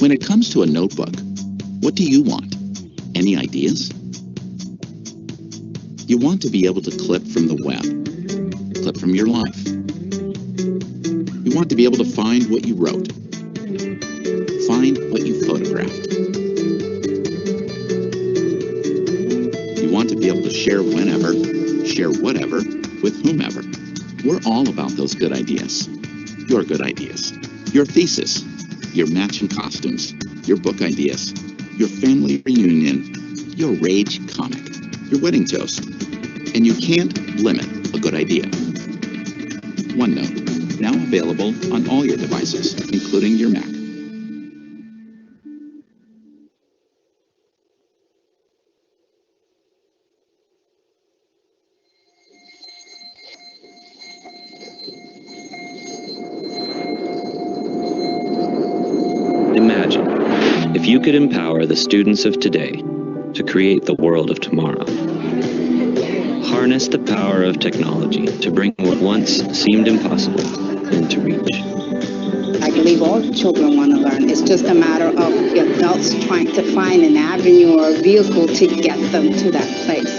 When it comes to a notebook, what do you want? Any ideas? You want to be able to clip from the web, clip from your life. You want to be able to find what you wrote, find what you photographed. You want to be able to share whenever, share whatever, with whomever. We're all about those good ideas. Your good ideas. Your thesis. Your matching costumes. Your book ideas. Your family reunion. Your rage comic. Your wedding toast. And you can't limit a good idea. OneNote, now available on all your devices, including your Mac. Imagine if you could empower the students of today to create the world of tomorrow. Harness the power of technology to bring what once seemed impossible into reach. I believe all children want to learn. It's just a matter of the adults trying to find an avenue or a vehicle to get them to that place.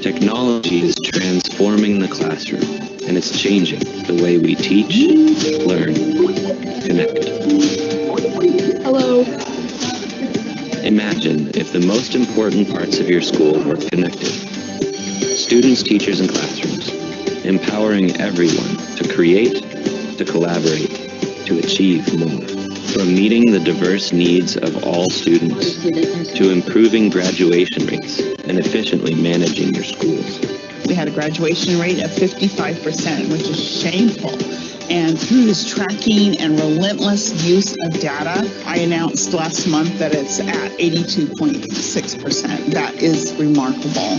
Technology is transforming the classroom, and it's changing the way we teach, learn, connect. Hello. Imagine if the most important parts of your school were connected. Students, teachers, and classrooms, empowering everyone to create, to collaborate, to achieve more. From meeting the diverse needs of all students, to improving graduation rates and efficiently managing your schools. We had a graduation rate of 55%, which is shameful. And through this tracking and relentless use of data, I announced last month that it's at 82.6%. That is remarkable.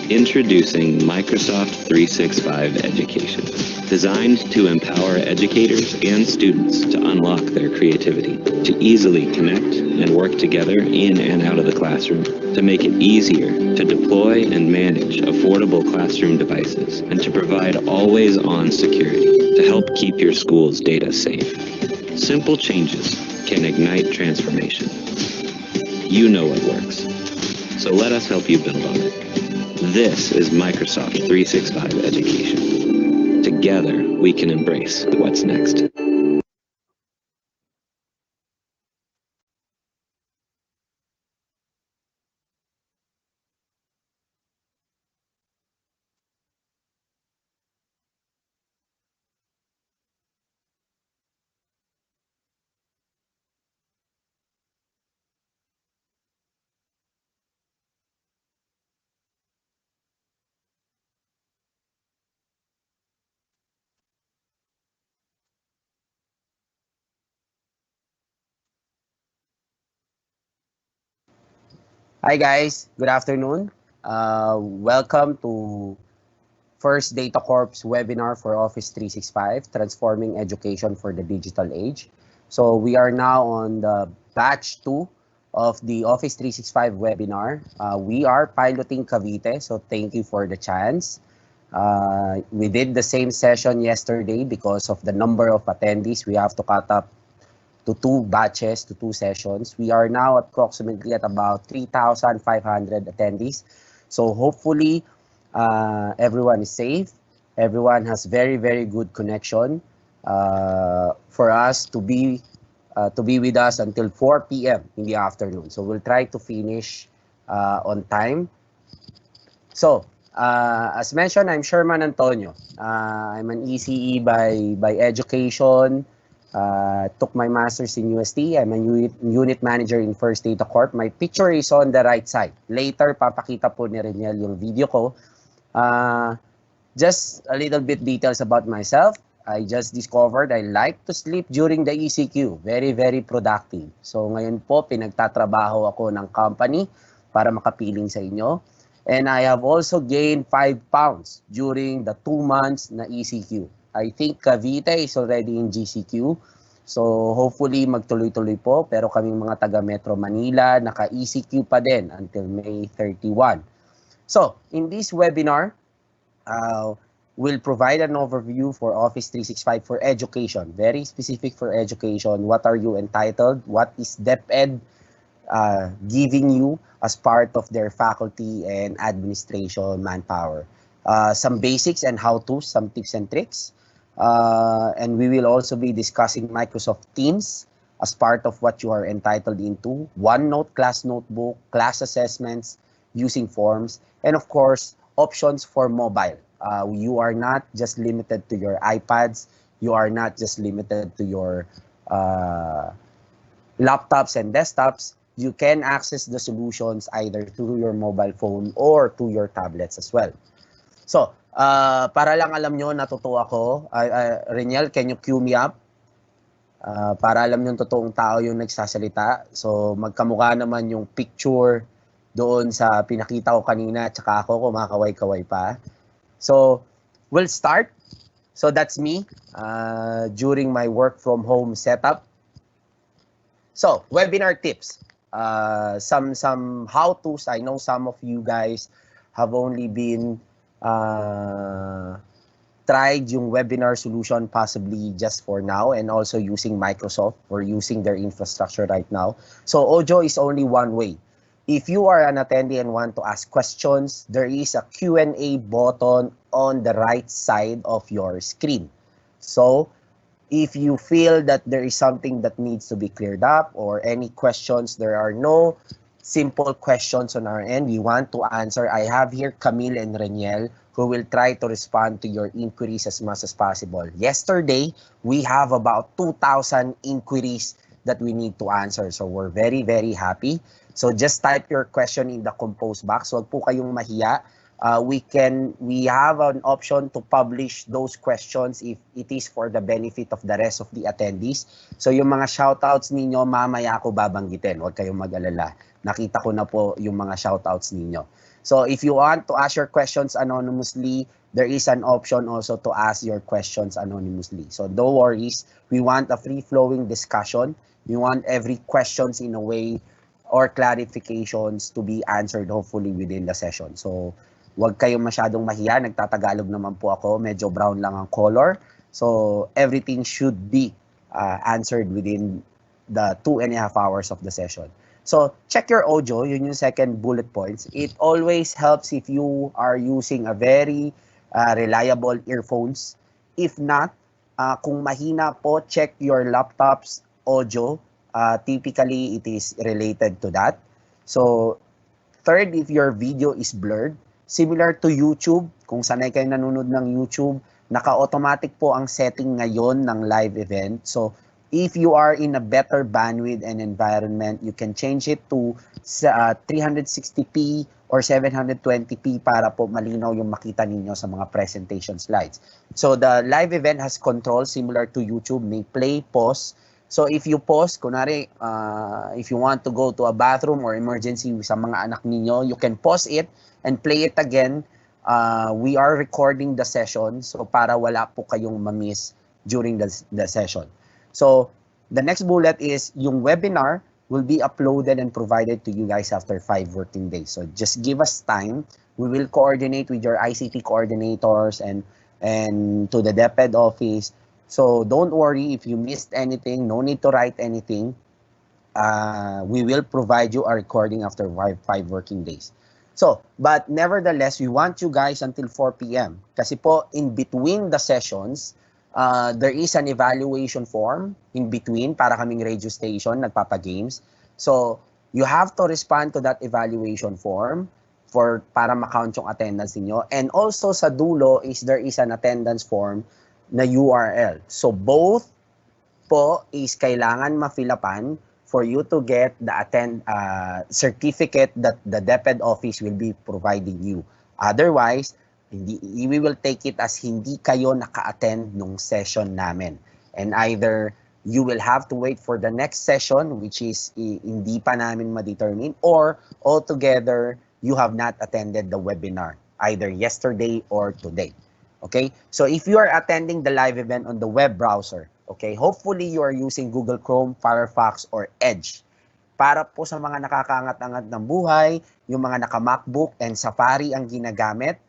Introducing Microsoft 365 Education, designed to empower educators and students to unlock their creativity, to easily connect and work together in and out of the classroom, to make it easier to deploy and manage affordable classroom devices, and to provide always-on security to help keep your school's data safe. Simple changes can ignite transformation. You know what works, so let us help you build on it. This is Microsoft 365 Education. Together, we can embrace what's next. Hi guys, good afternoon. Welcome to First Data Corp's webinar for Office 365, Transforming Education for the Digital Age. So we are now on the batch 2 of the Office 365 webinar. We are piloting Cavite, so thank you for the chance. We did the same session yesterday because of the number of attendees. We have to cut up to 2 batches, to 2 sessions. We are now approximately at about 3,500 attendees. So hopefully everyone is safe. Everyone has very, very good connection for us to be with us until 4 p.m. in the afternoon. So we'll try to finish on time. So as mentioned, I'm Sherman Antonio. I'm an ECE by education. Took my master's in UST. I'm a unit manager in First Data Corp. My picture is on the right side. Later, papakita po ni Reniel yung video ko. Just a little bit details about myself. I just discovered I like to sleep during the ECQ. Very, very productive. So ngayon po, pinagtatrabaho ako ng company para makapiling sa inyo. And I have also gained 5 pounds during the 2 months na ECQ. I think Cavite is already in GCQ. So hopefully magtuloy-tuloy po. Pero kaming mga taga Metro Manila, naka-ECQ pa din until May 31. So in this webinar, will provide an overview for Office 365 for education, very specific for education. What are you entitled? What is DepEd giving you as part of their faculty and administration manpower? Some basics and how-tos, some tips and tricks. And we will also be discussing Microsoft Teams as part of what you are entitled into, OneNote class notebook, class assessments using forms, and of course, options for mobile. You are not just limited to your iPads, you are not just limited to your laptops and desktops. You can access the solutions either through your mobile phone or to your tablets as well. So, para lang alam nyo, natuto ako. Reniel, can you cue me up? Para alam nyo totoong tao yung nagsasalita. So, magkamukha naman yung picture doon sa pinakita ko kanina at saka ako kumakaway-kaway pa. So, we'll start. So, that's me during my work from home setup. So, webinar tips. Some how-tos. I know some of you guys have only been tried yung webinar solution possibly just for now and also using Microsoft or using their infrastructure right now. So Ojo is only one way. If you are an attendee and want to ask questions, there is a Q&A button on the right side of your screen. So if you feel that there is something that needs to be cleared up or any questions, there are no simple questions on our end. We want to answer. I have here Camille and Reniel who will try to respond to your inquiries as much as possible. Yesterday, we have about 2,000 inquiries that we need to answer. So we're very, very happy. So just type your question in the compose box. Huwag po kayong mahiya. We have an option to publish those questions if it is for the benefit of the rest of the attendees. So yung mga shoutouts ninyo, mamaya ako babanggitin. Huwag kayong mag-alala. Nakita ko na po yung mga shoutouts ninyo. So if you want to ask your questions anonymously, there is an option also to ask your questions anonymously. So no worries. We want a free-flowing discussion. We want every questions in a way or clarifications to be answered hopefully within the session. So huwag kayong masyadong mahiya. Nagtatagalog naman po ako. Medyo brown lang ang color. So everything should be answered within the 2.5 hours of the session. So check your audio. Yun yung second bullet points. It always helps if you are using a very reliable earphones. If not, kung mahina po, check your laptop's audio. Typically, it is related to that. So third, if your video is blurred, similar to YouTube, kung sanay kayo nanonood ng YouTube, naka-automatic po ang setting ngayon ng live event. So, if you are in a better bandwidth and environment, you can change it to 360p or 720p para po malinaw yung makita ninyo sa mga presentation slides. So, the live event has control similar to YouTube, may play, pause. So, if you pause, kunwari, if you want to go to a bathroom or emergency sa mga anak ninyo, you can pause it and play it again. We are recording the session, so para wala po kayong ma-miss during the session. So, the next bullet is yung webinar will be uploaded and provided to you guys after 5 working days. So, just give us time. We will coordinate with your ICT coordinators and to the DepEd office. So, don't worry if you missed anything. No need to write anything. We will provide you a recording after 5 working days. So, but nevertheless, we want you guys until 4 p.m. Kasi po, in between the sessions, there is an evaluation form in between para kaming radio station, nagpapagames. So, you have to respond to that evaluation form para ma-count yung attendance niyo. And also sa dulo there is an attendance form na URL. So, both po is kailangan ma-fill-upan for you to get the certificate that the DepEd office will be providing you. Otherwise, we will take it as hindi kayo naka-attend nung session namin. And either you will have to wait for the next session, which is hindi pa namin ma-determine, or altogether, you have not attended the webinar, either yesterday or today. Okay? So if you are attending the live event on the web browser, okay, hopefully you are using Google Chrome, Firefox, or Edge. Para po sa mga nakakaangat-angat ng buhay, yung mga naka-MacBook and Safari ang ginagamit,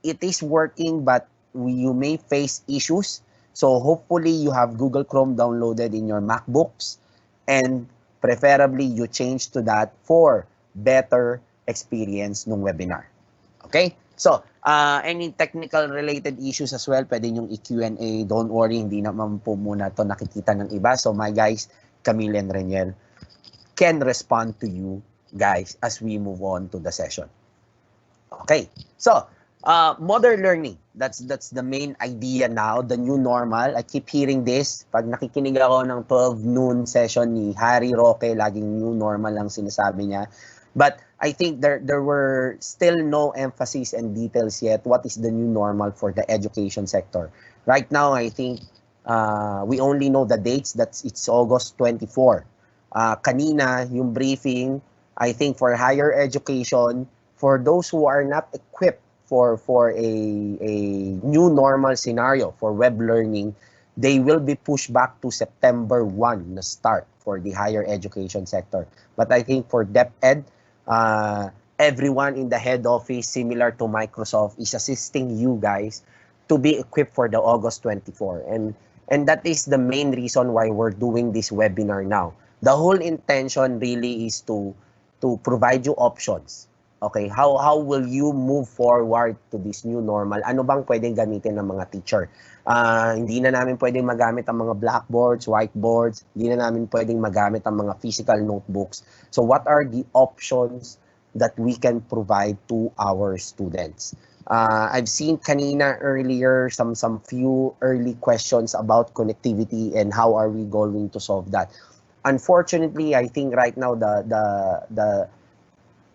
it is working but you may face issues. So hopefully you have Google Chrome downloaded in your MacBooks, and preferably you change to that for better experience ng webinar. Okay? So, any technical related issues as well, pwede nyong i-Q&A. Don't worry, hindi naman po muna to nakikita ng iba. So my guys, Camille and Reniel, can respond to you guys as we move on to the session. Okay, so modern learning, that's the main idea now, the new normal. I keep hearing this pag nakikinig ako ng 12 noon session ni Harry Roque, laging new normal lang sinasabi niya. But I think there were still no emphasis and details yet what is the new normal for the education sector. Right now, I think we only know the dates. It's August 24. Kanina, yung briefing, I think for higher education, for those who are not equipped for a new normal scenario for web learning, they will be pushed back to September 1 na start for the higher education sector. But I think for DepEd, everyone in the head office, similar to Microsoft, is assisting you guys to be equipped for the August 24. And that is the main reason why we're doing this webinar now. The whole intention really is to provide you options. Okay, how will you move forward to this new normal? Ano bang pwedeng gamitin ng mga teacher? Hindi na namin pwedeng magamit ang mga blackboards, whiteboards, hindi na namin pwedeng magamit ang mga physical notebooks. So what are the options that we can provide to our students? I've seen kanina earlier some few early questions about connectivity and how are we going to solve that. Unfortunately, I think right now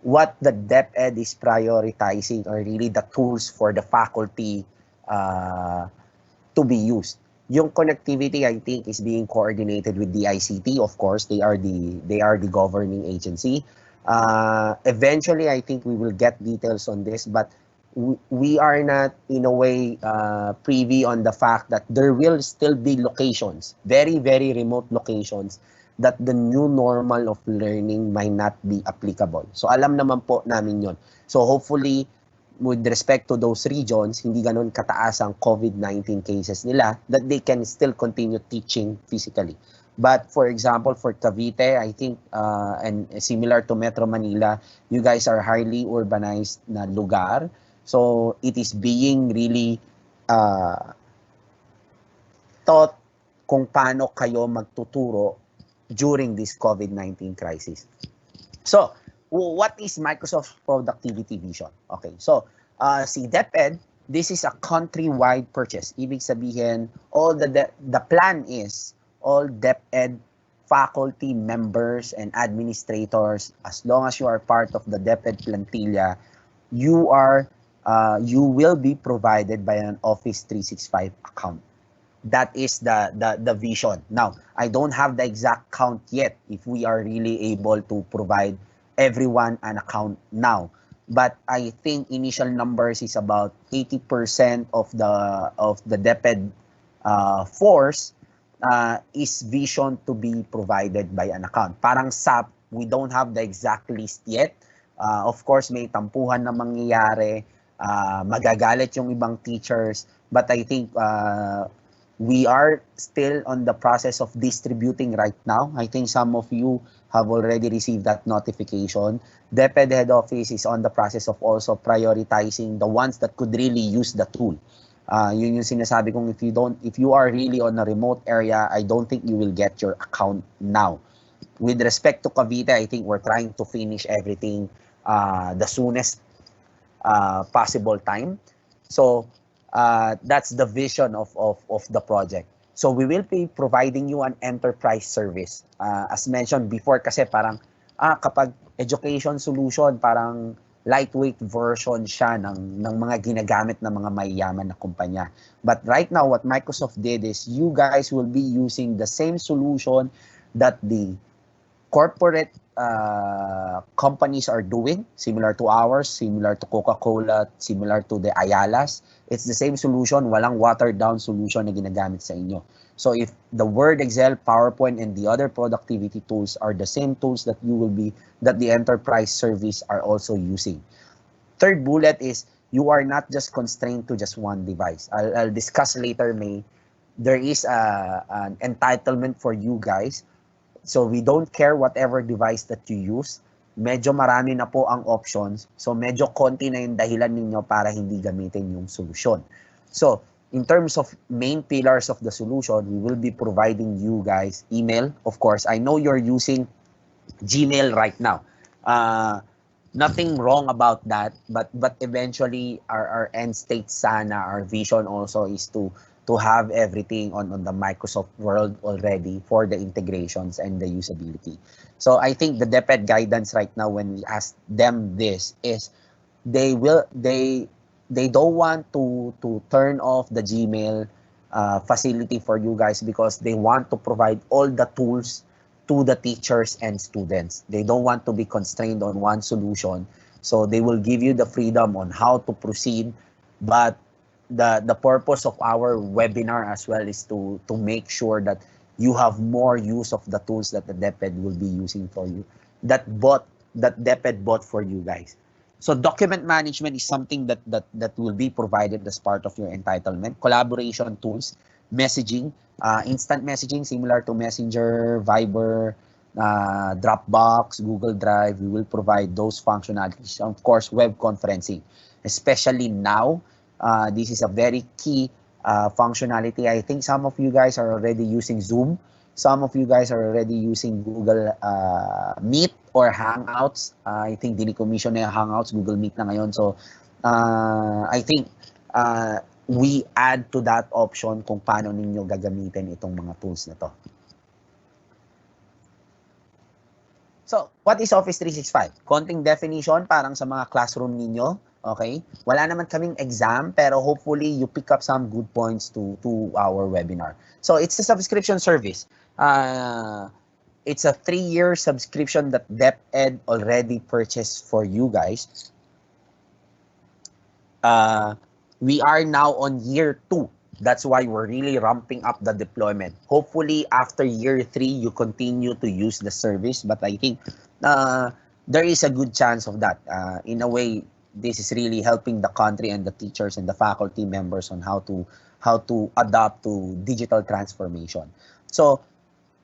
what the DepEd is prioritizing are really the tools for the faculty to be used. Yung connectivity, I think, is being coordinated with the ICT. Of course, they are the governing agency. Eventually, I think we will get details on this, but we are not, in a way, privy on the fact that there will still be locations, very, very remote locations, that the new normal of learning might not be applicable. So alam naman po namin yon. So hopefully, with respect to those regions, hindi ganun kataas ang COVID-19 cases nila, that they can still continue teaching physically. But for example, for Cavite, I think, and similar to Metro Manila, you guys are highly urbanized na lugar. So it is being really taught kung paano kayo magtuturo during this COVID-19 crisis. So, what is Microsoft's productivity vision? Okay, so si DepEd, this is a countrywide purchase. Ibig sabihin, the plan is all DepEd faculty members and administrators, as long as you are part of the DepEd plantilla, you will be provided by an Office 365 account. That is the vision. Now, I don't have the exact count yet if we are really able to provide everyone an account now. But I think initial numbers is about 80% of the DepEd force is vision to be provided by an account. Parang SAP, we don't have the exact list yet. Of course, may tampuhan na mangyayari, magagalit yung ibang teachers, but I think we are still on the process of distributing right now. I think some of you have already received that notification. DepEd head office is on the process of also prioritizing the ones that could really use the tool. Yun yung sinasabi kong if you are really on a remote area, I don't think you will get your account now. With respect to Cavite, I think we're trying to finish everything the soonest possible time. So that's the vision of the project. So we will be providing you an enterprise service. As mentioned before, kasi parang kapag education solution, parang lightweight version siya ng mga ginagamit ng mga mayayaman na kumpanya. But right now, what Microsoft did is you guys will be using the same solution that the corporate companies are doing, similar to ours, similar to Coca-Cola, similar to the Ayalas. It's the same solution, walang watered down solution na ginagamit sa inyo. So if the Word, Excel, PowerPoint, and the other productivity tools are the same tools that the enterprise service are also using. Third bullet is you are not just constrained to just one device. I'll discuss later, May. There is an entitlement for you guys. So we don't care whatever device that you use. Medyo marami na po ang options. So medyo konti na yung dahilan ninyo para hindi gamitin yung solusyon. So in terms of main pillars of the solution, we will be providing you guys email. Of course, I know you're using Gmail right now. Nothing wrong about that, but eventually our end state sana, our vision also is to have everything on the Microsoft world already for the integrations and the usability. So I think the DepEd guidance right now, when we ask them this, is they don't want to turn off the Gmail facility for you guys, because they want to provide all the tools to the teachers and students. They don't want to be constrained on one solution. So they will give you the freedom on how to proceed, but the purpose of our webinar as well is to make sure that you have more use of the tools that the DepEd will be using for you, that DepEd bought for you guys. So document management is something that will be provided as part of your entitlement. Collaboration tools, messaging, instant messaging similar to Messenger, Viber, Dropbox, Google Drive. We will provide those functionalities. Of course, web conferencing, especially now. This is a very key functionality. I think some of you guys are already using Zoom. Some of you guys are already using Google Meet or Hangouts. I think dinicommission na yung Hangouts, Google Meet na ngayon. So I think we add to that option kung paano ninyo gagamitin itong mga tools na to. So, what is Office 365? Konting definition parang sa mga classroom ninyo. Okay? Wala naman kaming exam, pero hopefully you pick up some good points to our webinar. So, it's a subscription service. It's a 3-year subscription that DepEd already purchased for you guys. We are now on year 2. That's why we're really ramping up the deployment. Hopefully, after year 3, you continue to use the service. But I think there is a good chance of that. In a way, this is really helping the country and the teachers and the faculty members on how to adapt to digital transformation. So,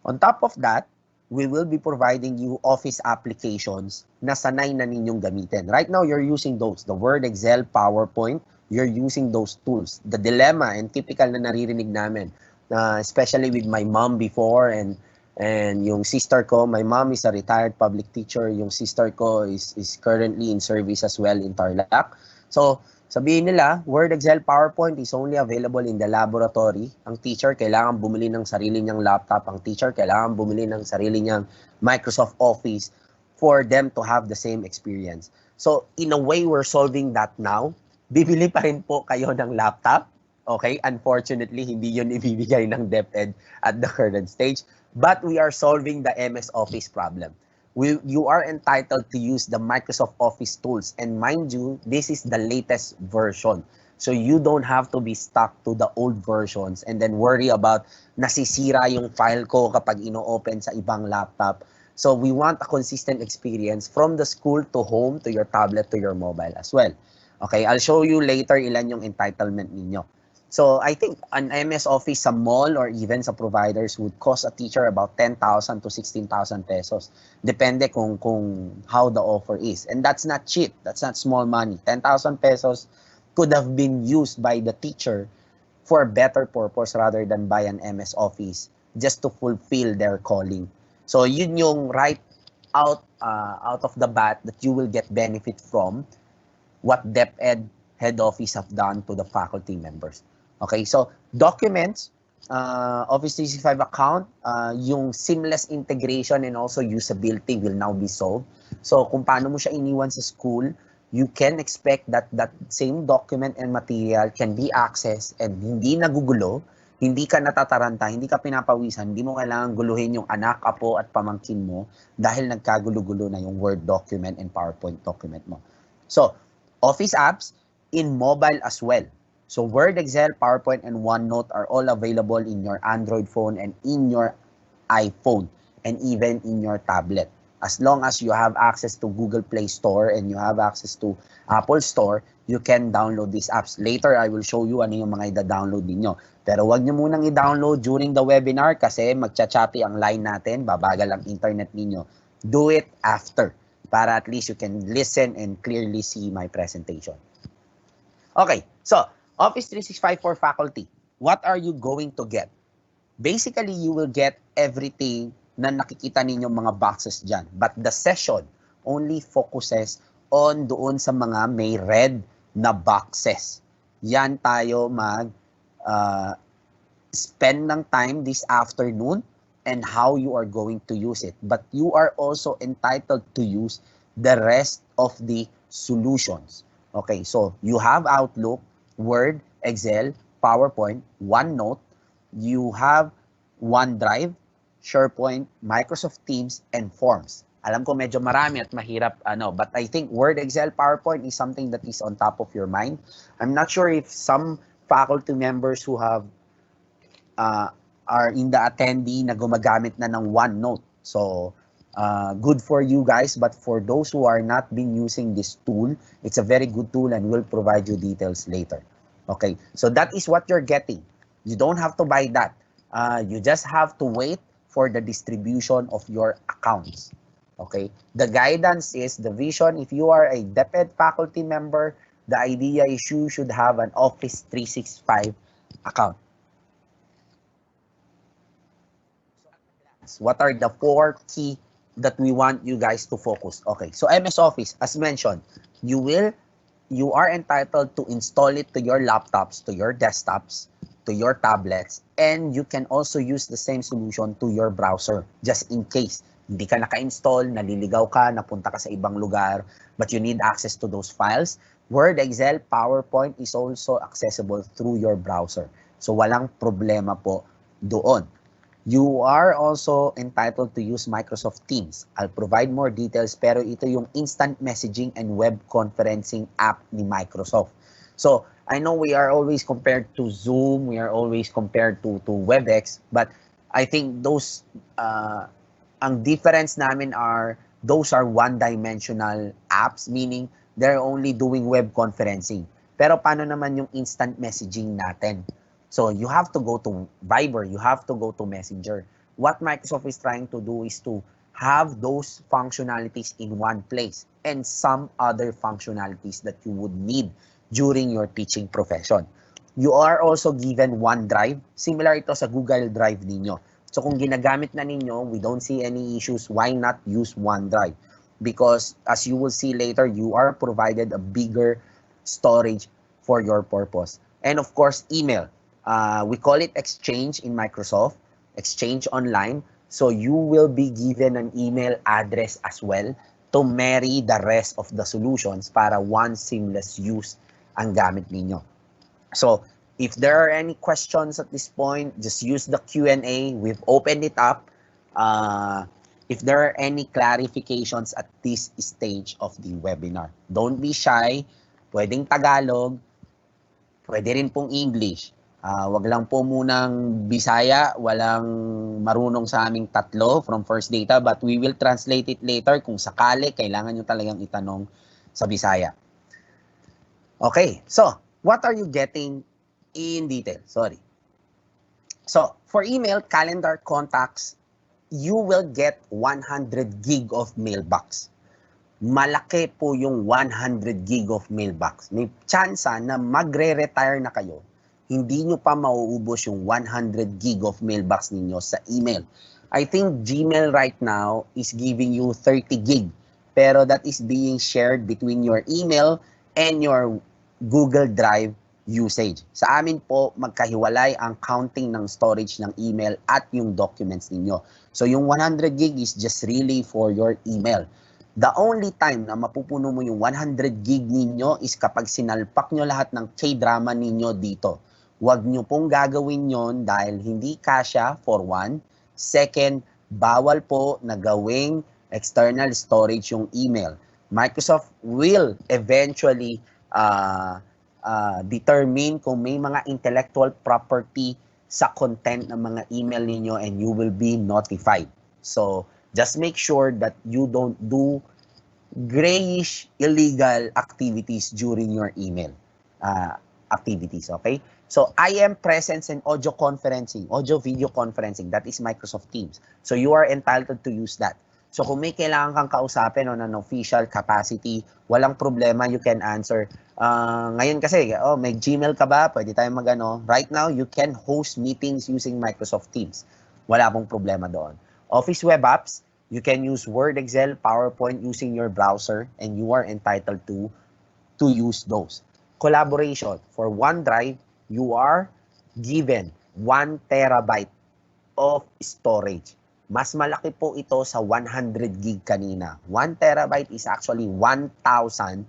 on top of that, we will be providing you Office applications na sanay na ninyong gamitin. Right now, you're using those, the Word, Excel, PowerPoint. You're using those tools. The dilemma, and typical na naririnig namin, especially with my mom before and yung sister ko, my mom is a retired public teacher. Yung sister ko is currently in service as well in Tarlac. So, sabihin nila, Word, Excel, PowerPoint is only available in the laboratory. Ang teacher, kailangan bumili ng sarili niyang laptop. Ang teacher, kailangan bumili ng sarili niyang Microsoft Office for them to have the same experience. So, in a way, we're solving that now. Bibili pa rin po kayo ng laptop. Okay? Unfortunately, hindi yun ibibigay ng DepEd at the current stage. But we are solving the MS Office problem. You are entitled to use the Microsoft Office tools. And mind you, this is the latest version. So you don't have to be stuck to the old versions and then worry about nasisira yung file ko kapag ino-open sa ibang laptop. So we want a consistent experience from the school to home, to your tablet, to your mobile as well. Okay, I'll show you later ilan yung entitlement ninyo. So I think an MS Office sa mall or even sa providers would cost a teacher about 10,000 to 16,000 pesos. Depende kung how the offer is. And that's not cheap. That's not small money. 10,000 pesos could have been used by the teacher for a better purpose rather than buy an MS Office just to fulfill their calling. So yun yung right out of the bat that you will get benefit from what DepEd head office have done to the faculty members. Okay, so documents, Office 365 account, yung seamless integration and also usability will now be solved. So kung paano mo siya iniwan sa school, you can expect that that same document and material can be accessed and hindi nagugulo, hindi ka natataranta, hindi ka pinapawisan, hindi mo kailangan guluhin yung anak, apo at pamangkin mo dahil nagkagulo-gulo na yung Word document and PowerPoint document mo. So, Office apps in mobile as well. So Word, Excel, PowerPoint, and OneNote are all available in your Android phone and in your iPhone and even in your tablet. As long as you have access to Google Play Store and you have access to Apple Store, you can download these apps. Later, I will show you ano yung mga i-download ninyo. Pero wag nyo munang i-download during the webinar kasi magcha-choppy ang line natin, babagal ang internet ninyo. Do it after para at least you can listen and clearly see my presentation. Okay, so Office 365 for faculty. What are you going to get? Basically, you will get everything na nakikita ninyong mga boxes dyan. But the session only focuses on doon sa mga may red na boxes. Yan tayo spend ng time this afternoon and how you are going to use it. But you are also entitled to use the rest of the solutions. Okay, so you have Outlook, Word, Excel, PowerPoint, OneNote, you have OneDrive, SharePoint, Microsoft Teams, and Forms. Alam ko medyo marami at mahirap but I think Word, Excel, PowerPoint is something that is on top of your mind. I'm not sure if some faculty members who have are in the attendee na gumagamit na ng OneNote. So, good for you guys, but for those who are not been using this tool, it's a very good tool and we'll provide you details later. Okay, so that is what you're getting. You don't have to buy that. You just have to wait for the distribution of your accounts. Okay, the guidance is the vision. If you are a DepEd faculty member, the idea is you should have an Office 365 account. What are the 4 key that we want you guys to focus? Okay, so MS Office, as mentioned, you are entitled to install it to your laptops, to your desktops, to your tablets, and you can also use the same solution to your browser, just in case hindi ka naka-install, naliligaw ka, napunta ka sa ibang lugar, but you need access to those files. Word, Excel, PowerPoint is also accessible through your browser. So walang problema po doon. You are also entitled to use Microsoft Teams. I'll provide more details, pero ito yung instant messaging and web conferencing app ni Microsoft. So, I know we are always compared to Zoom, we are always compared to WebEx, but I think those, ang difference namin are, those are one-dimensional apps, meaning they're only doing web conferencing. Pero paano naman yung instant messaging natin? So you have to go to Viber, you have to go to Messenger. What Microsoft is trying to do is to have those functionalities in one place and some other functionalities that you would need during your teaching profession. You are also given OneDrive. Similar ito sa Google Drive ninyo. So kung ginagamit na ninyo, we don't see any issues. Why not use OneDrive? Because as you will see later, you are provided a bigger storage for your purpose. And of course, email. We call it Exchange in Microsoft, Exchange Online. So you will be given an email address as well to marry the rest of the solutions para one seamless use ang gamit ninyo. So if there are any questions at this point, just use the Q&A. We've opened it up. If there are any clarifications at this stage of the webinar, don't be shy. Pwedeng Tagalog, pwede rin pong English. Wag lang po munang Bisaya, walang marunong sa aming tatlo from First Data, but we will translate it later kung sakali kailangan nyo talagang itanong sa Bisaya. Okay, so what are you getting in detail? Sorry. So for email, calendar, contacts, you will get 100 gig of mailbox. Malaki po yung 100 gig of mailbox. May chance na magre-retire na kayo, hindi nyo pa mauubos yung 100 gig of mailbox ninyo sa email. I think Gmail right now is giving you 30 gig, pero that is being shared between your email and your Google Drive usage. Sa amin po, magkahiwalay ang counting ng storage ng email at yung documents ninyo. So yung 100 gig is just really for your email. The only time na mapupuno mo yung 100 gig ninyo is kapag sinalpak nyo lahat ng K-drama ninyo dito. Huwag nyo pong gagawin yon dahil hindi kasya, for one. Second, bawal po na gawing external storage yung email. Microsoft will eventually determine kung may mga intellectual property sa content ng mga email ninyo and you will be notified. So, just make sure that you don't do grayish illegal activities during your email activities, okay? So, IM presence and audio conferencing, audio video conferencing, that is Microsoft Teams. So, you are entitled to use that. So, kung may kailangan kang kausapin on an official capacity, walang problema, you can answer. Ngayon kasi, may Gmail ka ba? Pwede tayong magano. Right now, you can host meetings using Microsoft Teams. Wala pong problema doon. Office web apps, you can use Word, Excel, PowerPoint using your browser, and you are entitled to use those. Collaboration. For OneDrive, you are given 1 terabyte of storage. Mas malaki po ito sa 100 gig kanina. 1 terabyte is actually 1,000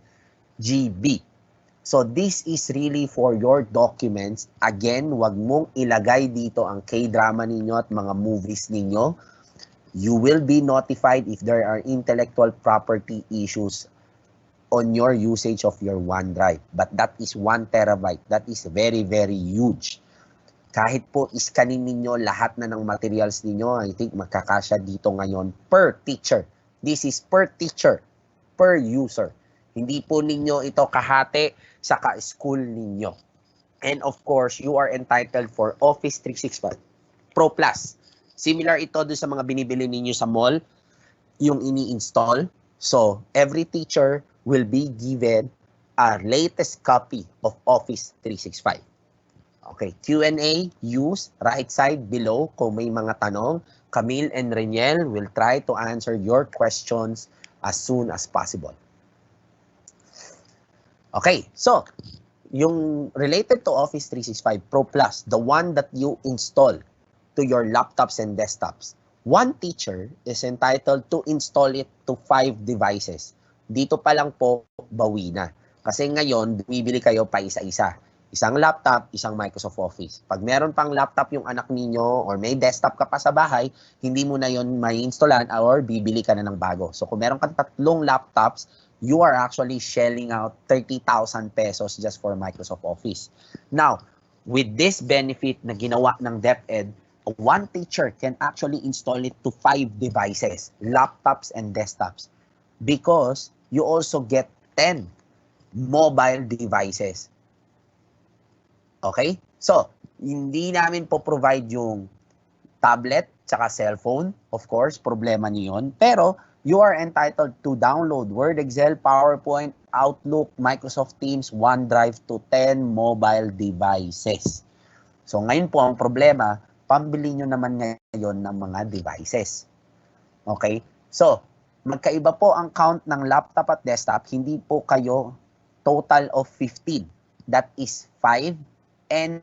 GB. So this is really for your documents. Again, wag mong ilagay dito ang K-drama ninyo at mga movies ninyo. You will be notified if there are intellectual property issues on your usage of your OneDrive. But that is 1 terabyte. That is very, very huge. Kahit po iskanin ninyo lahat na ng materials ninyo, I think magkakasya dito ngayon per teacher. This is per teacher, per user. Hindi po ninyo ito kahati sa ka-school ninyo. And of course, you are entitled for Office 365 Pro Plus. Similar ito doon sa mga binibili ninyo sa mall, yung ini-install. So, every teacher will be given a latest copy of Office 365. Okay, Q&A, use, right side below kung may mga tanong. Camille and Reniel will try to answer your questions as soon as possible. Okay, so, yung related to Office 365 Pro Plus, the one that you install to your laptops and desktops, one teacher is entitled to install it to 5 devices. Dito pa lang po, bawi na. Kasi ngayon, bumibili kayo pa isa-isa. Isang laptop, isang Microsoft Office. Pag meron pang laptop yung anak ninyo or may desktop ka pa sa bahay, hindi mo na yon mai-installan or bibili ka na ng bago. So kung meron kang 3 laptops, you are actually shelling out 30,000 pesos just for Microsoft Office. Now, with this benefit na ginawa ng DepEd, one teacher can actually install it to 5 devices, laptops and desktops, because you also get 10 mobile devices. Okay? So, hindi namin po provide yung tablet tsaka cellphone. Of course, problema niyo yun. Pero, you are entitled to download Word, Excel, PowerPoint, Outlook, Microsoft Teams, OneDrive to 10 mobile devices. So, ngayon po ang problema, pambili nyo naman ngayon ng mga devices. Okay? So, magkaiba po ang count ng laptop at desktop. Hindi po kayo total of 15. That is 5 and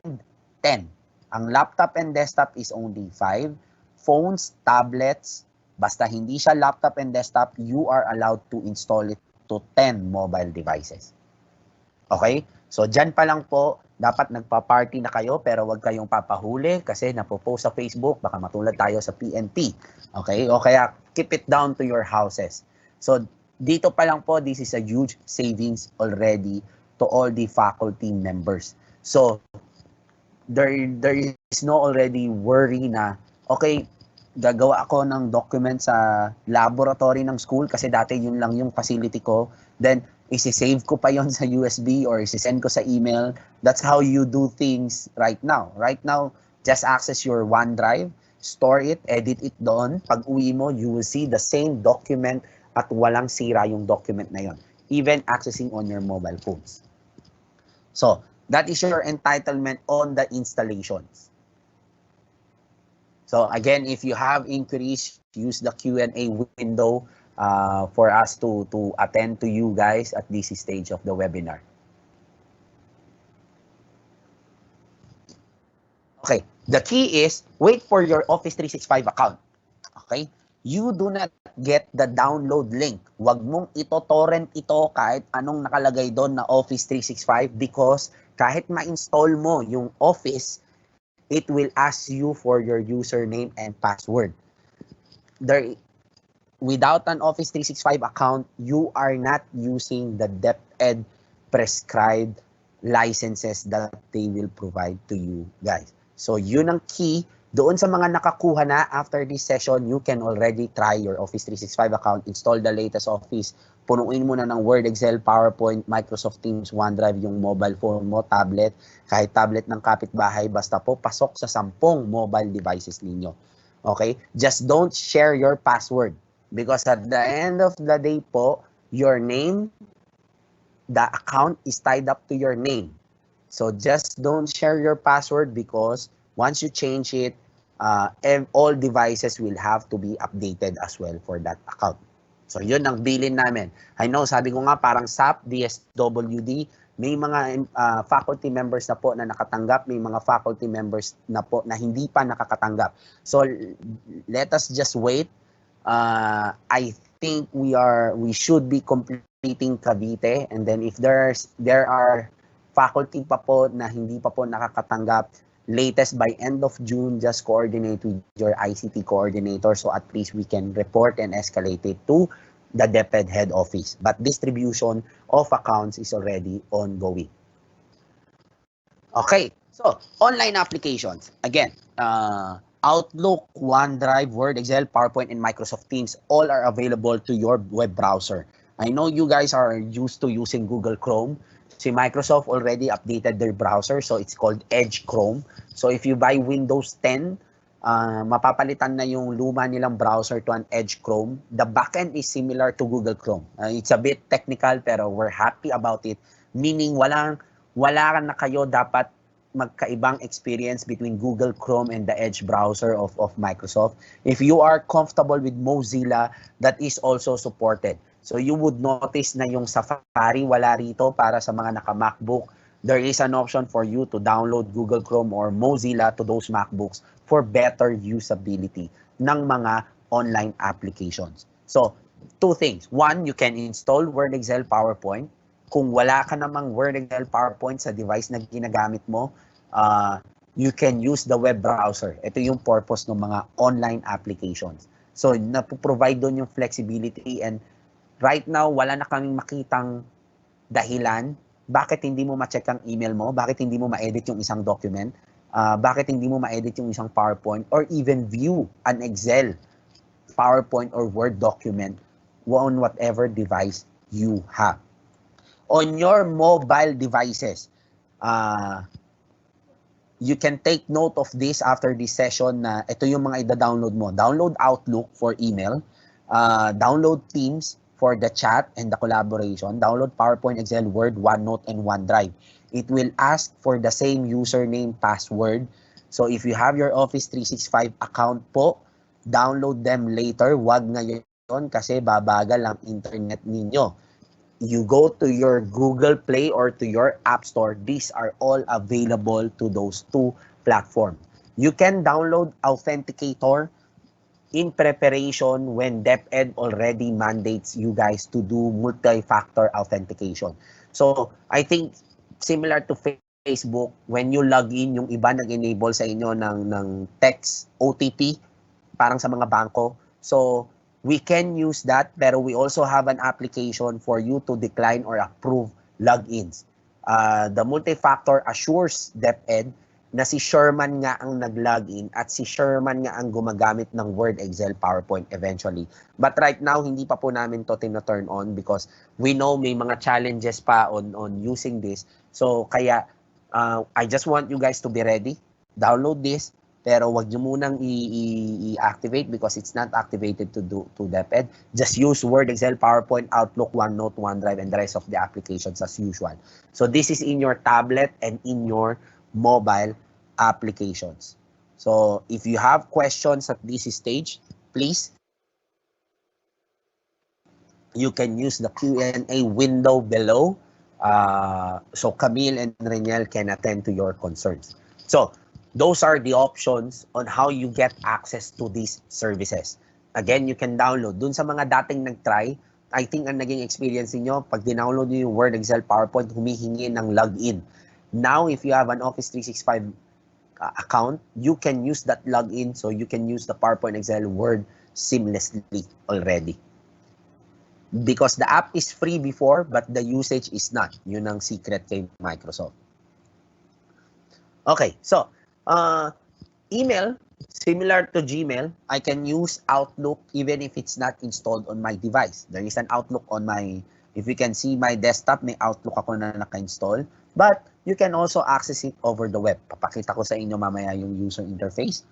10. Ang laptop and desktop is only 5. Phones, tablets, basta hindi siya laptop and desktop, you are allowed to install it to 10 mobile devices. Okay? So, dyan pa lang po, dapat nagpa-party na kayo pero wag kayong papahuli kasi napopost sa Facebook, baka matulad tayo sa PNP. Okay? O kaya, keep it down to your houses. So, dito pa lang po, this is a huge savings already to all the faculty members. So, there is no already worry na, okay, gagawa ako ng document sa laboratory ng school kasi dati yun lang yung facility ko. Then, isi-save ko pa yon sa USB or isi-send ko sa email. That's how you do things right now. Right now, just access your OneDrive, store it, edit it doon. Pag uwi mo, you will see the same document at walang sira yung document na yon. Even accessing on your mobile phones. So, that is your entitlement on the installations. So again, if you have inquiries, use the Q&A window for us to attend to you guys at this stage of the webinar. Okay, the key is wait for your Office 365 account. Okay? You do not get the download link. Huwag mong ito-torrent ito kahit anong nakalagay doon na Office 365 because kahit ma-install mo yung Office, it will ask you for your username and password. Without an Office 365 account, you are not using the DepEd prescribed licenses that they will provide to you guys. So yun ang key. Doon sa mga nakakuha na after this session, you can already try your Office 365 account, install the latest Office, punuin mo na ng Word, Excel, PowerPoint, Microsoft Teams, OneDrive, yung mobile phone mo, tablet, kahit tablet ng kapitbahay, basta po pasok sa 10 mobile devices ninyo. Okay? Just don't share your password because at the end of the day po, your name, the account is tied up to your name. So just don't share your password because once you change it, all devices will have to be updated as well for that account. So yun ang bilin namin. I know, sabi ko nga parang SAP, DSWD, may mga faculty members na po na nakatanggap, may mga faculty members na po na hindi pa nakakatanggap. So let us just wait. I think we should be completing Cavite, and then if there are faculty pa po na hindi pa po nakakatanggap, latest by end of June, just coordinate with your ICT coordinator so at least we can report and escalate it to the DepEd head office. But distribution of accounts is already ongoing. Okay, so online applications. Again, Outlook, OneDrive, Word, Excel, PowerPoint, and Microsoft Teams all are available to your web browser. I know you guys are used to using Google Chrome. Si Microsoft already updated their browser, so it's called Edge Chrome. So if you buy Windows 10, mapapalitan na yung luma nilang browser to an Edge Chrome. The backend is similar to Google Chrome. It's a bit technical pero we're happy about it. Meaning wala na kayo dapat magkaibang experience between Google Chrome and the Edge browser of Microsoft. If you are comfortable with Mozilla, that is also supported. So you would notice na yung Safari wala rito para sa mga naka-MacBook. There is an option for you to download Google Chrome or Mozilla to those MacBooks for better usability ng mga online applications. So, two things. One, you can install Word, Excel, PowerPoint. Kung wala ka namang Word, Excel, PowerPoint sa device na ginagamit mo, you can use the web browser. Ito yung purpose ng mga online applications. So, napoprovide doon yung flexibility, and right now, wala na kaming makitang dahilan bakit hindi mo ma-check ang email mo, bakit hindi mo ma-edit yung isang document, bakit hindi mo ma-edit yung isang PowerPoint, or even view an Excel, PowerPoint, or Word document on whatever device you have. On your mobile devices, you can take note of this after this session na ito yung mga ida-download mo. Download Outlook for email, download Teams for the chat and the collaboration, download PowerPoint, Excel, Word, OneNote, and OneDrive. It will ask for the same username, password. So if you have your Office 365 account po, download them later. Wag ngayon kasi babagal ang internet ninyo. You go to your Google Play or to your App Store. These are all available to those two platforms. You can download Authenticator in preparation when DepEd already mandates you guys to do multi-factor authentication. So, I think similar to Facebook, when you log in, yung iba nag-enable sa inyo ng text OTP, parang sa mga bangko. So, we can use that, pero we also have an application for you to decline or approve logins. The multi-factor assures DepEd na si Sherman nga ang nag-login at si Sherman nga ang gumagamit ng Word, Excel, PowerPoint eventually. But right now, hindi pa po namin to tina-turn on because we know may mga challenges pa on using this. So, kaya I just want you guys to be ready. Download this, pero wag nyo munang i-activate because it's not activated to DepEd. Just use Word, Excel, PowerPoint, Outlook, OneNote, OneDrive, and the rest of the applications as usual. So, this is in your tablet and in your mobile applications. So if you have questions at this stage, please, you can use the Q&A window below. So Camille and Reniel can attend to your concerns. So those are the options on how you get access to these services. Again, you can download. Dun sa mga dating nag-try, I think ang naging experience niyo pag dinownload niyo yung Word, Excel, PowerPoint, humihingi ng login. Now, if you have an Office 365 account, you can use that login so you can use the PowerPoint, Excel, Word seamlessly already. Because the app is free before, but the usage is not. Yun ang secret kay Microsoft. Okay, so email, similar to Gmail, I can use Outlook even if it's not installed on my device. There is an Outlook on my, if you can see my desktop, may Outlook ako na naka-install. But you can also access it over the web. Papakita ko sa inyo mamaya yung user interface.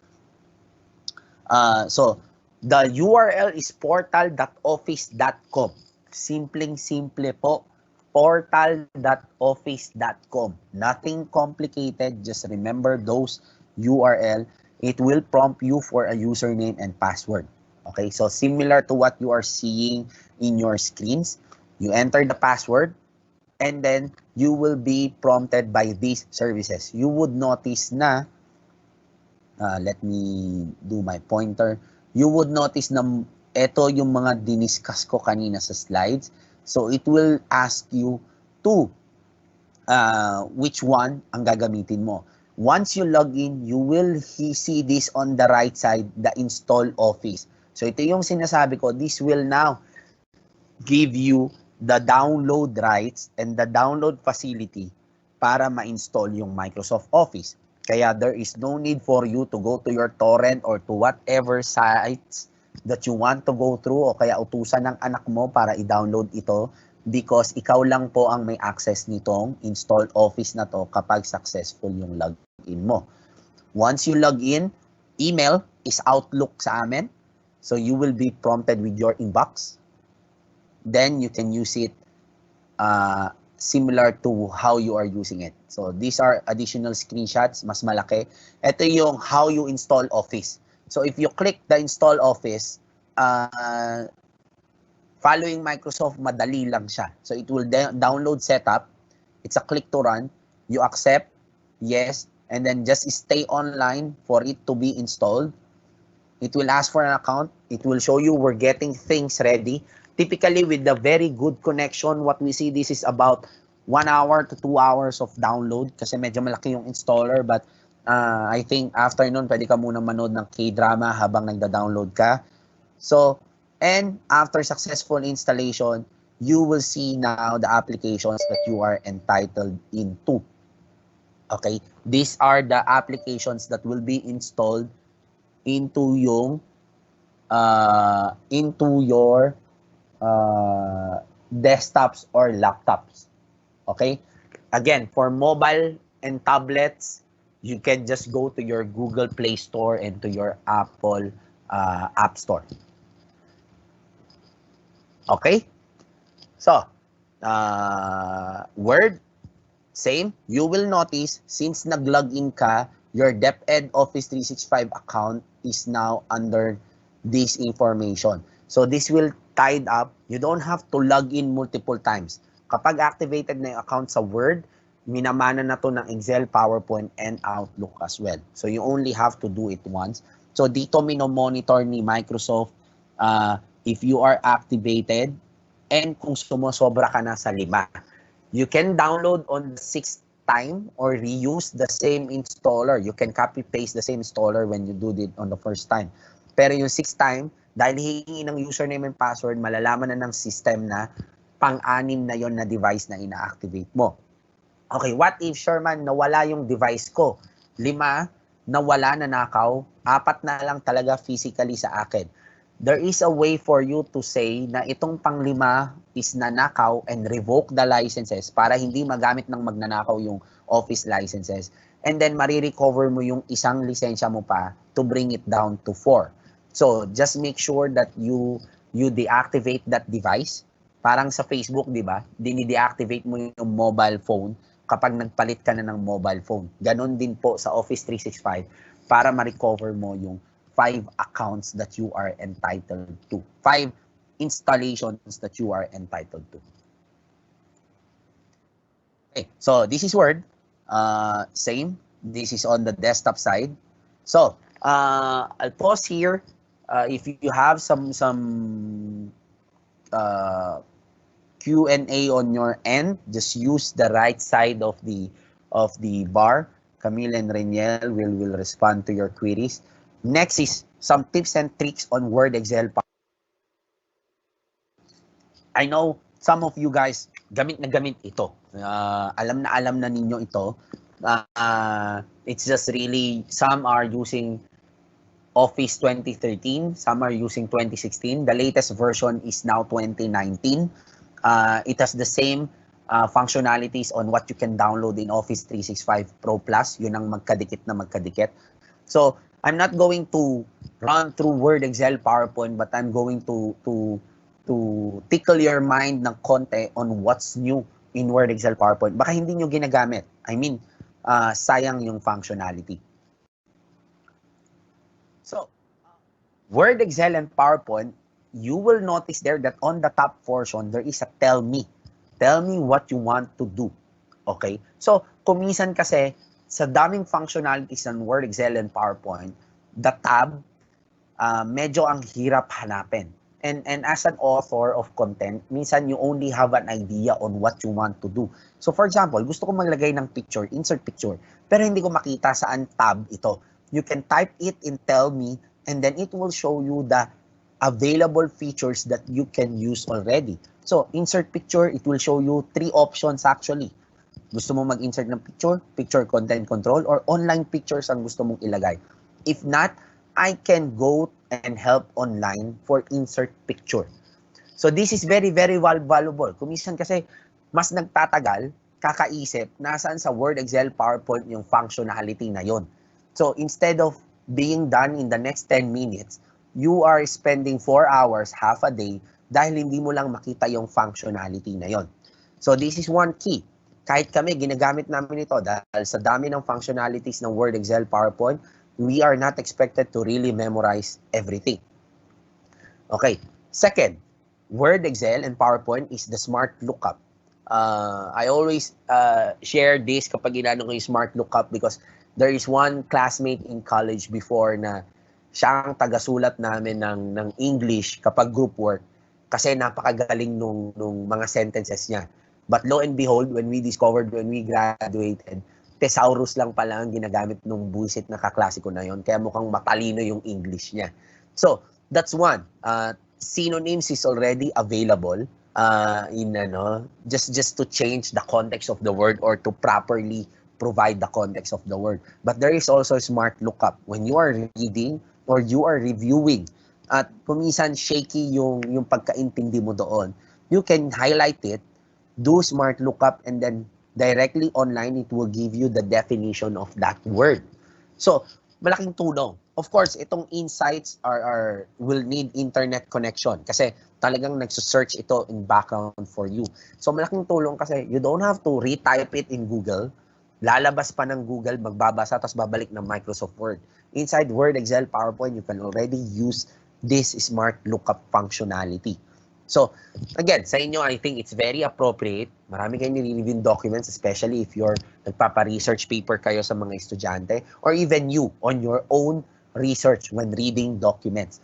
So, the URL is portal.office.com. Simpleng-simple po. Portal.office.com. Nothing complicated. Just remember those URL. It will prompt you for a username and password. Okay, so similar to what you are seeing in your screens. You enter the password and then you will be prompted by these services. You would notice na let me do my pointer. You would notice na ito yung mga diniscuss ko kanina sa slides. So it will ask you to which one ang gagamitin mo. Once you log in, you will see this on the right side, the install office. So ito yung sinasabi ko, this will now give you the download rights and the download facility para ma-install yung Microsoft Office. Kaya there is no need for you to go to your torrent or to whatever sites that you want to go through o kaya utusan ng anak mo para i-download ito because ikaw lang po ang may access nitong install office na to kapag successful yung login mo. Once you log in, email is Outlook sa amin. So you will be prompted with your inbox. Then you can use it similar to how you are using it. So these are additional screenshots, mas malaki. Ito yung how you install Office. So if you click the install Office, following Microsoft, madali lang siya. So it will download setup. It's a click to run. You accept, yes, and then just stay online for it to be installed. It will ask for an account. It will show you we're getting things ready. Typically, with the very good connection, what we see, this is about 1 hour to 2 hours of download kasi medyo malaki yung installer. But I think after nun, pwede ka muna manood ng K-drama habang nagda-download ka. So, and after successful installation, you will see now the applications that you are entitled into. Okay? These are the applications that will be installed into yung into your desktops or laptops. Okay? Again, for mobile and tablets, you can just go to your Google Play Store and to your Apple App Store. Okay? So, Word, same. You will notice, since nag-login ka, your DepEd Office 365 account is now under this information. So, this will tied up. You don't have to log in multiple times. Kapag activated na yung account sa Word, minamana na to ng Excel, PowerPoint, and Outlook as well. So, you only have to do it once. So, dito minomonitor ni Microsoft if you are activated and kung sumusobra ka na sa 5. You can download on the 6th time or reuse the same installer. You can copy-paste the same installer when you do it on the first time. Pero yung 6th time, dahil hihingi ng username and password, malalaman na ng system na pang-anim na yon na device na ina-activate mo. Okay, what if, Sherman, nawala yung device ko? 5, nawala, nanakaw. 4 na lang talaga physically sa akin. There is a way for you to say na itong pang-5 is nanakaw and revoke the licenses para hindi magamit ng magnanakaw yung office licenses. And then, marirecover mo yung isang lisensya mo pa to bring it down to 4. So, just make sure that you deactivate that device. Parang sa Facebook, di ba? Dini-deactivate mo yung mobile phone kapag nagpalit ka na ng mobile phone. Ganon din po sa Office 365 para ma-recover mo yung 5 accounts that you are entitled to. 5 installations that you are entitled to. Okay, so this is Word. Same. This is on the desktop side. So, I'll pause here. If you have some Q&A on your end, just use the right side of the bar. Camille and Reniel will respond to your queries. Next is some tips and tricks on Word, Excel. I know some of you guys gamit na gamit ito. Alam na ninyo ito. It's just really, some are using Office 2013, some are using 2016. The latest version is now 2019. It has the same functionalities on what you can download in Office 365 Pro Plus. Yun ang magkadikit na magkadikit. So, I'm not going to run through Word, Excel, PowerPoint, but I'm going to tickle your mind ng konti on what's new in Word, Excel, PowerPoint. Baka hindi nyo ginagamit. I mean, sayang yung functionality. So, Word, Excel, and PowerPoint, you will notice there that on the top portion, there is a tell me. Tell me what you want to do. Okay? So, kuminsan kasi, sa daming functionalities ng Word, Excel, and PowerPoint, the tab, medyo ang hirap hanapin. And as an author of content, minsan you only have an idea on what you want to do. So for example, gusto ko maglagay ng picture, insert picture, pero hindi ko makita saan tab ito. You can type it in tell me, and then it will show you the available features that you can use already. So insert picture, it will show you 3 options actually. Gusto mo mag-insert ng picture, picture content control, or online pictures ang gusto mong ilagay. If not, I can go and help online for insert picture. So this is very, very valuable. Kuminsan kasi mas nagtatagal, kakaisip, nasaan sa Word, Excel, PowerPoint yung functionality na yon. So instead of being done in the next 10 minutes, you are spending 4 hours, half a day, dahil hindi mo lang makita yung functionality na yon. So this is one key. Kahit kami, ginagamit namin ito dahil sa dami ng functionalities ng Word, Excel, PowerPoint, we are not expected to really memorize everything. Okay. Second, Word, Excel, and PowerPoint is the smart lookup. I always share this kapag inano ko yung smart lookup because there is one classmate in college before na siyang tagasulat namin ng English kapag group work kasi napakagaling nung mga sentences niya. But lo and behold, when we graduated, thesaurus lang pala ang ginagamit nung bullshit na kaklasiko na yon. Kaya mukhang matalino yung English niya. So, that's one. Synonyms is already available just to change the context of the word or to properly provide the context of the word. But there is also smart lookup. When you are reading or you are reviewing at kuminsan shaky yung pagkaintindi mo doon, you can highlight it, do smart lookup, and then directly online, it will give you the definition of that word. So, malaking tulong. Of course, itong insights will need internet connection kasi talagang nagsusearch ito in background for you. So, malaking tulong kasi you don't have to retype it in Google. Lalabas pa ng Google, magbabasa, tapos babalik ng Microsoft Word. Inside Word, Excel, PowerPoint, you can already use this smart lookup functionality. So, again, sa inyo, I think it's very appropriate. Marami kayong nire-review documents, especially if you're nagpapa-research paper kayo sa mga estudyante, or even you on your own research when reading documents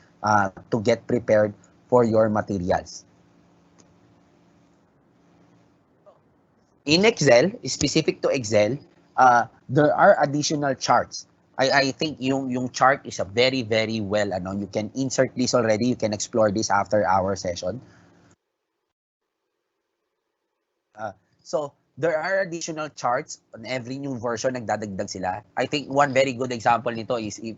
to get prepared for your materials. In Excel, specific to Excel, there are additional charts. I think yung chart is a very, very well, you can insert this already. You can explore this after our session. So, there are additional charts on every new version, nagdadagdag sila. I think one very good example nito is if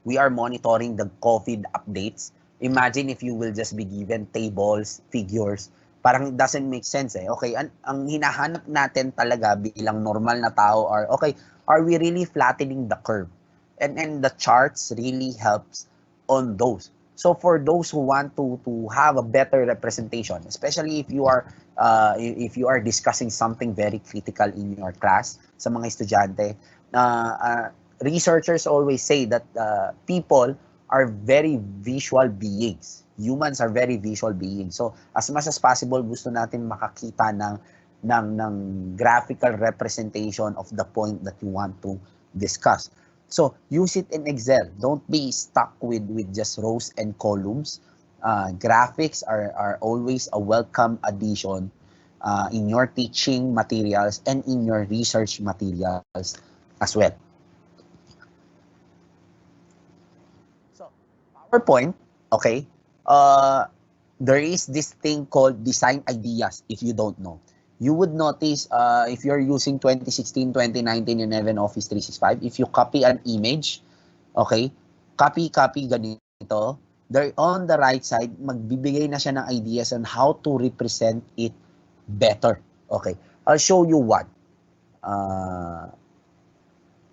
we are monitoring the COVID updates. Imagine if you will just be given tables, figures, parang it doesn't make sense eh. Okay, ang hinahanap natin talaga bilang normal na tao are we really flattening the curve? And the charts really helps on those. So for those who want to have a better representation, especially if you are discussing something very critical in your class sa mga estudyante, researchers always say that people are very visual beings. Humans are very visual beings. So as much as possible, gusto natin makakita ng graphical representation of the point that you want to discuss. So use it in Excel. Don't be stuck with just rows and columns. Graphics are always a welcome addition in your teaching materials and in your research materials as well. So PowerPoint, okay, there is this thing called design ideas if you don't know. You would notice if you're using 2016, 2019, and even Office 365, if you copy an image, okay, copy ganito. There on the right side, magbibigay na siya ng ideas on how to represent it better. Okay, I'll show you one.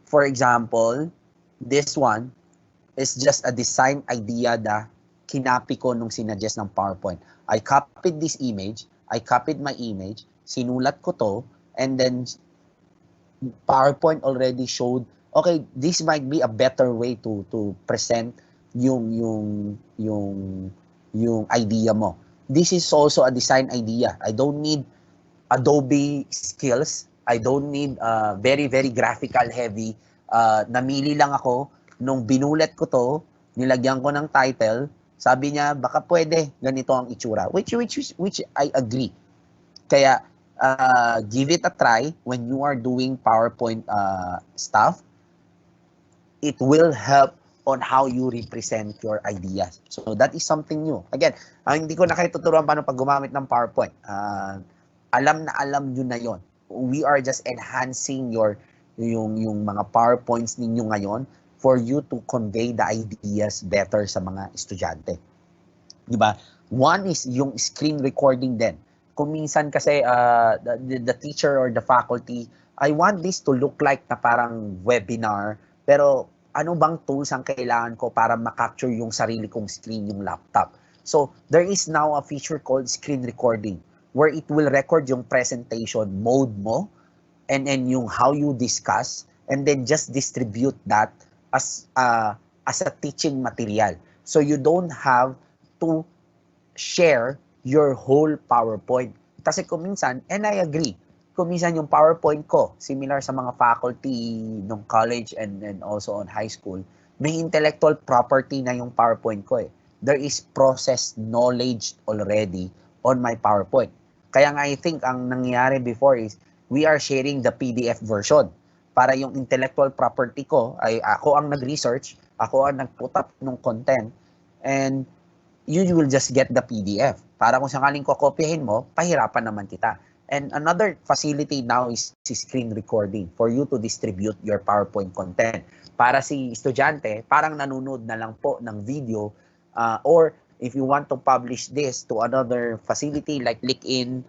For example, this one is just a design idea na kinapi ko nung sinuggest ng PowerPoint. I copied this image, I copied my image, sinulat ko to, and then PowerPoint already showed, okay, this might be a better way to present yung idea mo. This is also a design idea. I don't need Adobe skills. I don't need very graphical heavy. Namili lang ako nung binulet ko to, nilagyan ko ng title. Sabi niya baka pwede ganito ang itsura, which I agree. Kaya give it a try when you are doing PowerPoint stuff. It will help on how you represent your ideas. So that is something new. Again, hindi ko na kayo tuturuan paano pag gumamit ng PowerPoint. Alam nyo na yon. We are just enhancing yung mga PowerPoints ninyo ngayon for you to convey the ideas better sa mga estudyante. Diba? One is yung screen recording din. Kung minsan kasi the teacher or the faculty, I want this to look like na parang webinar, pero ano bang tools ang kailangan ko para makapture yung sarili kong screen, yung laptop? So, there is now a feature called screen recording where it will record yung presentation mode mo and yung how you discuss and then just distribute that as a teaching material. So, you don't have to share your whole PowerPoint. Kasi kung minsan, and I agree, kung minsan yung PowerPoint ko, similar sa mga faculty nung college and also on high school, may intellectual property na yung PowerPoint ko eh. There is process knowledge already on my PowerPoint. Kaya nga I think ang nangyayari before is we are sharing the PDF version. Para yung intellectual property ko ay ako ang nag-research, ako ang nag-put up ng content, and you will just get the PDF. Para kung sakaling kokopyahin mo, pahirapan naman kita. And another facility now is screen recording for you to distribute your PowerPoint content. Para si estudyante, parang nanonood na lang po ng video, or if you want to publish this to another facility like LinkedIn,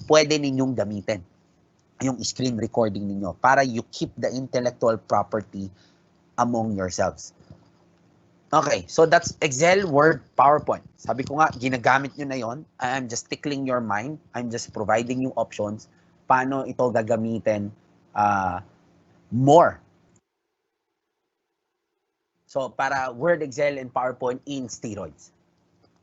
pwede ninyong gamitin yung screen recording ninyo para you keep the intellectual property among yourselves. Okay, so that's Excel, Word, PowerPoint. Sabi ko nga, ginagamit nyo na yon. I'm just tickling your mind. I'm just providing you options paano ito gagamitin more. So, para Word, Excel, and PowerPoint in steroids.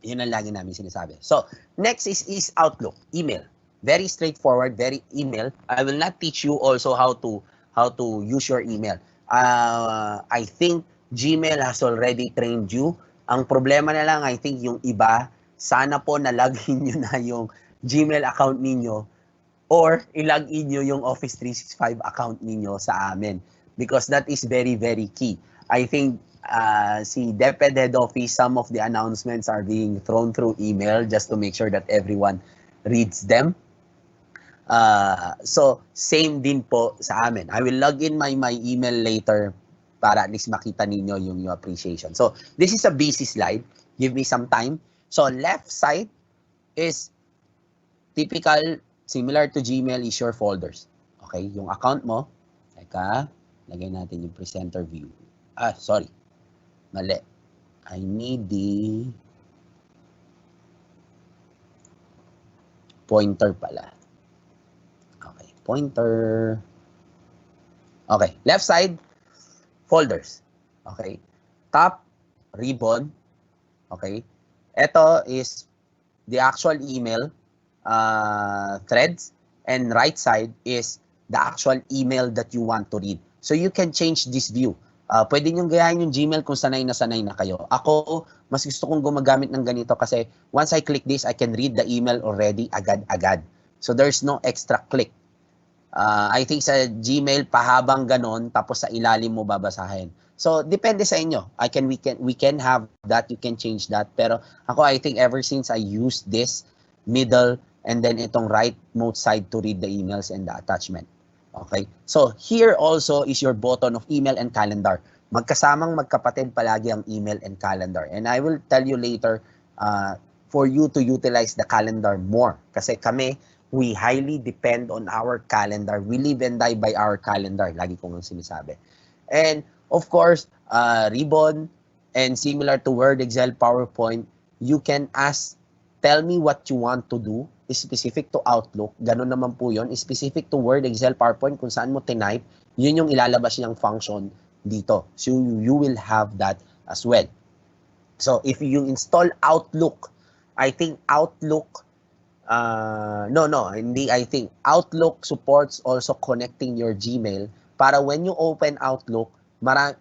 Yun ang lagi namin sinasabi. So, next is Outlook, email. Very straightforward, very email. I will not teach you also how to use your email. I think Gmail has already trained you. Ang problema na lang, I think yung iba, sana po nalagin nyo na yung Gmail account ninyo or ilagin nyo yung Office 365 account ninyo sa amin because that is very key. I think si DepEd Head Office, some of the announcements are being thrown through email just to make sure that everyone reads them. So, same din po sa amin. I will log in my email later para at least makita ninyo yung appreciation. So, this is a busy slide. Give me some time. So, left side is typical, similar to Gmail, is your folders. Okay, yung account mo. Teka, lagay natin yung presenter view. Sorry. Mali. I need the pointer pala. Okay, pointer. Okay, left side, folders. Okay. Top, ribbon. Okay. Ito is the actual email threads, and right side is the actual email that you want to read. So you can change this view. Pwede nyo gayahin yung Gmail kung sanay na kayo. Ako, mas gusto kong gumagamit ng ganito kasi once I click this, I can read the email already agad-agad. So there's no extra click. I think sa Gmail pahabang ganon tapos sa ilalim mo babasahin. So depende sa inyo. We can have that, you can change that. Pero ako I think ever since I used this middle and then itong rightmost side to read the emails and the attachment. Okay? So here also is your button of email and calendar. Magkasamang magkapatid palagi ang email and calendar. And I will tell you later for you to utilize the calendar more. Kasi kami, we highly depend on our calendar. We live and die by our calendar. Lagi kong sinasabi. And of course, Ribbon and similar to Word, Excel, PowerPoint, you can ask, tell me what you want to do. Specific to Outlook, ganun naman po yun. Specific to Word, Excel, PowerPoint, kung saan mo tinype, yun yung ilalabas niyang function dito. So you will have that as well. So if you install Outlook, I think Outlook, hindi I think. Outlook supports also connecting your Gmail para when you open Outlook,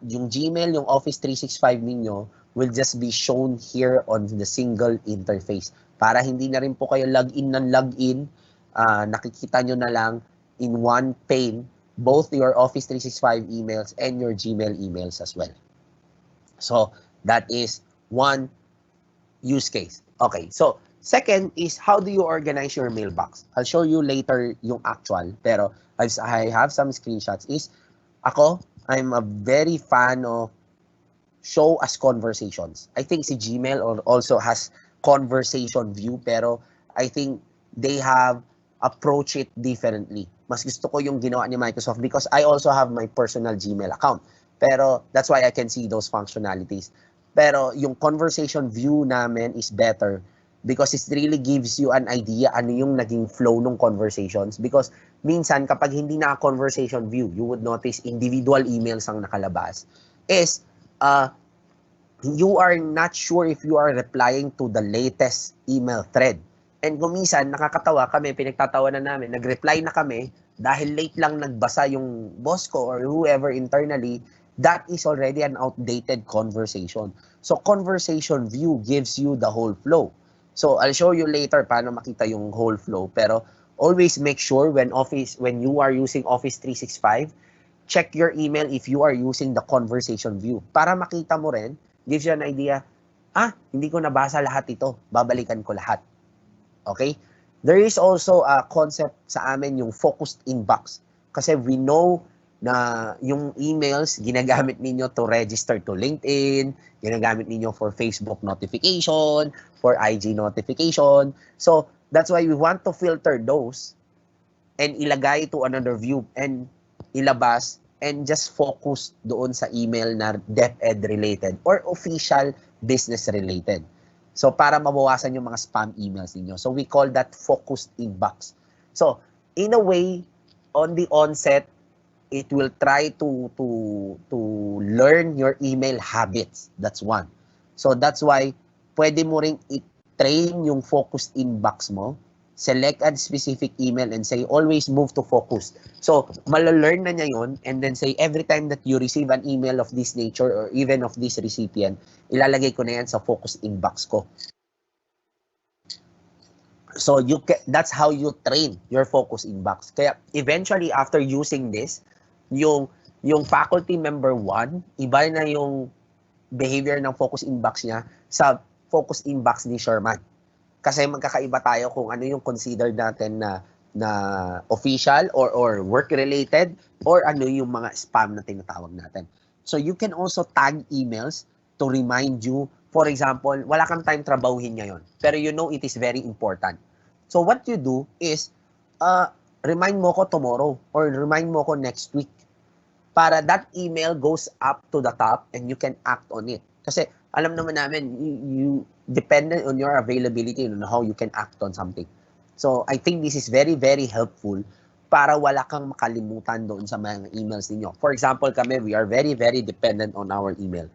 yung Gmail, yung Office 365 ninyo will just be shown here on the single interface. Para hindi na rin po kayo login ng login, nakikita nyo na lang in one pane both your Office 365 emails and your Gmail emails as well. So that is one use case. Okay, so second is how do you organize your mailbox? I'll show you later yung actual, pero I have some screenshots. I'm a very fan of show as conversations. I think si Gmail also has conversation view, pero I think they have approach it differently. Mas gusto ko yung ginawa ni Microsoft because I also have my personal Gmail account. Pero that's why I can see those functionalities. Pero yung conversation view namin is better because it really gives you an idea ano yung naging flow ng conversations. Because minsan kapag hindi na conversation view, you would notice individual emails ang nakalabas, is you are not sure if you are replying to the latest email thread. And gumisan, nakakatawa kami, pinagtatawanan namin, nag-reply na kami, dahil late lang nagbasa yung boss ko or whoever internally, that is already an outdated conversation. So conversation view gives you the whole flow. So I'll show you later paano makita yung whole flow. Pero always make sure when you are using Office 365, check your email if you are using the conversation view. Para makita mo rin, gives you an idea, hindi ko nabasa lahat ito, babalikan ko lahat. Okay? There is also a concept sa amin yung focused inbox. Kasi we know na yung emails, ginagamit ninyo to register to LinkedIn, ginagamit ninyo for Facebook notification, for IG notification. So, that's why we want to filter those and ilagay to another view and ilabas and just focus doon sa email na DepEd related or official business related. So, para mabawasan yung mga spam emails niyo. So, we call that focused inbox. So, in a way, on the onset, it will try to learn your email habits. That's one. So, that's why, pwede mo ring i-train yung focused inbox mo. Select a specific email and say, always move to focus. So, malalearn na niya yun and then say, every time that you receive an email of this nature or even of this recipient, ilalagay ko na yan sa focus inbox ko. So, that's how you train your focus inbox. Kaya, eventually, after using this, yung faculty member 1, iba na yung behavior ng focus inbox niya sa focus inbox ni Sherman. Kasi magkakaiba tayo kung ano yung considered natin na official or work-related or ano yung mga spam na tinatawag natin. So you can also tag emails to remind you. For example, wala kang time trabahuhin ngayon, pero you know it is very important. So what you do is, remind mo ko tomorrow or remind mo ko next week para that email goes up to the top and you can act on it. Kasi alam naman namin, you dependent on your availability and on how you can act on something. So, I think this is very, very helpful para wala kang makalimutan doon sa mga emails ninyo. For example, kami, we are very, very dependent on our email.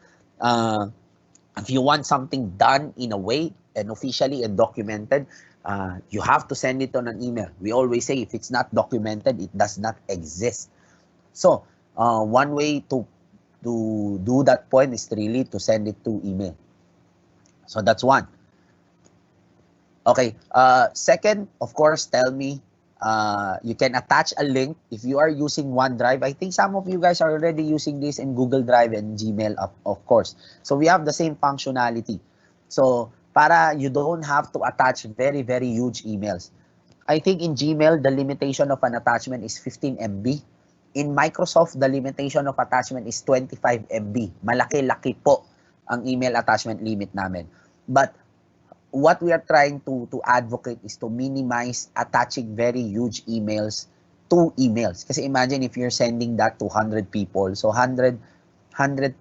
If you want something done in a way and officially and documented, you have to send it on an email. We always say, if it's not documented, it does not exist. So, one way to do that point is really to send it to email. So that's one. Okay. Second, of course, tell me, you can attach a link if you are using OneDrive. I think some of you guys are already using this in Google Drive and Gmail, of course. So we have the same functionality. So para you don't have to attach very, very huge emails. I think in Gmail, the limitation of an attachment is 15 MB. In Microsoft, the limitation of attachment is 25 MB. Malaki-laki po ang email attachment limit namin. But what we are trying to advocate is to minimize attaching very huge emails to emails. Kasi imagine if you're sending that to 100 people, so 100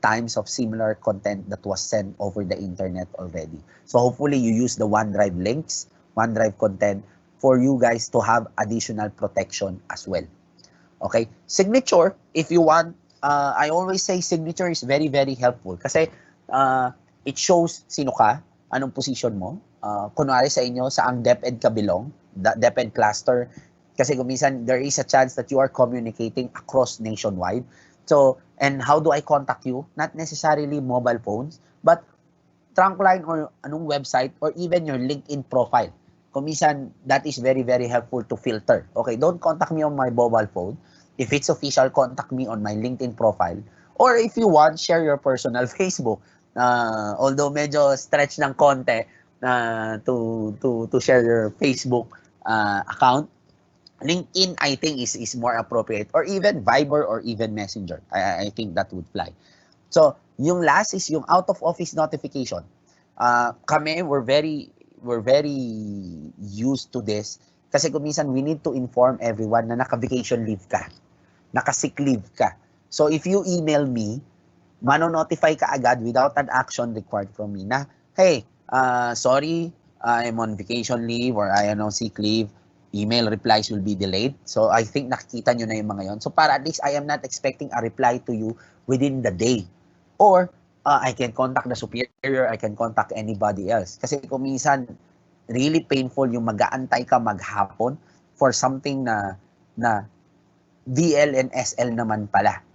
times of similar content that was sent over the internet already. So hopefully you use the OneDrive links, OneDrive content for you guys to have additional protection as well. Okay? Signature, if you want, I always say signature is very, very helpful kasi it shows sino ka, anong position mo. Kunwari sa inyo, saang DepEd ka belong, DepEd cluster. Kasi kung minsan, there is a chance that you are communicating across nationwide. So, and how do I contact you? Not necessarily mobile phones, but trunk line or anong website or even your LinkedIn profile. Kung minsan, that is very, very helpful to filter. Okay, don't contact me on my mobile phone. If it's official, contact me on my LinkedIn profile. Or if you want, share your personal Facebook. Although medyo stretch ng konti to share your Facebook account, LinkedIn I think is more appropriate, or even Viber or even Messenger. I think that would fly. So yung last is yung out of office notification. Kami we're very used to this kasi kung minsan we need to inform everyone na naka-vacation leave ka, naka-sick leave ka. So if you email me, mano-notify ka agad without an action required from me na, hey, sorry, I'm on vacation leave or I am on sick leave, email replies will be delayed. So I think nakikita nyo na yung mga yon. So para at least I am not expecting a reply to you within the day. Or I can contact the superior, I can contact anybody else. Kasi kung minsan, really painful yung mag-aantay ka maghapon for something na VL and SL naman pala.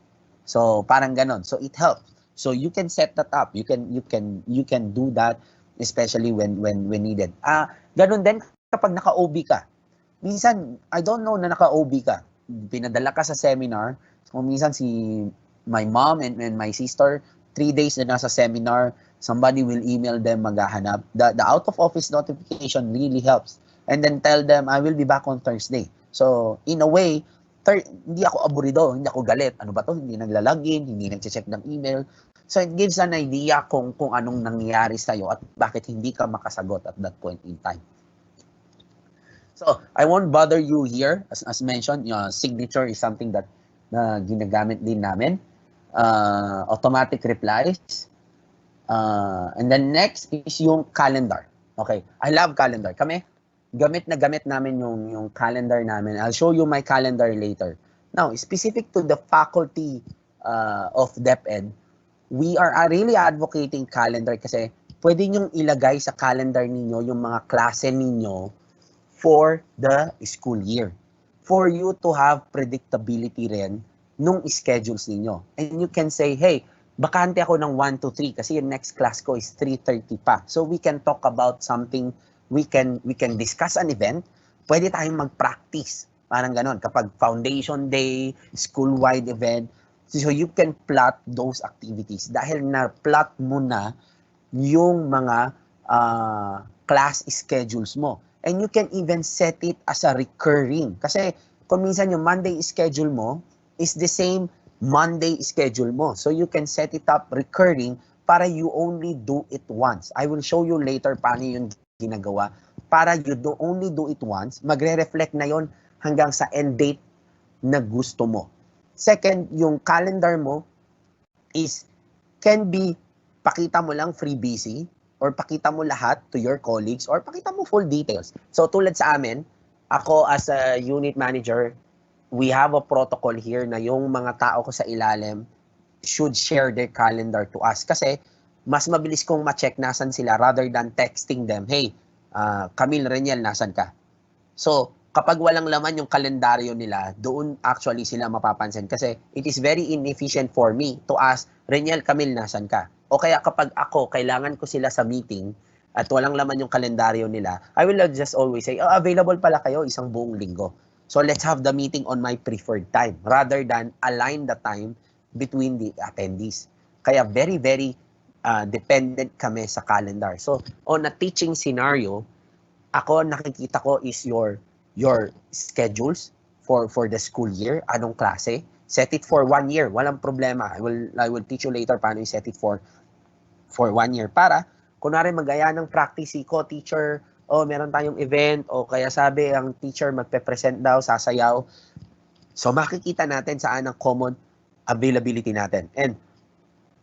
So parang ganon. So it helps. So you can set that up. You can do that especially when needed. Ganon din kapag naka-OB ka. Minsan I don't know na naka-OB ka. Pinadala ka sa seminar. So minsan my mom and my sister 3 days na nasa seminar, somebody will email them maghahanap. The out of office notification really helps. And then tell them I will be back on Thursday. So in a way, hindi ako aburido, hindi ako galit. Ano ba to? Hindi naglalagin, hindi nagche-check ng email. So it gives an idea kung anong nangyayari sa'yo at bakit hindi ka makasagot at that point in time. So I won't bother you here. As mentioned, signature is something that ginagamit din namin. Automatic replies. And then next is yung calendar. Okay, I love calendar. Kami, gamit namin yung calendar namin. I'll show you my calendar later. Now, specific to the faculty of DepEd, we are really advocating calendar kasi pwede nyong ilagay sa calendar ninyo yung mga klase ninyo for the school year. For you to have predictability rin nung schedules ninyo. And you can say, hey, bakante ako ng 1 to 3 kasi yung next class ko is 3:30 pa. So we can talk about something, we can discuss an event, pwede tayong mag-practice. Parang ganon. Kapag foundation day, school-wide event, so you can plot those activities. Dahil na-plot mo na yung mga class schedules mo. And you can even set it as a recurring. Kasi kung minsan yung Monday schedule mo is the same Monday schedule mo. So you can set it up recurring para you only do it once. I will show you later paano yung ginagawa. Para you only do it once, magre-reflect na yon hanggang sa end date na gusto mo. Second, yung calendar mo can be pakita mo lang free busy or pakita mo lahat to your colleagues or pakita mo full details. So tulad sa amin, ako as a unit manager, we have a protocol here na yung mga tao ko sa ilalim should share their calendar to us. Kasi mas mabilis kong ma-check nasan sila rather than texting them, hey, Camille Reniel, nasan ka? So, kapag walang laman yung kalendaryo nila, doon actually sila mapapansin. Kasi it is very inefficient for me to ask, Reniel, Camille, nasan ka? O kaya kapag ako, kailangan ko sila sa meeting at walang laman yung kalendaryo nila, I will just always say, available pala kayo isang buong linggo. So let's have the meeting on my preferred time rather than align the time between the attendees. Kaya very, very dependent kami sa calendar. So on a teaching scenario, ako nakikita ko is your schedules for the school year, anong klase. Set it for 1 year. Walang problema. I will teach you later paano i-set it for 1 year. Para, kunwari mag-aya ng practice ko, teacher, meron tayong event, o kaya sabi, ang teacher magpe-present daw, sasayaw. So, makikita natin saan ang common availability natin. And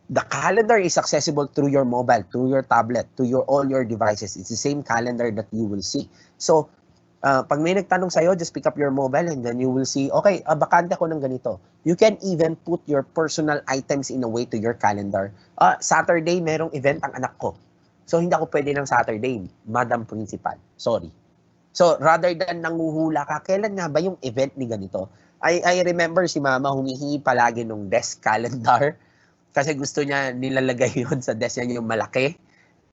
the calendar is accessible through your mobile, through your tablet, to all your devices. It's the same calendar that you will see. So, pag may nagtanong sa'yo, just pick up your mobile and then you will see, okay, bakante ako ng ganito. You can even put your personal items in a way to your calendar. Saturday, merong event ang anak ko. So, hindi ako pwede ng Saturday, Madam Principal. Sorry. So, rather than nanguhula ka, kailan nga ba yung event ni ganito? I remember si Mama humihingi palagi nung desk calendar kasi gusto niya nilalagay yun sa desk niya yung malaki.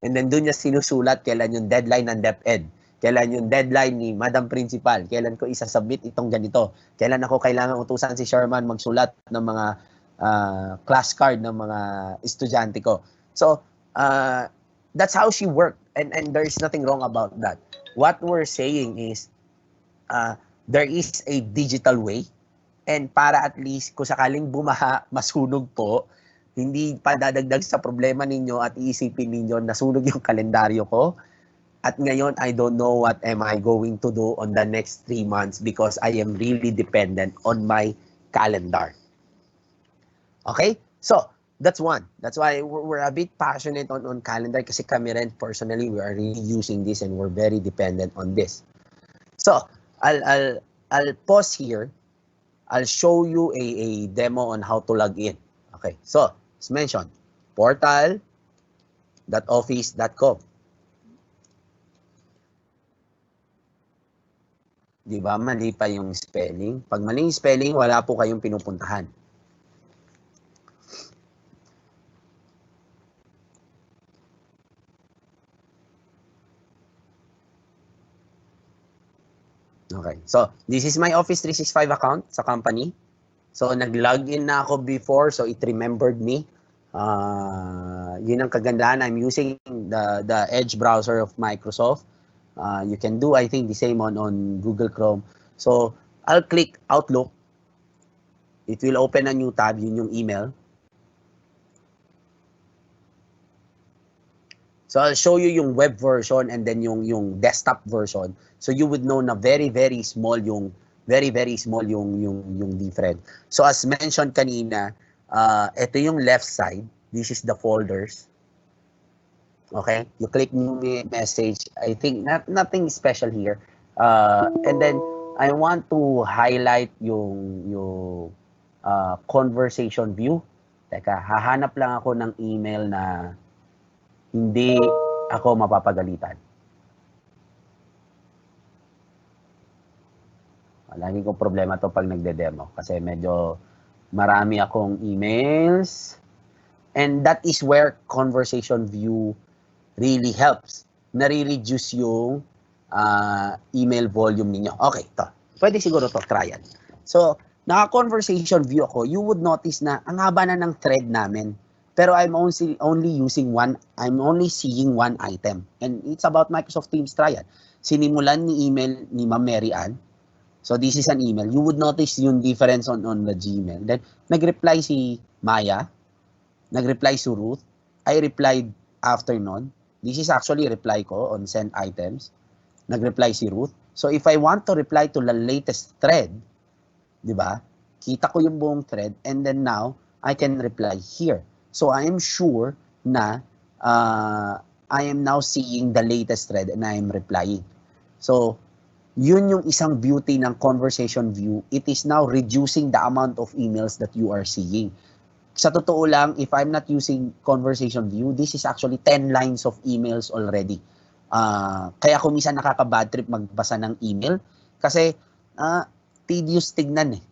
And then doon niya sinusulat kailan yung deadline ng DepEd, kailan yung deadline ni Madam Principal, kailan ko isasubmit itong ganito, kailan ako kailangan utusan si Sherman magsulat ng mga class card ng mga estudyante ko. So, that's how she worked. And there is nothing wrong about that. What we're saying is, there is a digital way. And para at least, kung sakaling bumaha, masunog po, hindi pa dadagdag sa problema ninyo at iisipin ninyo nasunog yung kalendaryo ko. At ngayon, I don't know what am I going to do on the next 3 months because I am really dependent on my calendar. Okay? So, that's one. That's why we're a bit passionate on calendar kasi kami rin personally, we are really using this and we're very dependent on this. So, I'll pause here. I'll show you a demo on how to log in. Okay, so, as mentioned, portal.office.com. Di ba, mali pa yung spelling? Pag mali yung spelling, wala po kayong pinupuntahan. Okay. So, this is my Office 365 account sa company. So, nag-login na ako before, so it remembered me. Yun ang kagandahan. I'm using the Edge browser of Microsoft. You can do, I think, the same on Google Chrome. So, I'll click Outlook. It will open a new tab, yun yung email. So, I'll show you yung web version and then yung desktop version. So, you would know na very small yung different. So, as mentioned kanina, ito yung left side. This is the folders. Okay? You click new message. I think nothing special here. And then, I want to highlight yung conversation view. Teka, hahanap lang ako ng email na hindi ako mapapagalitan. Lagi kong problema to pag nagde-demo kasi medyo marami akong emails. And that is where conversation view really helps. Nare-reduce yung email volume ninyo. Okay, to. Pwede siguro to, trial. So, naka-conversation view ako, you would notice na ang haba na ng thread namin. Pero I'm only using I'm only seeing one item. And it's about Microsoft Teams trial. Sinimulan ni email ni Ma'am Mary Ann. So this is an email. You would notice yung difference on the Gmail. Then, nag-reply si Maya. Nag-reply si Ruth. I replied after nun. This is actually reply ko on send items. Nag-reply si Ruth. So if I want to reply to the latest thread, di ba? Kita ko yung buong thread and then now, I can reply here. So I am sure na I am now seeing the latest thread and I am replying. So, yun yung isang beauty ng conversation view. It is now reducing the amount of emails that you are seeing. Sa totoo lang, if I'm not using conversation view, this is actually 10 lines of emails already. Kaya kung minsan nakaka-bad trip magbasa ng email kasi tedious tignan eh.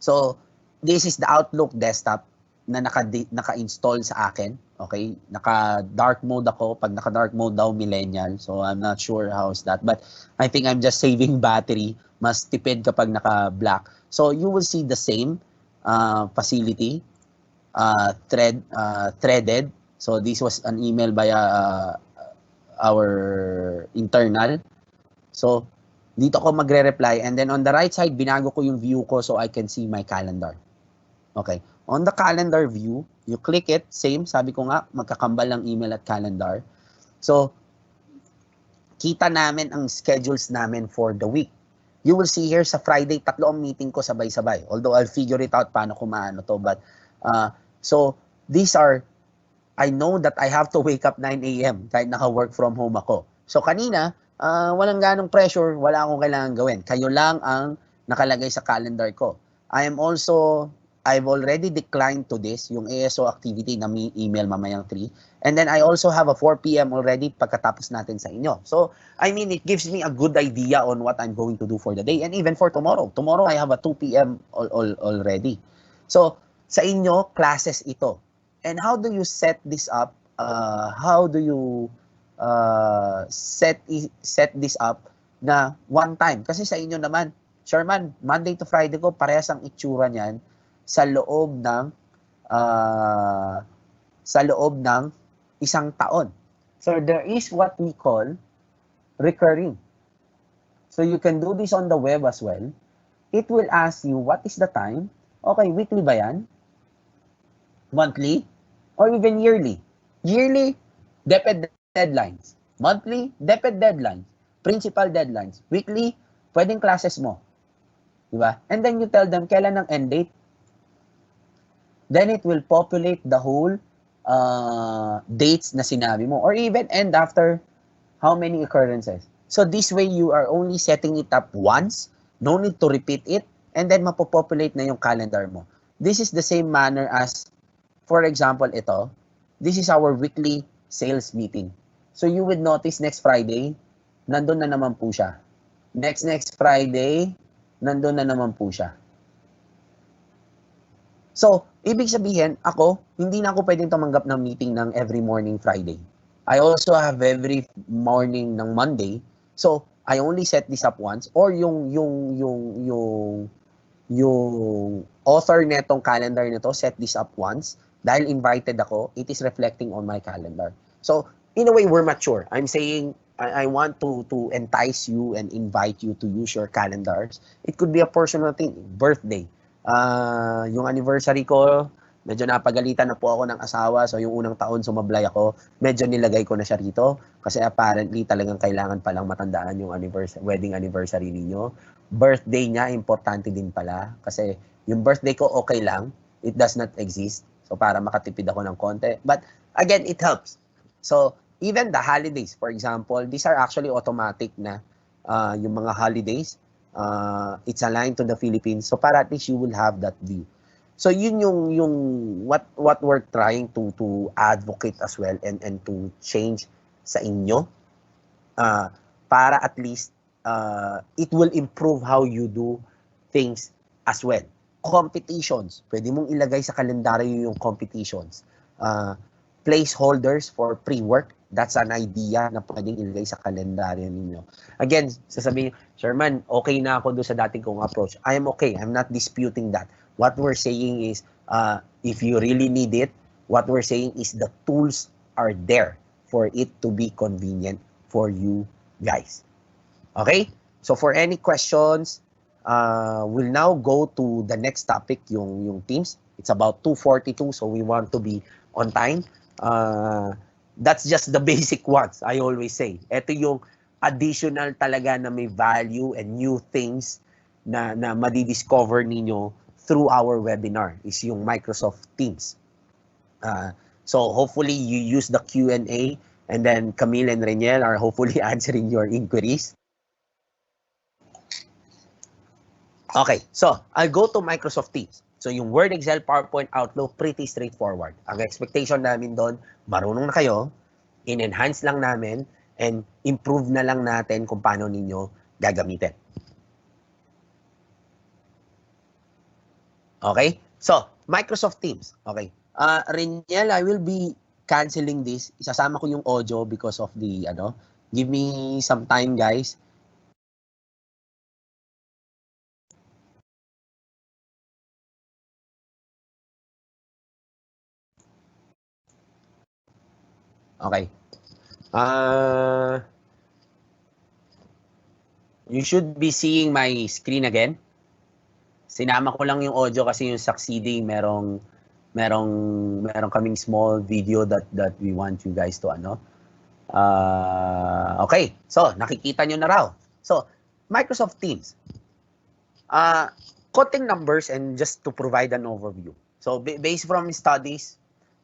So, this is the Outlook desktop na naka-install sa akin. Okay? Naka-dark mode ako. Pag naka-dark mode daw, millennial. So, I'm not sure how's that. But I think I'm just saving battery. Mas tipid kapag naka-black. So, you will see the same facility. Threaded. So, this was an email by our internal. So, Dito ako magre-reply, and then on the right side, binago ko yung view ko so I can see my calendar. Okay. On the calendar view, you click it, same, sabi ko nga, magkakambal ng email at calendar. So, kita namin ang schedules namin for the week. You will see here sa Friday, 3 ang meeting ko sabay-sabay. Although I'll figure it out paano ko maano to. But, so, these are, I know that I have to wake up 9 a.m. kahit naka-work from home ako. So, kanina, walang ganong pressure, wala akong kailangan gawin. Kayo lang ang nakalagay sa calendar ko. I've already declined to this, yung ASO activity na may email mamayang 3. And then I also have a 4 p.m. already pagkatapos natin sa inyo. So, I mean, it gives me a good idea on what I'm going to do for the day. And even for tomorrow. Tomorrow, I have a 2 p.m. already. So, sa inyo, classes ito. And how do you set this up? How do you set this up na one time? Kasi sa inyo naman, Sherman, Monday to Friday ko, parehas ang itsura niyan sa loob ng isang taon. So there is what we call recurring. So you can do this on the web as well. It will ask you what is the time. Okay, weekly ba yan? Monthly? Or even yearly? Yearly, DepEd deadlines. Monthly, DepEd deadlines. Principal deadlines. Weekly, pwedeng classes mo. Diba? And then you tell them kailan ang end date. Then it will populate the whole dates na sinabi mo. Or even end after how many occurrences. So this way, you are only setting it up once. No need to repeat it. And then mapopopulate na yung calendar mo. This is the same manner as, for example, ito. This is our weekly sales meeting. So you would notice next Friday, nandun na naman po siya. Next Friday, nandun na naman po siya. So, ibig sabihin, hindi na ako pwedeng tumanggap ng meeting ng every morning Friday. I also have every morning ng Monday. So, I only set this up once. Or yung author netong calendar nito, set this up once. Dahil invited ako, it is reflecting on my calendar. So, in a way, we're mature. I'm saying, I want to entice you and invite you to use your calendars. It could be a personal thing, birthday. Yung anniversary ko, medyo napagalitan na po ako ng asawa. So, yung unang taon sumablay ako, medyo nilagay ko na siya rito. Kasi apparently, talagang kailangan palang matandaan yung wedding anniversary ninyo. Birthday niya, importante din pala. Kasi yung birthday ko, okay lang. It does not exist. So, para makatipid ako ng konti. But, again, it helps. So, even the holidays, for example, these are actually automatic na yung mga holidays. It's aligned to the Philippines. So, para at least you will have that view. So, yun yung what we're trying to advocate as well and to change sa inyo. Para at least it will improve how you do things as well. Competitions. Pwede mong ilagay sa kalendaryo yung competitions. Placeholders for pre-work. That's an idea na pwedeng ilagay sa kalendaryo ninyo. Again, sasabihin, Sherman, okay na ako doon sa dating kong approach. I am okay. I'm not disputing that. What we're saying is, if you really need it, what we're saying is the tools are there for it to be convenient for you guys. Okay? So for any questions, we'll now go to the next topic, yung Teams. It's about 2:42, so we want to be on time. That's just the basic ones, I always say. Ito yung additional talaga na may value and new things na madidiscover ninyo through our webinar is yung Microsoft Teams. So hopefully you use the Q&A and then Camille and Reniel are hopefully answering your inquiries. Okay, so I'll go to Microsoft Teams. So yung Word, Excel, PowerPoint, Outlook, pretty straightforward. Ang expectation namin doon, marunong na kayo, in-enhance lang namin, and improve na lang natin kung paano ninyo gagamitin. Okay? So, Microsoft Teams. Okay. Reniel, I will be canceling this. Isasama ko yung audio because of the, give me some time, guys. Okay. You should be seeing my screen again. Sinama ko lang yung audio kasi yung succeeding merong kaming small video that we want you guys to okay. So, nakikita nyo na raw. So, Microsoft Teams. Quoting numbers and just to provide an overview. So, based from studies,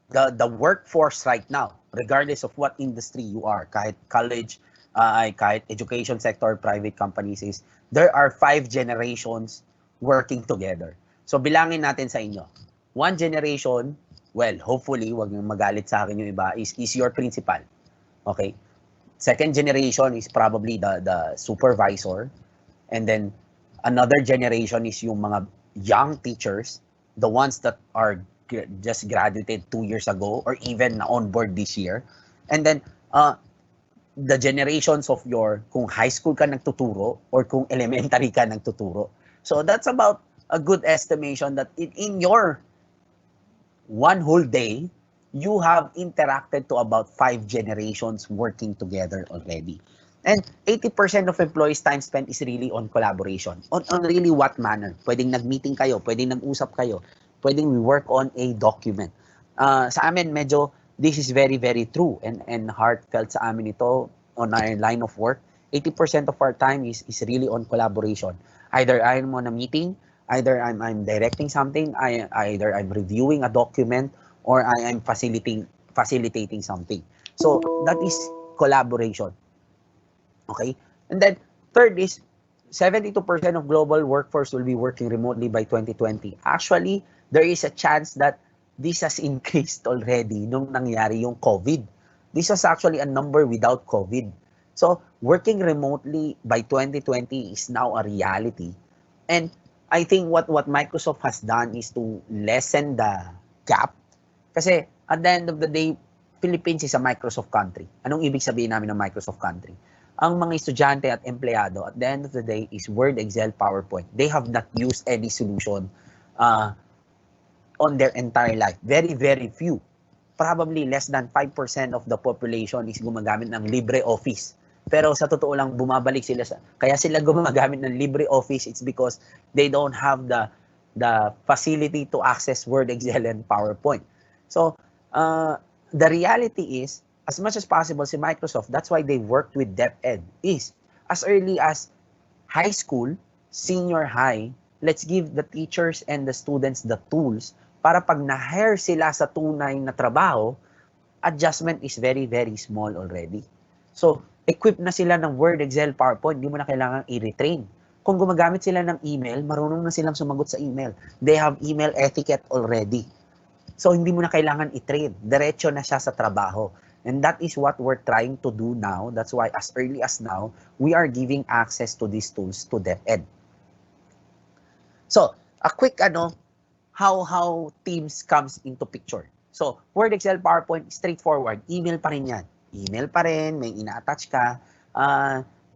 the workforce right now, regardless of what industry you are, kahit college, kahit education sector, private companies, is there are 5 generations working together. So, bilangin natin sa inyo. 1 generation, well, hopefully, wag niyong magalit sa akin yung iba, is your principal. Okay? Second generation is probably the supervisor. And then, another generation is yung mga young teachers, the ones that are just graduated 2 years ago or even na on board this year. And then, the generations of your, kung high school ka nagtuturo or kung elementary ka nagtuturo. So, that's about a good estimation that in your one whole day, you have interacted to about 5 generations working together already. And 80% of employees' time spent is really on collaboration. On really what manner? Pwedeng nag-meeting kayo, pwedeng nag-usap kayo, pwedeng we work on a document. Sa amin, medyo, this is very, very true and heartfelt sa amin ito on our line of work. 80% of our time is really on collaboration. Either I'm on a meeting, either I'm directing something, either I'm reviewing a document, or I am facilitating something. So, that is collaboration. Okay? And then, third is, 72% of global workforce will be working remotely by 2020. Actually, there is a chance that this has increased already nung nangyari yung COVID. This was actually a number without COVID. So, working remotely by 2020 is now a reality. And I think what Microsoft has done is to lessen the gap. Kasi at the end of the day, Philippines is a Microsoft country. Anong ibig sabihin namin ng Microsoft country? Ang mga estudyante at empleyado at the end of the day is Word, Excel, PowerPoint. They have not used any solution on their entire life. Very, very few. Probably less than 5% of the population is gumagamit ng LibreOffice. Pero sa totoo lang, bumabalik sila kaya sila gumagamit ng LibreOffice, it's because they don't have the facility to access Word, Excel, and PowerPoint. So, the reality is, as much as possible, si Microsoft, that's why they worked with DepEd, is as early as high school, senior high, let's give the teachers and the students the tools para pag na-hire sila sa tunay na trabaho, adjustment is very, very small already. So, equip na sila ng Word, Excel, PowerPoint, hindi mo na kailangan i-retrain. Kung gumagamit sila ng email, marunong na silang sumagot sa email. They have email etiquette already. So, hindi mo na kailangan i-train. Diretso na siya sa trabaho. And that is what we're trying to do now. That's why as early as now, we are giving access to these tools to DepEd. So, a quick how Teams comes into picture. So, Word, Excel, PowerPoint, straightforward. Email pa rin yan. Email pa rin, may ina-attach ka.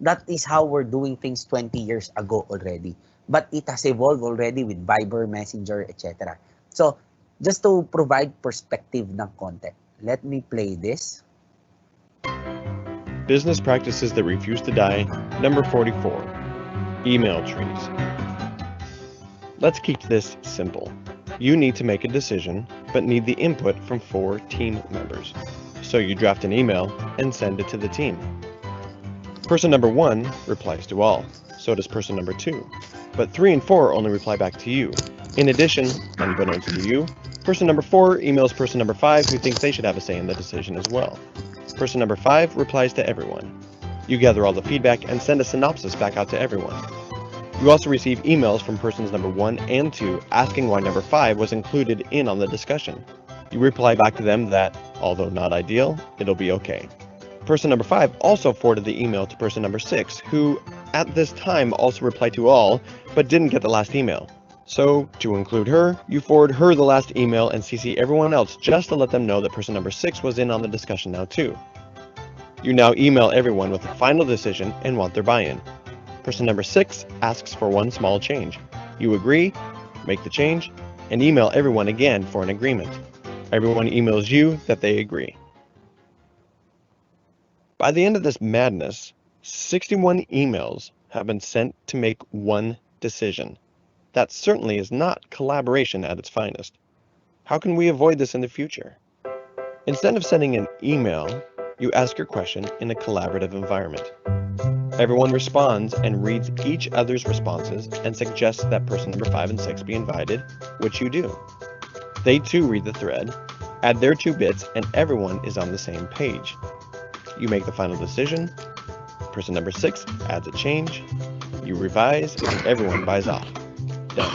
That is how we're doing things 20 years ago already. But it has evolved already with Viber, Messenger, etc. So, just to provide perspective ng content, let me play this. Business practices that refuse to die. Number 44. Email trees. Let's keep this simple. You need to make a decision, but need the input from 4 team members. So you draft an email and send it to the team. Person number 1 replies to all. So does person number 2. But 3 and 4 only reply back to you. In addition, unbeknownst to you, person number 4 emails person number 5 who thinks they should have a say in the decision as well. Person number 5 replies to everyone. You gather all the feedback and send a synopsis back out to everyone. You also receive emails from persons number 1 and 2 asking why number 5 was included in on the discussion. You reply back to them that, although not ideal, it'll be okay. Person number 5 also forwarded the email to person number 6, who at this time also replied to all, but didn't get the last email. So, to include her, you forward her the last email and CC everyone else just to let them know that person number 6 was in on the discussion now too. You now email everyone with a final decision and want their buy-in. Person number 6 asks for one small change. You agree, make the change, and email everyone again for an agreement. Everyone emails you that they agree. By the end of this madness, 61 emails have been sent to make one decision. That certainly is not collaboration at its finest. How can we avoid this in the future? Instead of sending an email, you ask your question in a collaborative environment. Everyone responds and reads each other's responses and suggests that person number 5 and 6 be invited, which you do. They too read the thread, add their 2 bits, and everyone is on the same page. You make the final decision. Person number 6 adds a change. You revise, and everyone buys off. Done.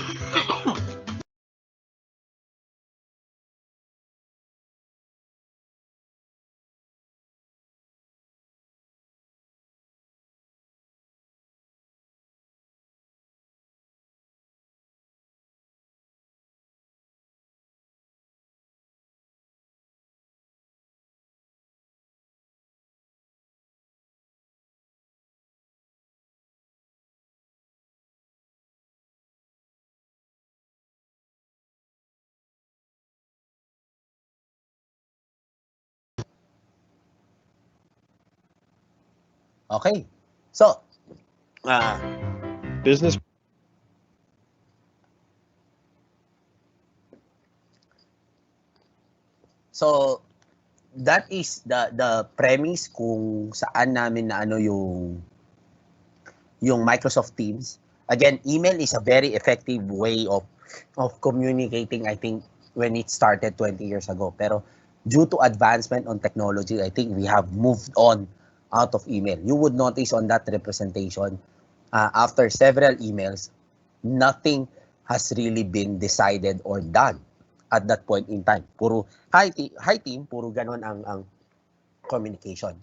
Okay. So, uh, Business so that is the premise kung saan namin na ano yung Microsoft Teams. Again, email is a very effective way of communicating, I think, when it started 20 years ago. Pero due to advancement on technology, I think we have moved on out of email. You would notice on that representation, after several emails, nothing has really been decided or done at that point in time. Puro, hi team, puro ganon ang communication.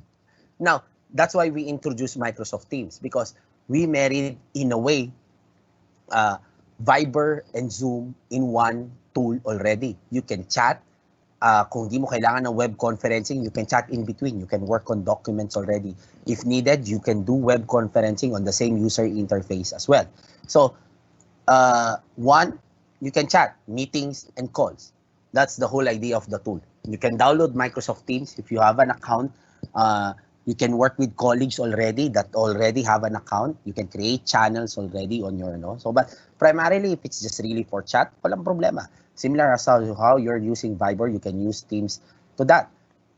Now, that's why we introduced Microsoft Teams, because we married, in a way, Viber and Zoom in one tool already. You can chat. Kung di mo kailangan ng web conferencing, you can chat in between. You can work on documents already. If needed, you can do web conferencing on the same user interface as well. So, one, you can chat, meetings, and calls. That's the whole idea of the tool. You can download Microsoft Teams if you have an account. You can work with colleagues already that already have an account. You can create channels already on your, So, but primarily, if it's just really for chat, walang problema. Similar as how you're using Viber, you can use Teams to that.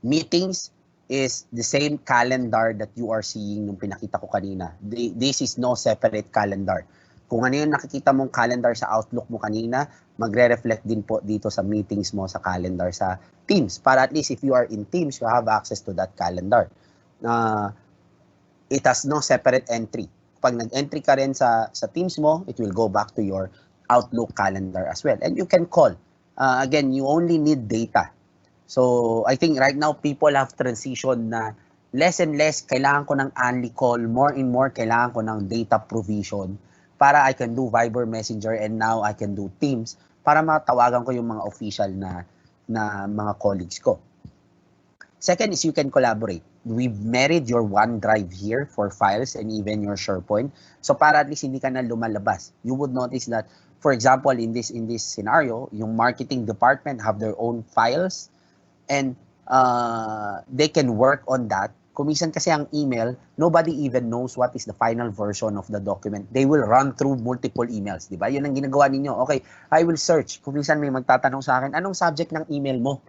Meetings is the same calendar that you are seeing nung pinakita ko kanina. This is no separate calendar. Kung ano yung nakikita mong calendar sa Outlook mo kanina, magre-reflect din po dito sa meetings mo sa calendar sa Teams. Para at least if you are in Teams, you have access to that calendar. It has no separate entry. Pag nag-entry ka rin sa Teams mo, it will go back to your Outlook calendar as well. And you can call. Again, you only need data. So, I think right now, people have transitioned na less and less kailangan ko ng only call, more and more kailangan ko ng data provision para I can do Viber Messenger, and now I can do Teams para matawagan ko yung mga official na mga colleagues ko. Second is you can collaborate. We've married your OneDrive here for files and even your SharePoint. So para at least hindi ka na lumalabas. You would notice that, for example, in this scenario, yung marketing department have their own files, and they can work on that. Kumisan kasi ang email, nobody even knows what is the final version of the document. They will run through multiple emails, di ba? Yun ang ginagawa ninyo. Okay, I will search. Kumisan may magtatanong sa akin, anong subject ng email mo?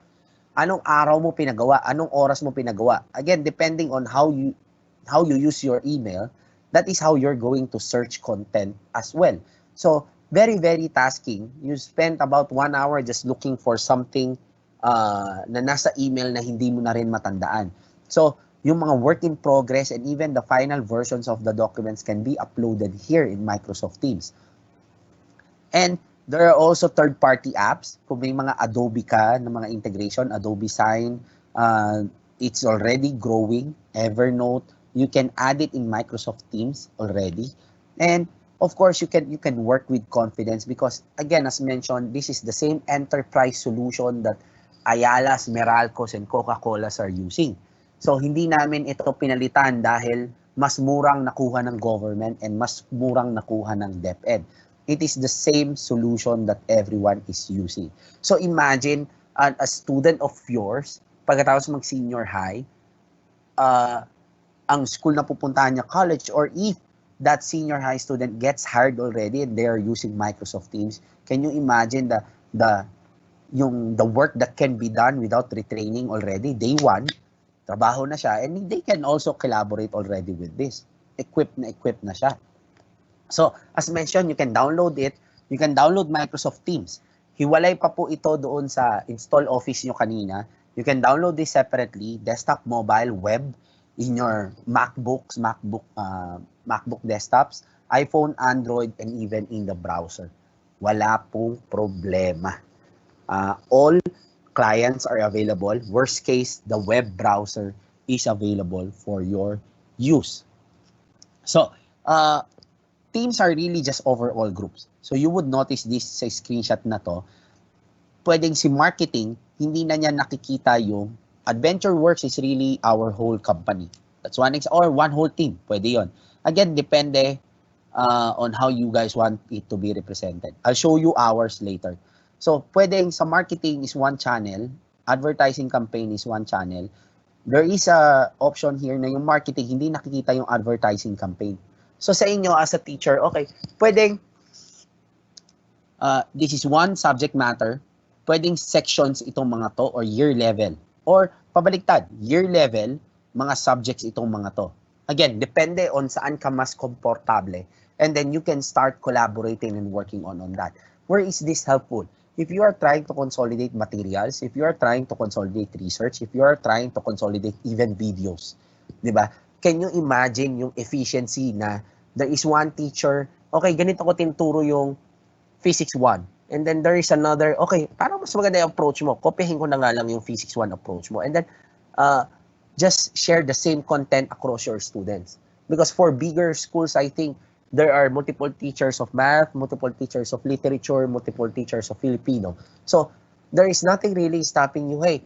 Anong araw mo pinagawa? Anong oras mo pinagawa? Again, depending on how you use your email, that is how you're going to search content as well. So, very, very tasking. You spend about 1 hour just looking for something na nasa email na hindi mo na rin matandaan. So, yung mga work in progress and even the final versions of the documents can be uploaded here in Microsoft Teams. And there are also third-party apps. Kung may mga Adobe ka na mga integration, Adobe Sign, it's already growing. Evernote, you can add it in Microsoft Teams already. And of course, you can work with confidence because, again, as mentioned, this is the same enterprise solution that Ayala's, Meralco's, and Coca-Cola's are using. So, hindi namin ito pinalitan dahil mas murang nakuha ng government and mas murang nakuha ng DepEd. It is the same solution that everyone is using. So, imagine a student of yours, pagkatapos mag-senior high, ang school na pupuntahan niya, college, or if that senior high student gets hired already and they are using Microsoft Teams, can you imagine the work that can be done without retraining already? Day one, trabaho na siya, and they can also collaborate already with this. Equipped na siya. So, as mentioned, you can download it. You can download Microsoft Teams. Hiwalay pa po ito doon sa install office nyo kanina. You can download this separately, desktop, mobile, web, in your MacBooks, MacBook desktops, iPhone, Android, and even in the browser. Wala pong problema. All clients are available. Worst case, the web browser is available for your use. So, teams are really just overall groups. So you would notice this sa screenshot na to. Pwedeng si marketing, hindi na niya nakikita yung Adventure Works is really our whole company. That's or one whole team. Pwede yon. Again, depende on how you guys want it to be represented. I'll show you ours later. So, pwedeng sa marketing is one channel, advertising campaign is one channel. There is a option here na yung marketing, hindi nakikita yung advertising campaign. So, sa inyo as a teacher, okay, pwedeng this is one subject matter, pwedeng sections itong mga to or year level. Or pabaliktad, year level, mga subjects itong mga to. Again, depende on saan ka mas komportable. And then you can start collaborating and working on that. Where is this helpful? If you are trying to consolidate materials, if you are trying to consolidate research, if you are trying to consolidate even videos, di ba? Can you imagine yung efficiency na there is one teacher, okay, ganito ko tinuturo yung Physics 1. And then there is another, okay, parang mas maganda yung approach mo. Kopyahin ko na nga lang yung Physics 1 approach mo. And then, just share the same content across your students. Because for bigger schools, I think, there are multiple teachers of math, multiple teachers of literature, multiple teachers of Filipino. So, there is nothing really stopping you, hey,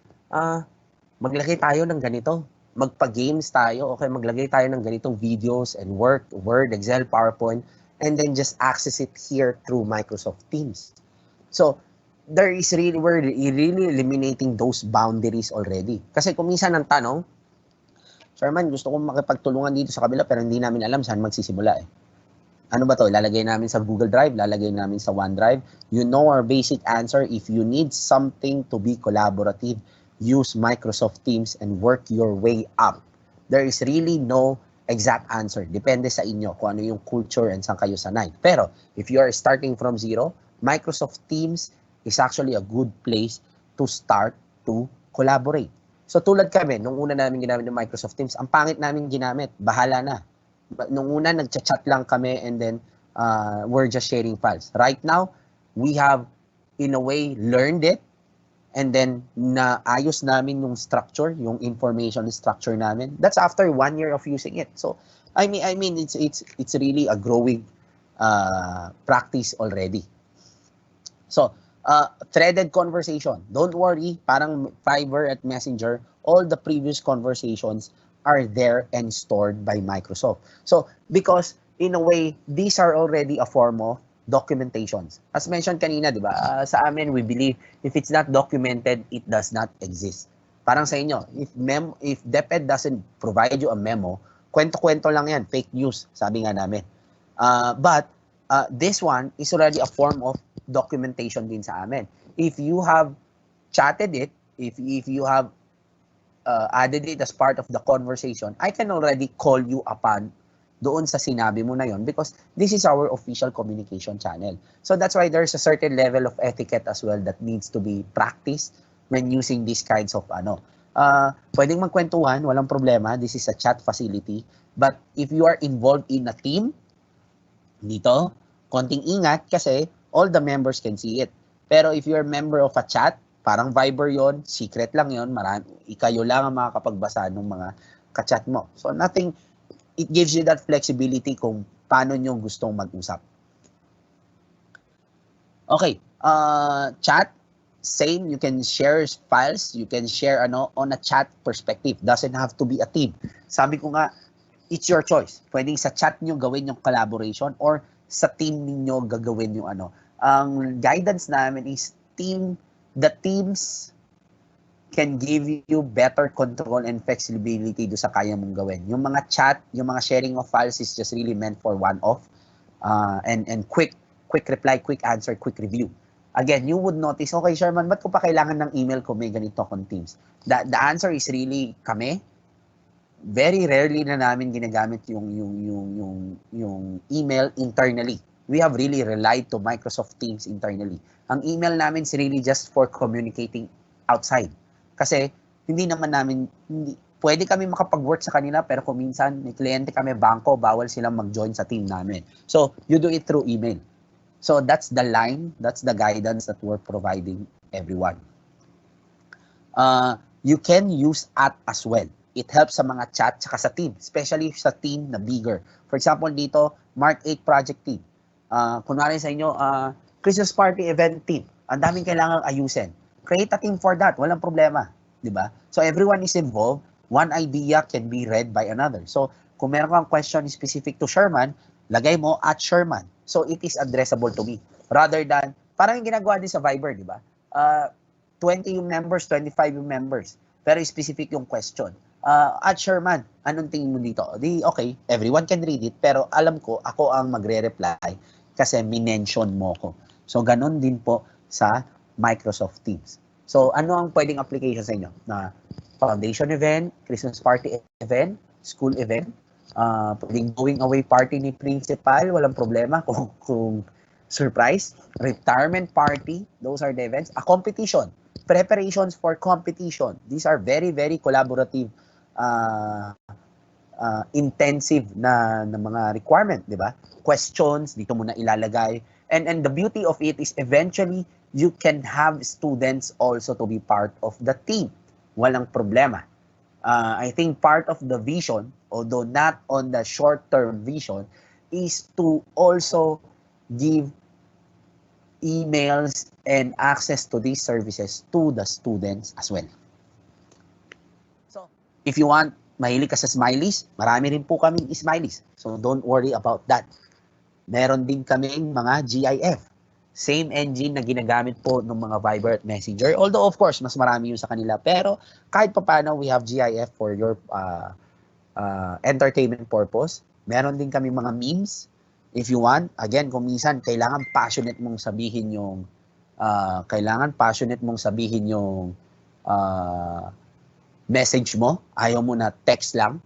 maglagay tayo ng ganito. Magpa-games tayo, okay, maglagay tayo ng ganitong videos and work, Word, Excel, PowerPoint, and then just access it here through Microsoft Teams. So, we're really eliminating those boundaries already. Kasi kung minsan ang tanong, Sherman, gusto kong makipagtulungan dito sa kabila pero hindi namin alam saan magsisimula eh. Ano ba to? Ilalagay namin sa Google Drive, lalagay namin sa OneDrive. You know our basic answer. If you need something to be collaborative, use Microsoft Teams and work your way up. There is really no exact answer. Depende sa inyo kung ano yung culture and saan kayo sanay. Pero if you are starting from zero, Microsoft Teams is actually a good place to start to collaborate. So tulad kami, nung una namin ginamit ng Microsoft Teams, ang pangit namin ginamit, bahala na. Nung una, nagchat-chat lang kami and then we're just sharing files. Right now, we have, in a way, learned it and then naayos namin yung structure, yung information structure namin. That's after 1 year of using it. So, I mean, it's really a growing practice already. So, threaded conversation. Don't worry, parang Fiverr at Messenger, all the previous conversations are there and stored by Microsoft. So, because in a way, these are already a form of documentations. As mentioned kanina, di ba? Sa amin, we believe if it's not documented, it does not exist. Parang sa inyo, if DepEd doesn't provide you a memo, kwento-kwento lang yan, fake news, sabi nga namin. But this one is already a form of documentation din sa amin. If you have chatted it, if you have added it as part of the conversation, I can already call you upon doon sa sinabi mo na yon because this is our official communication channel. So that's why there's a certain level of etiquette as well that needs to be practiced when using these kinds of pwedeng magkwentuhan, walang problema. This is a chat facility. But if you are involved in a team, dito, konting ingat kasi all the members can see it. Pero if you're a member of a chat, parang Viber yon, secret lang yon, kayo lang ang makakapagbasa ng mga ka-chat mo. So nothing, it gives you that flexibility kung paano nyo gustong mag-usap. Okay, chat, same, you can share files, you can share on a chat perspective. Doesn't have to be a team. Sabi ko nga, it's your choice. Pwedeng sa chat nyo gawin yung collaboration or sa team niyo gagawin yung Ang guidance namin is the teams can give you better control and flexibility do sa kaya mong gawin. Yung mga chat, yung mga sharing of files is just really meant for one-off and quick reply, quick answer, quick review. Again, you would notice, okay, Sherman, ba't ko pa kailangan ng email ko may ganito kong Teams? The answer is really kami. Very rarely na namin ginagamit yung email internally. We have really relied to Microsoft Teams internally. Ang email namin is really just for communicating outside. Kasi hindi naman namin, pwede kami makapag-work sa kanila pero kung minsan may kliyente kami, bangko, bawal silang mag-join sa team namin. So, you do it through email. So, that's the line, that's the guidance that we're providing everyone. You can use at as well. It helps sa mga chat tsaka sa team, especially sa team na bigger. For example, dito, Mark 8 project team. Kunwari sa inyo, Christmas party event team. Ang daming kailangang ayusin. Create a team for that. Walang problema. Diba? So, everyone is involved. One idea can be read by another. So, kung meron kang question specific to Sherman, lagay mo at Sherman. So, it is addressable to me. Rather than, parang yung ginagawa din sa Viber, diba? 20 yung members, 25 yung members. Pero specific yung question. At Sherman, anong tingin mo dito? Di, okay, everyone can read it, pero alam ko, ako ang magre-reply kasi minention mo ko. So, ganun din po sa Microsoft Teams. So, ano ang pwedeng application sa inyo? Na foundation event, Christmas party event, school event, pwedeng going away party ni principal, walang problema kung surprise, retirement party, those are the events. A competition, preparations for competition. These are very, very collaborative, intensive na mga requirement, di ba? Questions, dito muna ilalagay. And the beauty of it is eventually, you can have students also to be part of the team. Walang problema. I think part of the vision, although not on the short-term vision, is to also give emails and access to these services to the students as well. So, if you want, mahilig ka sa smileys, marami rin po kaming smileys. So, don't worry about that. Meron din kaming mga GIF. Same engine na ginagamit po ng mga Viber at Messenger. Although, of course, mas marami yun sa kanila. Pero, kahit pa paano, we have GIF for your entertainment purpose. Meron din kami mga memes. If you want, again, kung minsan, kailangan passionate mong sabihin yung message mo. Ayaw mo na text lang.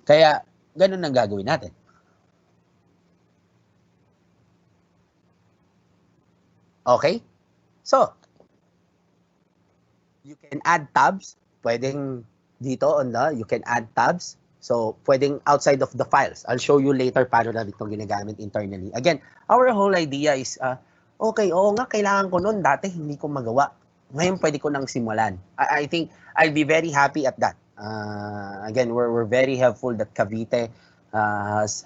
Kaya, ganun ang gagawin natin. Okay? So, you can add tabs. Pwedeng dito you can add tabs. So, pwedeng outside of the files. I'll show you later paano namin itong ginagamit internally. Again, our whole idea is, okay, oo nga, kailangan ko noon. Dati, hindi ko magawa. Ngayon, pwede ko nang simulan. I think I'll be very happy at that. Again, we're very helpful that Cavite has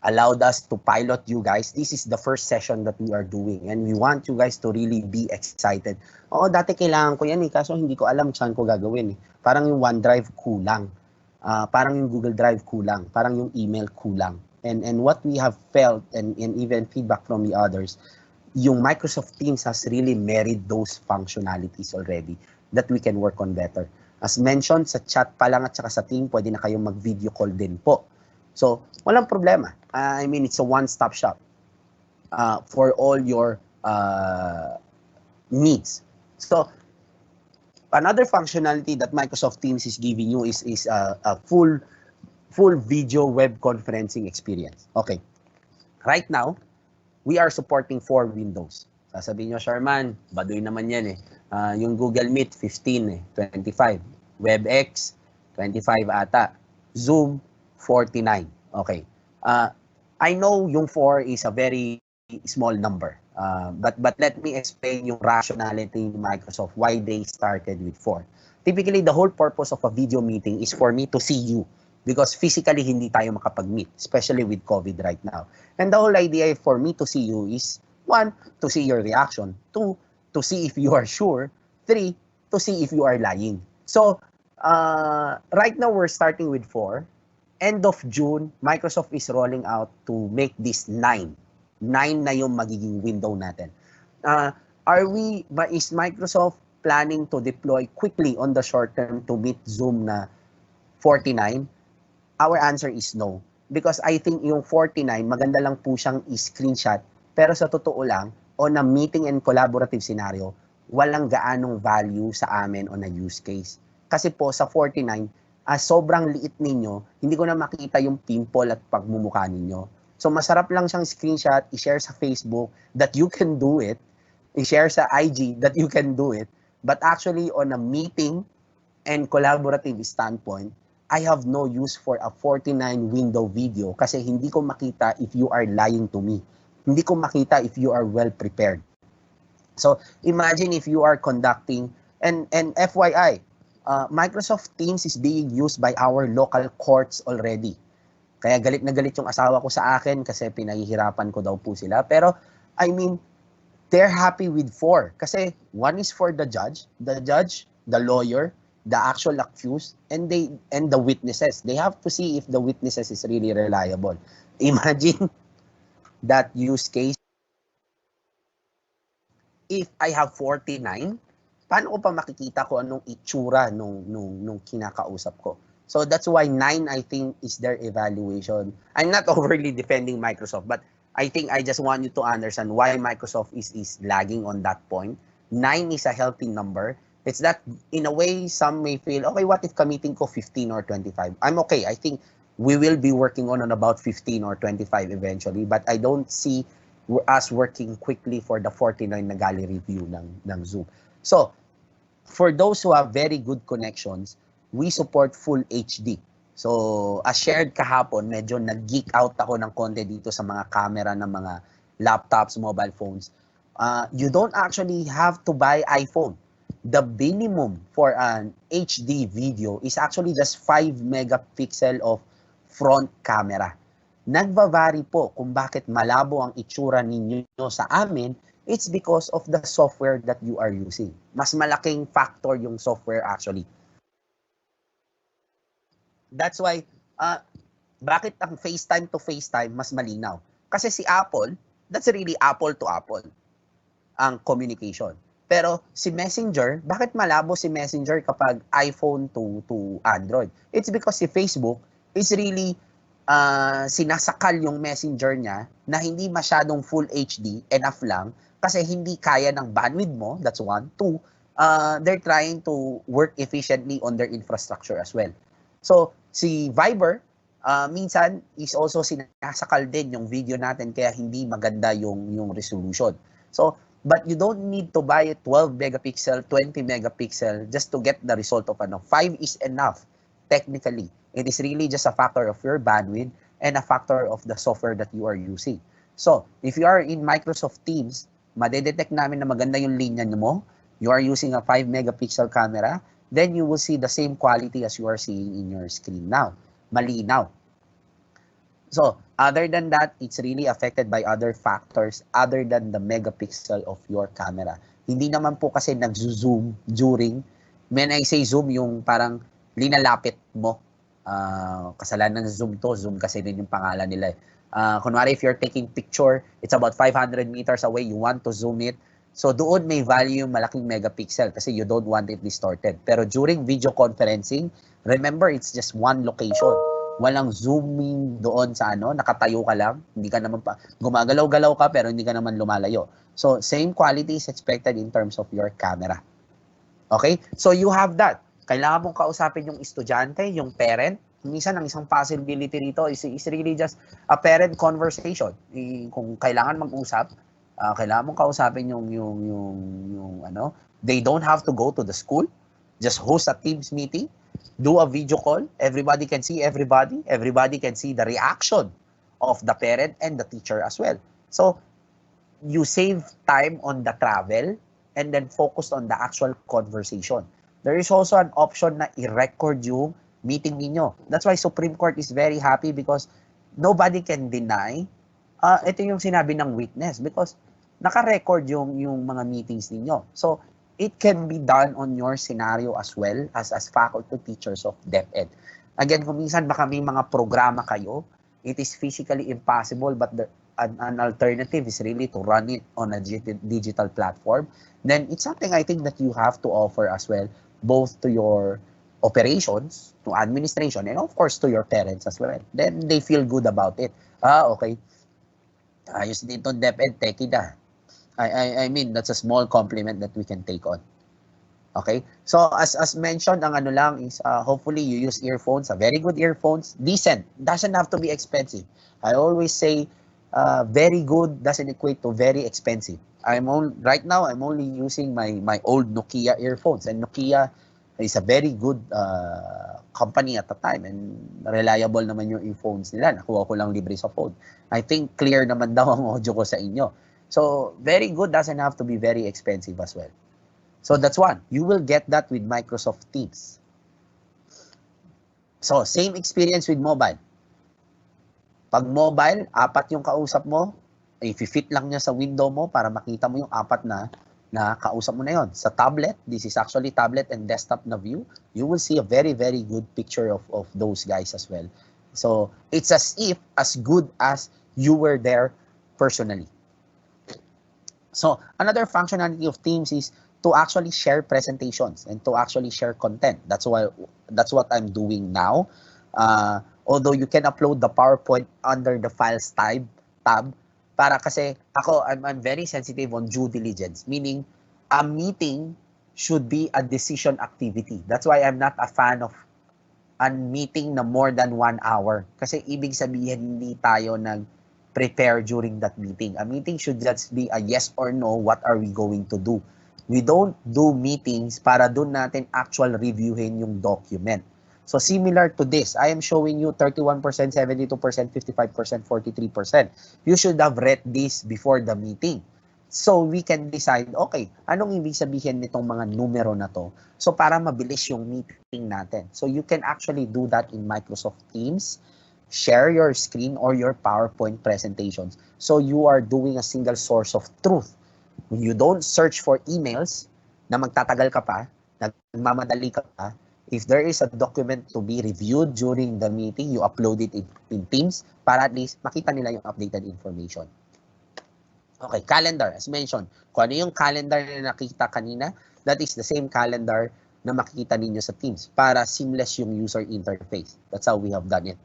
allowed us to pilot you guys. This is the first session that we are doing and we want you guys to really be excited. Oo, dati kailangan ko yan kaso hindi ko alam saan ko gagawin Parang yung OneDrive kulang. Parang yung Google Drive kulang. Parang yung email kulang. And what we have felt and even feedback from the others, yung Microsoft Teams has really married those functionalities already that we can work on better. As mentioned, sa chat pa lang at saka sa team, pwede na kayong mag-video call din po. So, walang problema. I mean, it's a one-stop shop for all your needs. So, another functionality that Microsoft Teams is giving you is a full video web conferencing experience. Okay. Right now, we are supporting 4 windows. Sasabihin nyo, Sherman, baduy naman yan yung Google Meet, 15 25. WebEx, 25 ata. Zoom, 49. Okay. I know yung 4 is a very small number. But let me explain yung rationality of Microsoft, why they started with 4. Typically, the whole purpose of a video meeting is for me to see you because physically hindi tayo makapag-meet, especially with COVID right now. And the whole idea for me to see you is 1, to see your reaction. 2, to see if you are sure. 3, to see if you are lying. So, right now we're starting with 4. End of June, Microsoft is rolling out to make this 9. 9 na yung magiging window natin. Is Microsoft planning to deploy quickly on the short term to meet Zoom na 49? Our answer is no. Because I think yung 49, maganda lang po siyang i-screenshot. Pero sa totoo lang, on a meeting and collaborative scenario, walang gaanong value sa amin on a use case. Kasi po sa 49, sobrang liit ninyo, hindi ko na makita yung pimple at pagmumukha ninyo. So masarap lang siyang screenshot, i-share sa Facebook that you can do it, i-share sa IG that you can do it, but actually on a meeting and collaborative standpoint, I have no use for a 49 window video kasi hindi ko makita if you are lying to me. Hindi ko makita if you are well prepared. So imagine if you are conducting, and FYI, Microsoft Teams is being used by our local courts already. Kaya galit na galit yung asawa ko sa akin kasi pinahihirapan ko daw po sila. Pero I mean, they're happy with 4 kasi 1 is for the judge, the lawyer, the actual accused, and the witnesses. They have to see if the witnesses is really reliable. Imagine that use case. If I have 49, paano ko pa makikita ko anong itsura nung kinakausap ko? So that's why 9, I think, is their evaluation. I'm not overly defending Microsoft, but I think I just want you to understand why Microsoft is lagging on that point. 9 is a healthy number. It's that, in a way, some may feel, okay, what if committing ko 15 or 25? I'm okay. I think we will be working on about 15 or 25 eventually, but I don't see us working quickly for the 49 na gallery view ng Zoom. So, for those who have very good connections, we support full HD. So, as shared kahapon, medyo nag-geek out ako ng konti dito sa mga camera ng mga laptops, mobile phones. You don't actually have to buy iPhone. The minimum for an HD video is actually just 5 megapixel of front camera. Nagva-vary po kung bakit malabo ang itsura ninyo sa amin. It's because of the software that you are using. Mas malaking factor yung software actually. That's why, bakit ang FaceTime to FaceTime mas malinaw? Kasi si Apple, that's really Apple to Apple ang communication. Pero si Messenger, bakit malabo si Messenger kapag iPhone to Android? It's because si Facebook is really sinasakal yung Messenger niya na hindi masyadong full HD, enough lang, kasi hindi kaya ng bandwidth mo, that's 1. 2, they're trying to work efficiently on their infrastructure as well. So, si Viber, minsan is also sinasakal din yung video natin kaya hindi maganda yung resolution. So, but you don't need to buy a 12 megapixel, 20 megapixel just to get the result of 5 is enough technically. It is really just a factor of your bandwidth and a factor of the software that you are using. So, if you are in Microsoft Teams, madedetect namin na maganda yung linya mo, you are using a 5 megapixel camera, then you will see the same quality as you are seeing in your screen now. Malinaw. So, other than that, it's really affected by other factors other than the megapixel of your camera. Hindi naman po kasi nag-zoom during, when I say zoom, yung parang linalapit mo. Kasalanan ng zoom to, zoom kasi din yung pangalan nila. Kunwari, if you're taking picture, it's about 500 meters away, you want to zoom it. So doon may value yung malaking megapixel kasi you don't want it distorted. Pero during video conferencing, remember, it's just one location. Walang zooming doon sa nakatayo ka lang, hindi ka naman gumagalaw-galaw ka pero hindi ka naman lumalayo. So same quality is expected in terms of your camera. Okay? So you have that. Kailangan mong kausapin yung estudyante, yung parent. Minsan ang isang possibility rito is really just a parent conversation. Kung kailangan mag-usap, kailangan mong kausapin yung they don't have to go to the school. Just host a Teams meeting, do a video call, everybody can see everybody can see the reaction of the parent and the teacher as well. So, you save time on the travel and then focus on the actual conversation. There is also an option na i-record yung meeting ninyo. That's why Supreme Court is very happy because nobody can deny ito yung sinabi ng witness because naka-record yung mga meetings ninyo. So, it can be done on your scenario as well as faculty teachers of DepEd. Again, kung minsan baka may mga programa kayo, it is physically impossible but an alternative is really to run it on a digital platform, then it's something I think that you have to offer as well, both to your operations, to administration, and of course to your parents as well. Then they feel good about it. Okay. Ayos dito, DepEd, techie na. I mean, that's a small compliment that we can take on. Okay? So, as mentioned, ang ano lang is, hopefully you use earphones, very good earphones, decent, doesn't have to be expensive. I always say, very good doesn't equate to very expensive. Right now, I'm only using my old Nokia earphones, and Nokia is a very good company at the time, and reliable naman yung earphones nila. Nakuha ko lang libre sa phone. I think clear naman daw ang audio ko sa inyo. So, very good doesn't have to be very expensive as well. So, that's one. You will get that with Microsoft Teams. So, same experience with mobile. Pag mobile, 4 yung kausap mo, i-fit lang niya sa window mo para makita mo yung 4 na kausap mo na yon. Sa tablet, this is actually tablet and desktop na view, you will see a very, very good picture of those guys as well. So, it's as if as good as you were there personally. So, another functionality of Teams is to actually share presentations and to actually share content. That's what I'm doing now. Although you can upload the PowerPoint under the Files tab, para kasi ako, I'm very sensitive on due diligence, meaning a meeting should be a decision activity. That's why I'm not a fan of a meeting na more than 1 hour. Kasi ibig sabihin, hindi tayo nag-prepare during that meeting. A meeting should just be a yes or no, what are we going to do? We don't do meetings para doon natin actual reviewin yung document. So similar to this, I am showing you 31%, 72%, 55%, 43%. You should have read this before the meeting. So we can decide, okay, anong ibig sabihin nitong mga numero na to? So para mabilis yung meeting natin. So you can actually do that in Microsoft Teams. Share your screen or your PowerPoint presentations. So you are doing a single source of truth. When you don't search for emails na magtatagal ka pa, nagmamadali ka pa, if there is a document to be reviewed during the meeting, you upload it in Teams para at least makita nila yung updated information. Okay, calendar, as mentioned. Kung ano yung calendar na nakita kanina, that is the same calendar na makikita ninyo sa Teams para seamless yung user interface. That's how we have done it.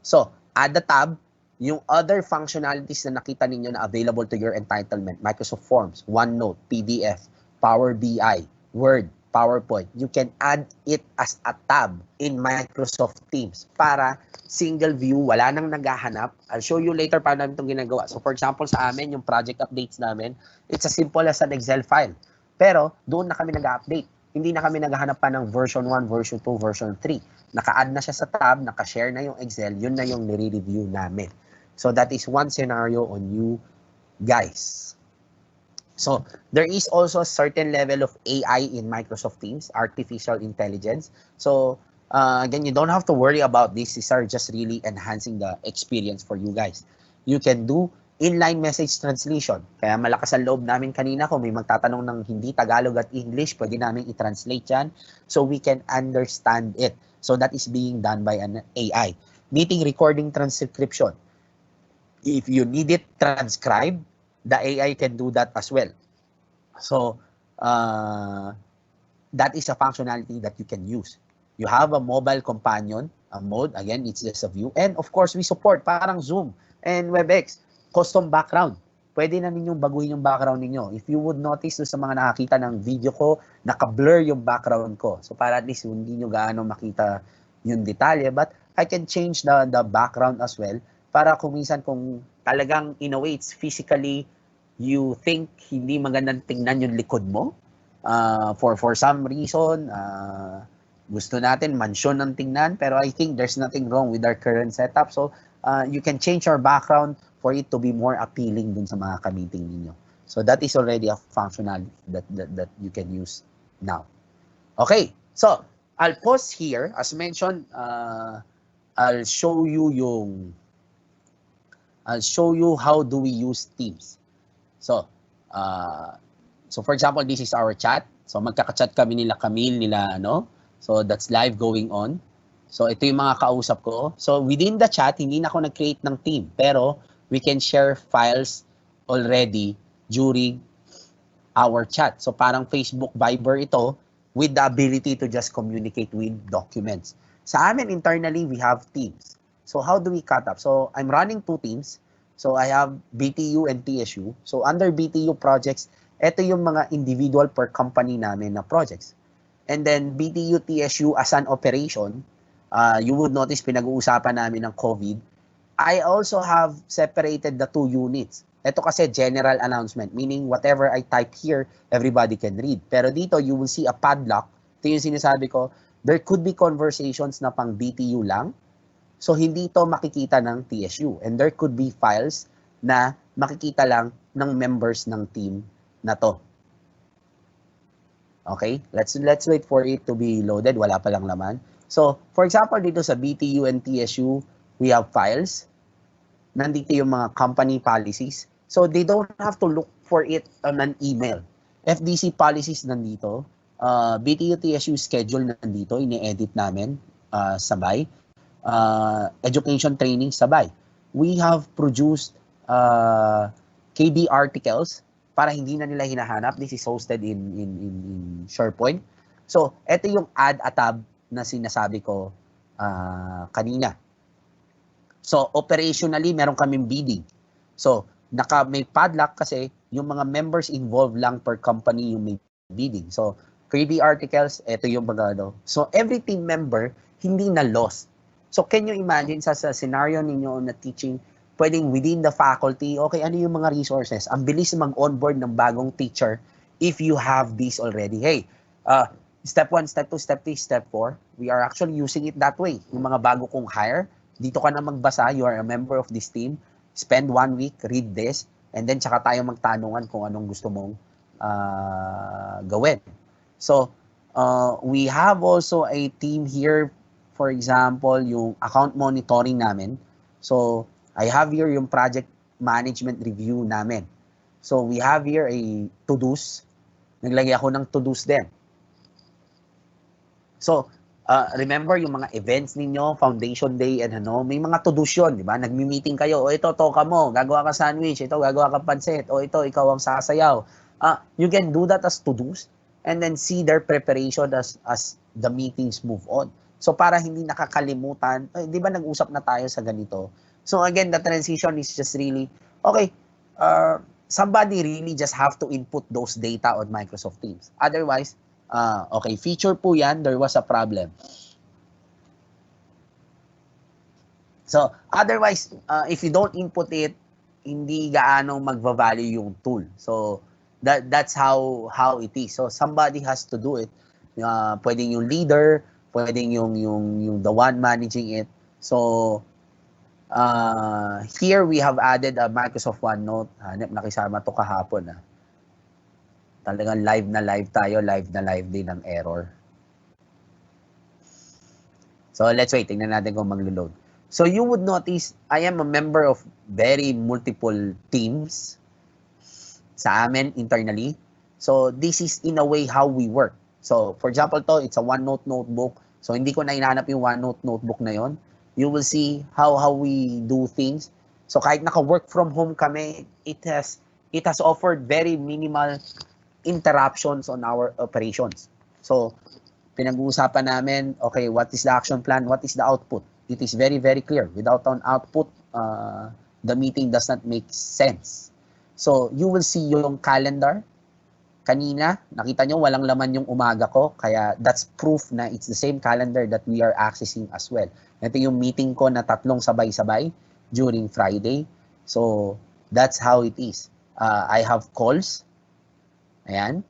So, add the tab, yung other functionalities na nakita ninyo na available to your entitlement, Microsoft Forms, OneNote, PDF, Power BI, Word, PowerPoint, you can add it as a tab in Microsoft Teams para single view, wala nang naghahanap. I'll show you later paano namin itong ginagawa. So for example, sa amin, yung project updates namin, it's as simple as an Excel file. Pero doon na kami nag-update. Hindi na kami naghahanap pa ng version 1, version 2, version 3. Naka-add na siya sa tab, naka-share na yung Excel, yun na yung nire-review namin. So that is one scenario on you guys. So, there is also a certain level of AI in Microsoft Teams, artificial intelligence. So, again, you don't have to worry about this. These are just really enhancing the experience for you guys. You can do inline message translation. Kaya malakas ang loob namin kanina kung may magtatanong ng hindi Tagalog at English, pwede namin i-translate yan so we can understand it. So, that is being done by an AI. Meeting recording transcription. If you need it transcribed, the AI can do that as well. So, that is a functionality that you can use. You have a mobile companion, a mode, again, it's just a view. And of course, we support parang Zoom and WebEx, custom background. Pwede na ninyong baguhin yung background ninyo. If you would notice sa mga nakakita ng video ko, naka-blur yung background ko. So, para at least hindi nyo gaano makita yung detalye. But I can change the background as well para kung minsan kung talagang in a way it's physically you think hindi magandang tingnan yung likod mo, for some reason, gusto natin mansyon ang tingnan, pero I think there's nothing wrong with our current setup. So, you can change your background for it to be more appealing dun sa mga ka-meeting ninyo. So, that is already a functionality that you can use now. Okay, so, I'll pause here. As mentioned, I'll show you how do we use Teams. So for example, this is our chat. So magkaka-chat kami nila Camille, nila ano. So that's live going on. So ito yung mga kausap ko. So within the chat, hindi na ako nag-create ng team. Pero we can share files already during our chat. So parang Facebook Viber ito with the ability to just communicate with documents. Sa amin internally, we have teams. So how do we cut up? So I'm running 2 teams. So I have BTU and TSU. So under BTU projects, ito yung mga individual per company namin na projects. And then BTU, TSU as an operation, you would notice pinag-uusapan namin ng COVID. I also have separated the 2 units. Ito kasi general announcement, meaning whatever I type here, everybody can read. Pero dito, you will see a padlock. Ito yung sinasabi ko, there could be conversations na pang BTU lang. So, hindi ito makikita ng TSU. And there could be files na makikita lang ng members ng team na to. Okay? Let's wait for it to be loaded. Wala pa lang laman. So, for example, dito sa BTU and TSU, we have files. Nandito yung mga company policies. So, they don't have to look for it on an email. FDC policies nandito. BTU TSU schedule nandito. Ini-edit namin sabay. Education training sabay. We have produced KB articles para hindi na nila hinahanap. This is hosted in SharePoint. So, ito yung add a tab na sinasabi ko kanina. So, operationally, meron kaming bidding. So, may padlock kasi yung mga members involved lang per company yung may bidding. So, KB articles, ito yung mga ano. So, every team member, hindi na lost. So, can you imagine sa scenario ninyo na teaching, pwedeng within the faculty, okay, ano yung mga resources? Ang bilis mag-onboard ng bagong teacher if you have this already. Hey, step 1, step 2, step 3, step 4, we are actually using it that way. Yung mga bago kong hire, dito ka na magbasa, you are a member of this team, spend 1 week, read this, and then tsaka tayo magtanungan kung anong gusto mong gawin. So, we have also a team here, for example, yung account monitoring namin. So, I have here yung project management review namin. So, we have here a to-dos. Naglagay ako ng to-dos din. So, remember yung mga events ninyo, Foundation Day and ano, may mga to-dos yun, di ba? Nagmi-meeting kayo, o ito, toka mo, gagawa ka sandwich, ito, gagawa ka pansit, o ito, ikaw ang sasayaw. You can do that as to-dos and then see their preparation as the meetings move on. So, para hindi nakakalimutan, di ba nag-usap na tayo sa ganito? So, again, the transition is just really, okay, somebody really just have to input those data on Microsoft Teams. Otherwise, okay, feature po yan, there was a problem. So, otherwise, if you don't input it, hindi gaano magva-value yung tool. So, that's how it is. So, somebody has to do it. Pwedeng yung leader, pwedeng yung the one managing it. So, here we have added a Microsoft OneNote. Nakisama to kahapon. Talagang live na live tayo, live na live din ang error. So let's wait, tingnan natin kung maglo-load. So you would notice, I am a member of very multiple teams sa amin internally. So this is in a way how we work. So for example to, it's a OneNote notebook. So hindi ko na hinahanap yung OneNote notebook na yon. You will see how we do things. So kahit naka-work from home kami, it has offered very minimal interruptions on our operations. So, pinag-uusapan namin, okay, what is the action plan? What is the output? It is very, very clear. Without an output, the meeting does not make sense. So, you will see yung calendar. Kanina, nakita nyo, walang laman yung umaga ko. Kaya, that's proof na it's the same calendar that we are accessing as well. Ito yung meeting ko na 3 sabay-sabay during Friday. So, that's how it is. I have calls. Ayan.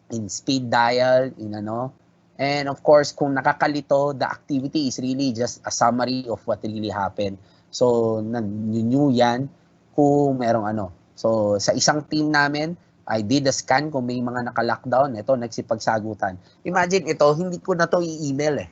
In speed dial, in ano. And of course, kung nakakalito, the activity is really just a summary of what really happened. So, nag-new yan kung merong ano. So, sa isang team namin, I did a scan kung may mga naka-lockdown. Ito, nagsipagsagutan. Imagine ito, hindi ko na to i-email eh.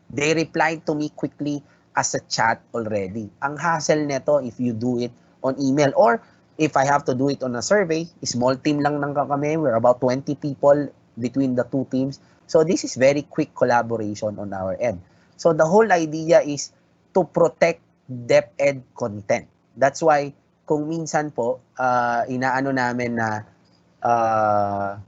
They replied to me quickly as a chat already. Ang hassle nito if you do it on email or if I have to do it on a survey, small team lang nang kami. We're about 20 people between the 2 teams. So this is very quick collaboration on our end. So the whole idea is to protect DepEd content. That's why kung minsan po inaano namin na uh,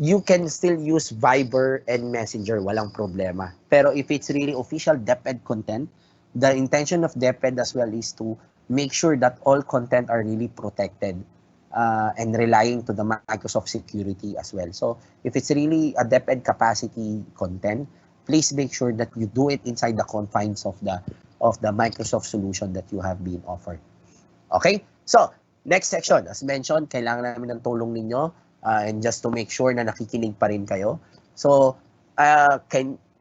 you can still use Viber and Messenger, walang problema. Pero if it's really official DepEd content, the intention of DepEd as well is to make sure that all content are really protected and relying to the Microsoft security as well. So if it's really a DepEd capacity content, please make sure that you do it inside the confines of the Microsoft solution that you have been offered. Okay? So, next section. As mentioned, kailangan namin ng tulong ninyo and just to make sure na nakikinig pa rin kayo. So,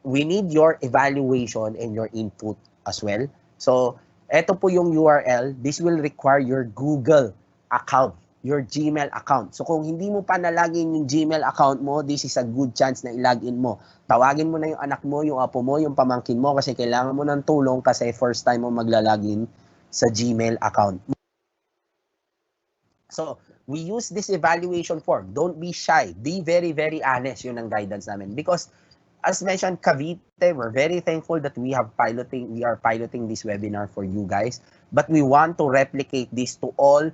we need your evaluation and your input as well. So, eto po yung URL. This will require your Google account, your Gmail account. So, kung hindi mo pa nalagin yung Gmail account mo, this is a good chance na ilagin mo. Tawagin mo na yung anak mo, yung apo mo, yung pamangkin mo kasi kailangan mo ng tulong kasi first time mo maglalagin sa Gmail account. So, we use this evaluation form. Don't be shy. Be very, very honest. Yun ang guidance namin. Because, as mentioned, Cavite, we're very thankful that we are piloting this webinar for you guys. But we want to replicate this to all,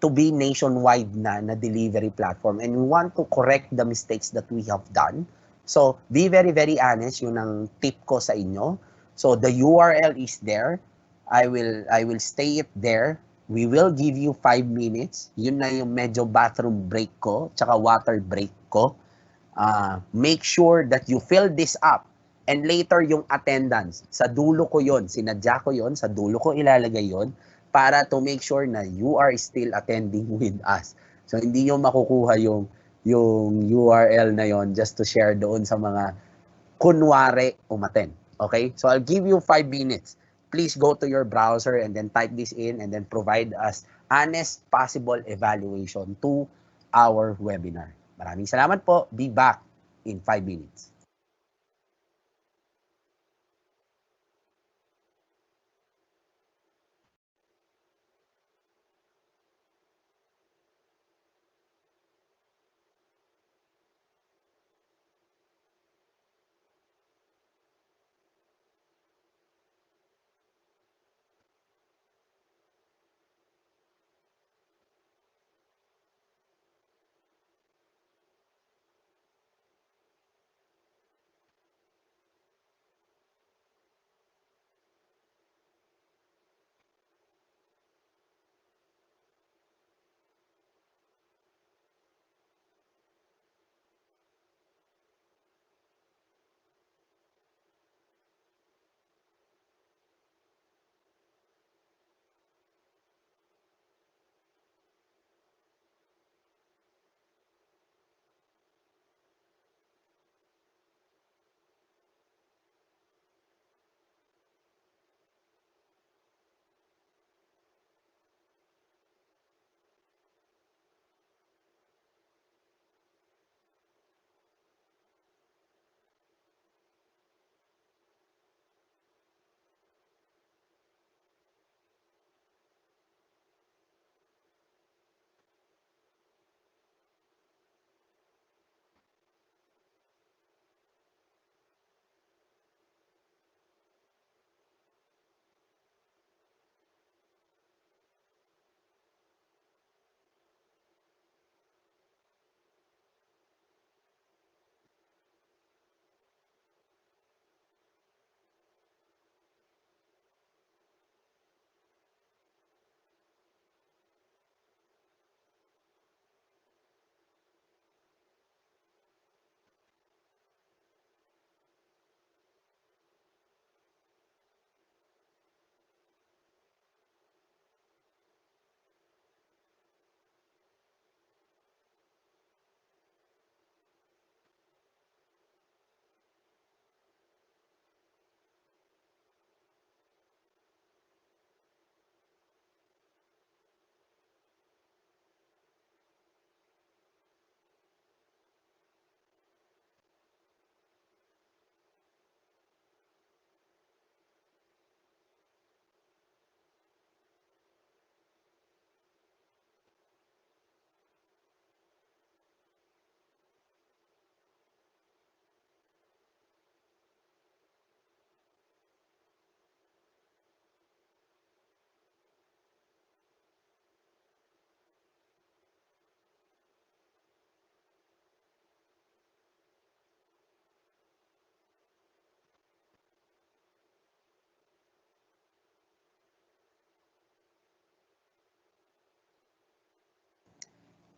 to be nationwide na delivery platform. And we want to correct the mistakes that we have done. So, be very, very honest. Yun ang tip ko sa inyo. So, the URL is there. I will stay it there. We will give you 5 minutes. Yun na yung medyo bathroom break ko, tsaka water break ko. Make sure that you fill this up. And later yung attendance. Sa dulo ko yon, sinadya ko yon, sa dulo ko ilalagay yon para to make sure na you are still attending with us. So hindi nyo makukuha yung URL na yon just to share doon sa mga kunwari umattend. Okay? So I'll give you 5 minutes. Please go to your browser and then type this in and then provide us honest possible evaluation to our webinar. Maraming salamat po. Be back in 5 minutes.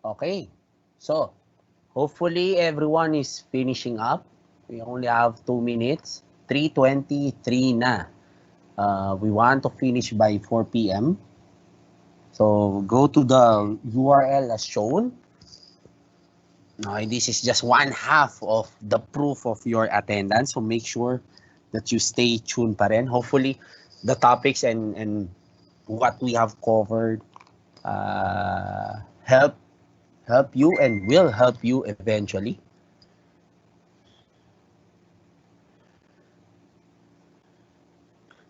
Okay. So, hopefully everyone is finishing up. We only have 2 minutes. 3:23 na. We want to finish by 4 p.m. So, go to the URL as shown. Now, this is just one half of the proof of your attendance. So, make sure that you stay tuned pa rin. Hopefully, the topics and what we have covered help you and will help you eventually.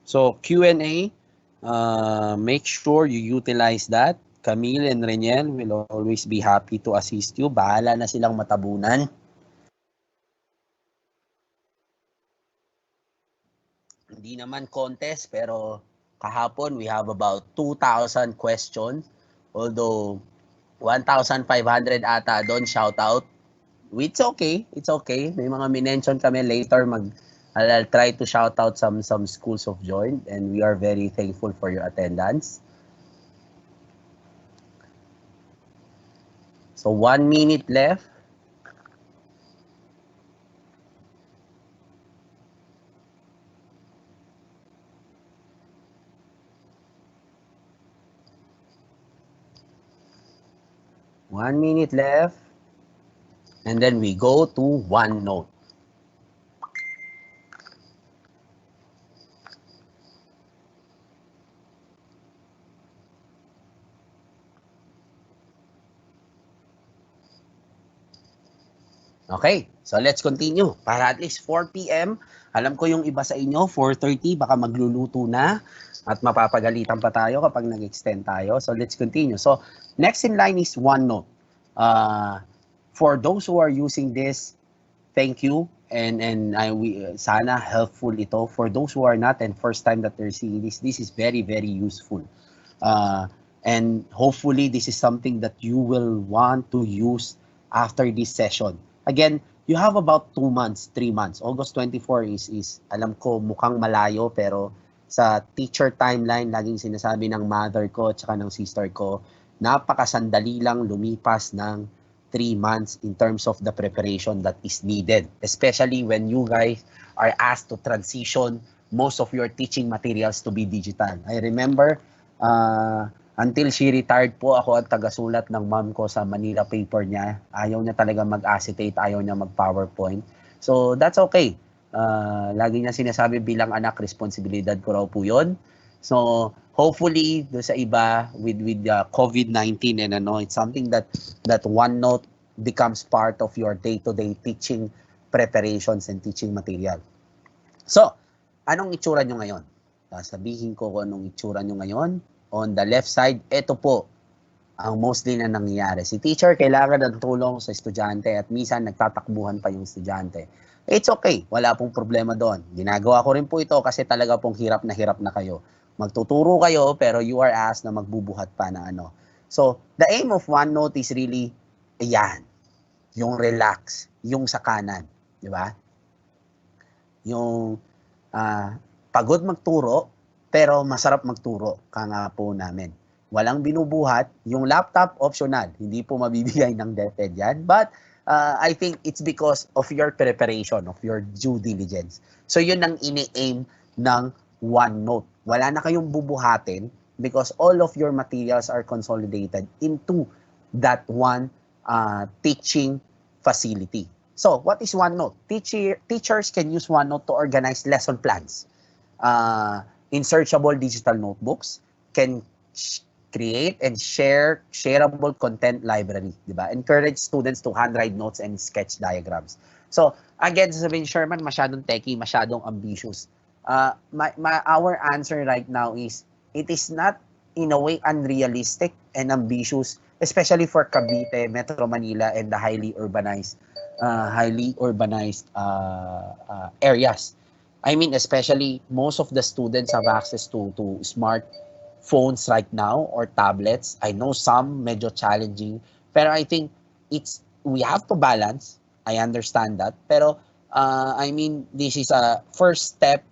So Q&A, make sure you utilize that. Camille and Reniel will always be happy to assist you. Bahala na silang matabunan. Hindi naman contest, pero kahapon we have about 2,000 questions. Although 1,500 ata doon shout out. It's okay. It's okay. May mga minention kami later. I'll try to shout out some schools of joy, and we are very thankful for your attendance. So 1 minute left. One minute left. And then we go to OneNote. Okay, so let's continue. Para at least 4 p.m. Alam ko yung iba sa inyo, 4:30, baka magluluto na at mapapagalitan pa tayo kapag nag-extend tayo. So let's continue. So next in line is OneNote. For those who are using this, thank you. And sana helpful ito. For those who are not and first time that they're seeing this is very, very useful. And hopefully this is something that you will want to use after this session. Again, you have about 2 months, 3 months. August 24 is alam ko mukhang malayo, pero sa teacher timeline, laging sinasabi ng mother ko at saka ng sister ko, napakasandali lang lumipas ng 3 months in terms of the preparation that is needed. Especially when you guys are asked to transition most of your teaching materials to be digital. I remember, until she retired po, ako ang tagasulat ng mom ko sa Manila paper niya. Ayaw niya talaga mag-acetate, ayaw niya mag-PowerPoint. So that's okay. Lagi niya sinasabi bilang anak, responsibilidad ko raw po yun. So hopefully do sa iba with COVID-19 and it's something that OneNote becomes part of your day-to-day teaching preparations and teaching material. So, anong itsura nyo ngayon? Sabihin ko kung anong itsura nyo ngayon. On the left side, ito po ang mostly na nangyayari. Si teacher kailangan ng tulong sa estudyante at minsan nagtatakbuhan pa yung estudyante. It's okay, wala pong problema doon. Ginagawa ko rin po ito kasi talaga pong hirap na kayo. Magtuturo kayo pero you are asked na magbubuhat pa na ano. So, the aim of OneNote is really, ayan, yung relax, yung sa kanan. Di ba? Yung pagod magturo, pero masarap magturo, nga po namin. Walang binubuhat, yung laptop optional, hindi po mabibigay ng DepEd yan. But I think it's because of your preparation, of your due diligence. So yun ang ini-aim ng OneNote. Wala na kayong bubuhatin because all of your materials are consolidated into that one teaching facility. So what is OneNote? Teachers can use OneNote to organize lesson plans. In searchable digital notebooks, can create and share shareable content library, di ba? Encourage students to handwrite notes and sketch diagrams. So, again, sasabihin, Sherman, masyadong techy, masyadong ambitious. Our answer right now is, it is not in a way unrealistic and ambitious, especially for Cavite, Metro Manila, and the highly urbanized areas. I mean, especially most of the students have access to smart phones right now or tablets. I know some medyo challenging, pero I think we have to balance. I understand that. Pero I mean, this is a first step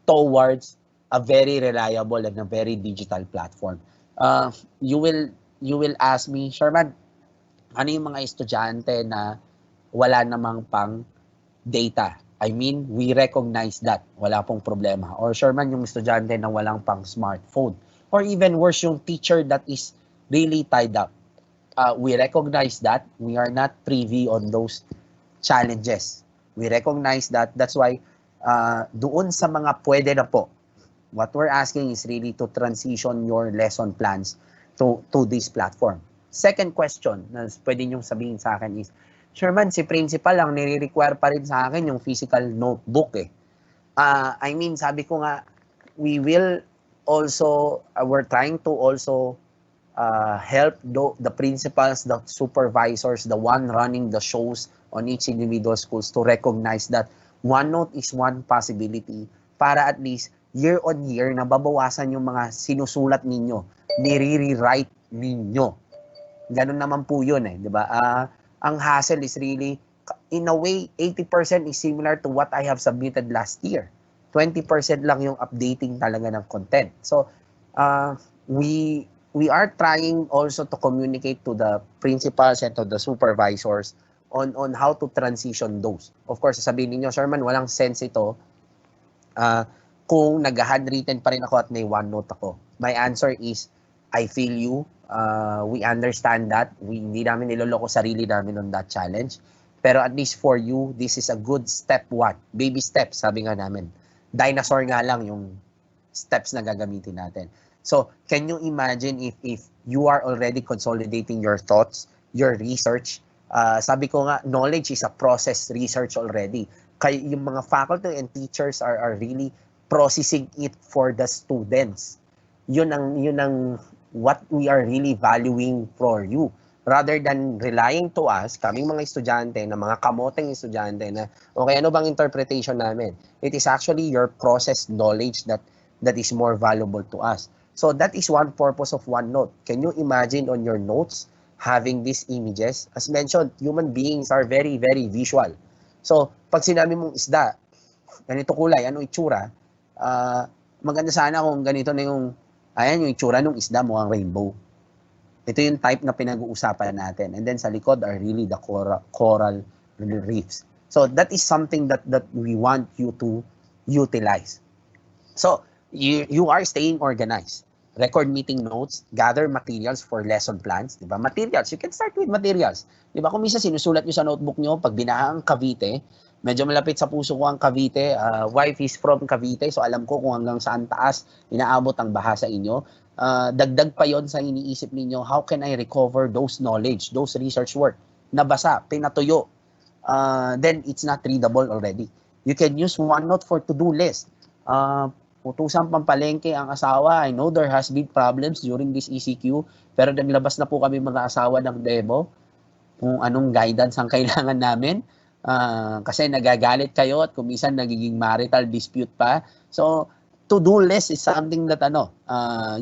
towards a very reliable and a very digital platform. You will ask me, Sherman, Ano yung mga estudyante na wala namang pang data? I mean, we recognize that. Wala pong problema. Or sure man yung estudyante na walang pang smartphone. Or even worse, yung teacher that is really tied up. We recognize that. We are not privy on those challenges. We recognize that. That's why doon sa mga pwede na po, what we're asking is really to transition your lesson plans to this platform. Second question na pwede niyong sabihin sa akin is, Sherman, si principal lang nire-require pa rin sa akin yung physical notebook eh. I mean, sabi ko nga, we will also, we're trying to also help the principals, the supervisors, the one running the shows on each individual schools to recognize that OneNote is one possibility para at least year on year nababawasan yung mga sinusulat ninyo, nire-rewrite ninyo. Ganun naman po yun eh, di ba? Ang hassle is really, in a way, 80% is similar to what I have submitted last year. 20% lang yung updating talaga ng content. So, we are trying also to communicate to the principals and to the supervisors on how to transition those. Of course, sasabihin niyo, Sherman, walang sense ito kung nag-handwritten pa rin ako at may OneNote ako. My answer is, I feel you. We understand that. Hindi namin niloloko sarili namin on that challenge. Pero at least for you, this is a good step one. Baby steps, sabi nga namin. Dinosaur nga lang yung steps na gagamitin natin. So, can you imagine if you are already consolidating your thoughts, your research? Sabi ko nga, knowledge is a process research already. Kaya yung mga faculty and teachers are really processing it for the students. Yun ang what we are really valuing for you. Rather than relying to us, kaming mga estudyante, na mga kamoteng estudyante na, okay, ano bang interpretation namin? It is actually your process knowledge that is more valuable to us. So that is one purpose of OneNote. Can you imagine on your notes having these images? As mentioned, human beings are very, very visual. So, pag sinabi mong isda, ganito kulay, ano itsura, maganda sana kung ganito na yung, ayan yung itsura ng isda, mukhang rainbow. Ito yung type na pinag-uusapan natin. And then sa likod are really the coral reefs. So that is something that we want you to utilize. So you are staying organized. Record meeting notes, gather materials for lesson plans, di ba? Materials, you can start with materials. Di ba? Kung minsan sinusulat nyo sa notebook nyo, pag binaha ang Cavite, medyo malapit sa puso ko ang Cavite, wife is from Cavite, so alam ko kung hanggang saan taas inaabot ang baha sa inyo. Dagdag pa yon sa iniisip ninyo, how can I recover those knowledge, those research work? Nabasa, pinatuyo, then it's not readable already. You can use OneNote for to-do list. Utusang pampalengke ang asawa. I know there has been problems during this ECQ, pero naglabas na po kami mga asawa ng demo kung anong guidance ang kailangan namin. Kasi nagagalit kayo at kumisan nagiging marital dispute pa. So, to-do list is something that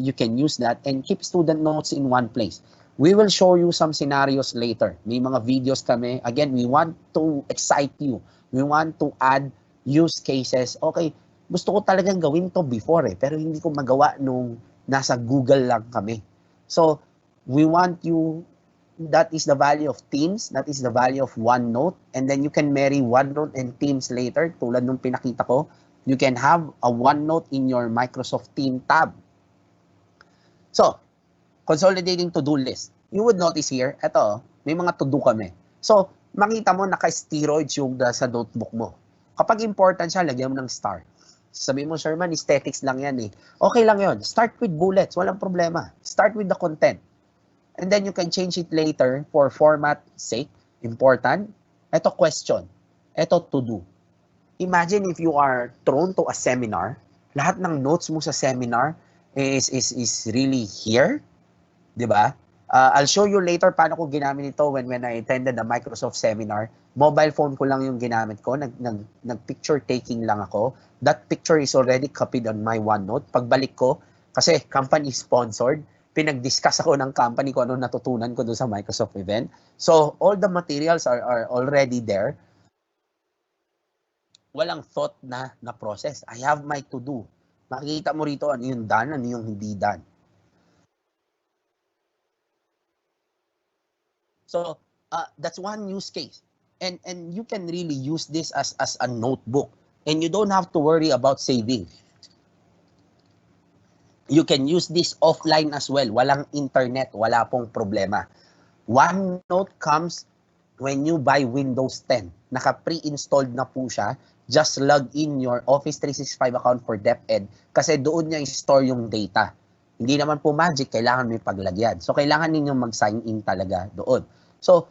you can use that and keep student notes in one place. We will show you some scenarios later. May mga videos kami. Again, we want to excite you. We want to add use cases. Okay, gusto ko talagang gawin to before pero hindi ko magawa nung nasa Google lang kami. So, we want you, that is the value of Teams, that is the value of OneNote, and then you can marry OneNote and Teams later, tulad nung pinakita ko. You can have a OneNote in your Microsoft Team tab. So, consolidating to-do list. You would notice here, eto, may mga to-do kami. So, makita mo naka-steroids yung sa notebook mo. Kapag important siya, lagyan mo ng star. Sabi mo, Sherman, aesthetics lang yan eh. Okay lang yon. Start with bullets, walang problema. Start with the content. And then you can change it later for format sake. Important. Ito question. Ito to do. Imagine if you are thrown to a seminar, lahat ng notes mo sa seminar is really here, di ba? I'll show you later paano ko ginamit ito when I attended the Microsoft seminar. Mobile phone ko lang yung ginamit ko. Nag-picture taking lang ako. That picture is already copied on my OneNote. Pagbalik ko, kasi company sponsored, pinag-discuss ako ng company ko ano natutunan ko doon sa Microsoft event. So, all the materials are already there. Walang thought na process. I have my to-do. Makikita mo rito ano yung done, ano yung hindi done. So that's one use case. And you can really use this as a notebook. And you don't have to worry about saving. You can use this offline as well. Walang internet, wala pong problema. OneNote comes when you buy Windows 10. Naka-pre-installed na po siya. Just log in your Office 365 account for DepEd kasi doon niya i-store yung data. Hindi naman po magic, kailangan may paglagyan. So, kailangan ninyong mag-sign in talaga doon. So,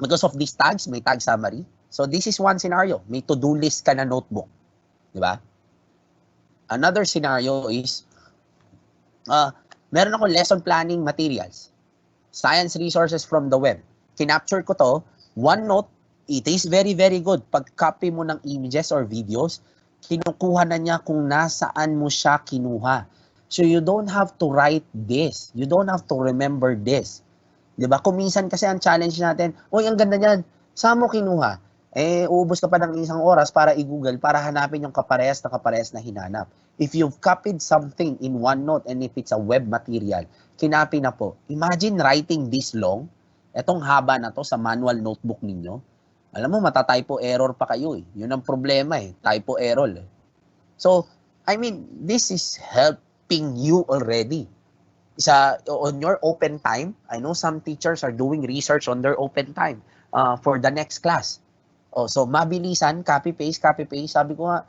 because of these tags, may tag summary. So, this is one scenario. May to-do list ka na notebook. Di ba? Another scenario is, meron ako lesson planning materials. Science resources from the web. Kinapture ko to. OneNote, it is very, very good. Pag copy mo ng images or videos, kinukuha na niya kung nasaan mo siya kinuha. So you don't have to write this. You don't have to remember this. Diba? Kung minsan kasi ang challenge natin, uy, ang ganda niyan. Saan mo kinuha? Uubos ka pa ng isang oras para i-google, para hanapin yung kaparehas na hinanap. If you've copied something in OneNote and if it's a web material, kinapi na po. Imagine writing this long, etong haba na to sa manual notebook ninyo. Alam mo, mata-typo error pa kayo eh. Yun ang problema eh, typo error eh. So, I mean, this is helping you already. On your open time, I know some teachers are doing research on their open time for the next class. So, mabilisan, copy-paste. Sabi ko nga,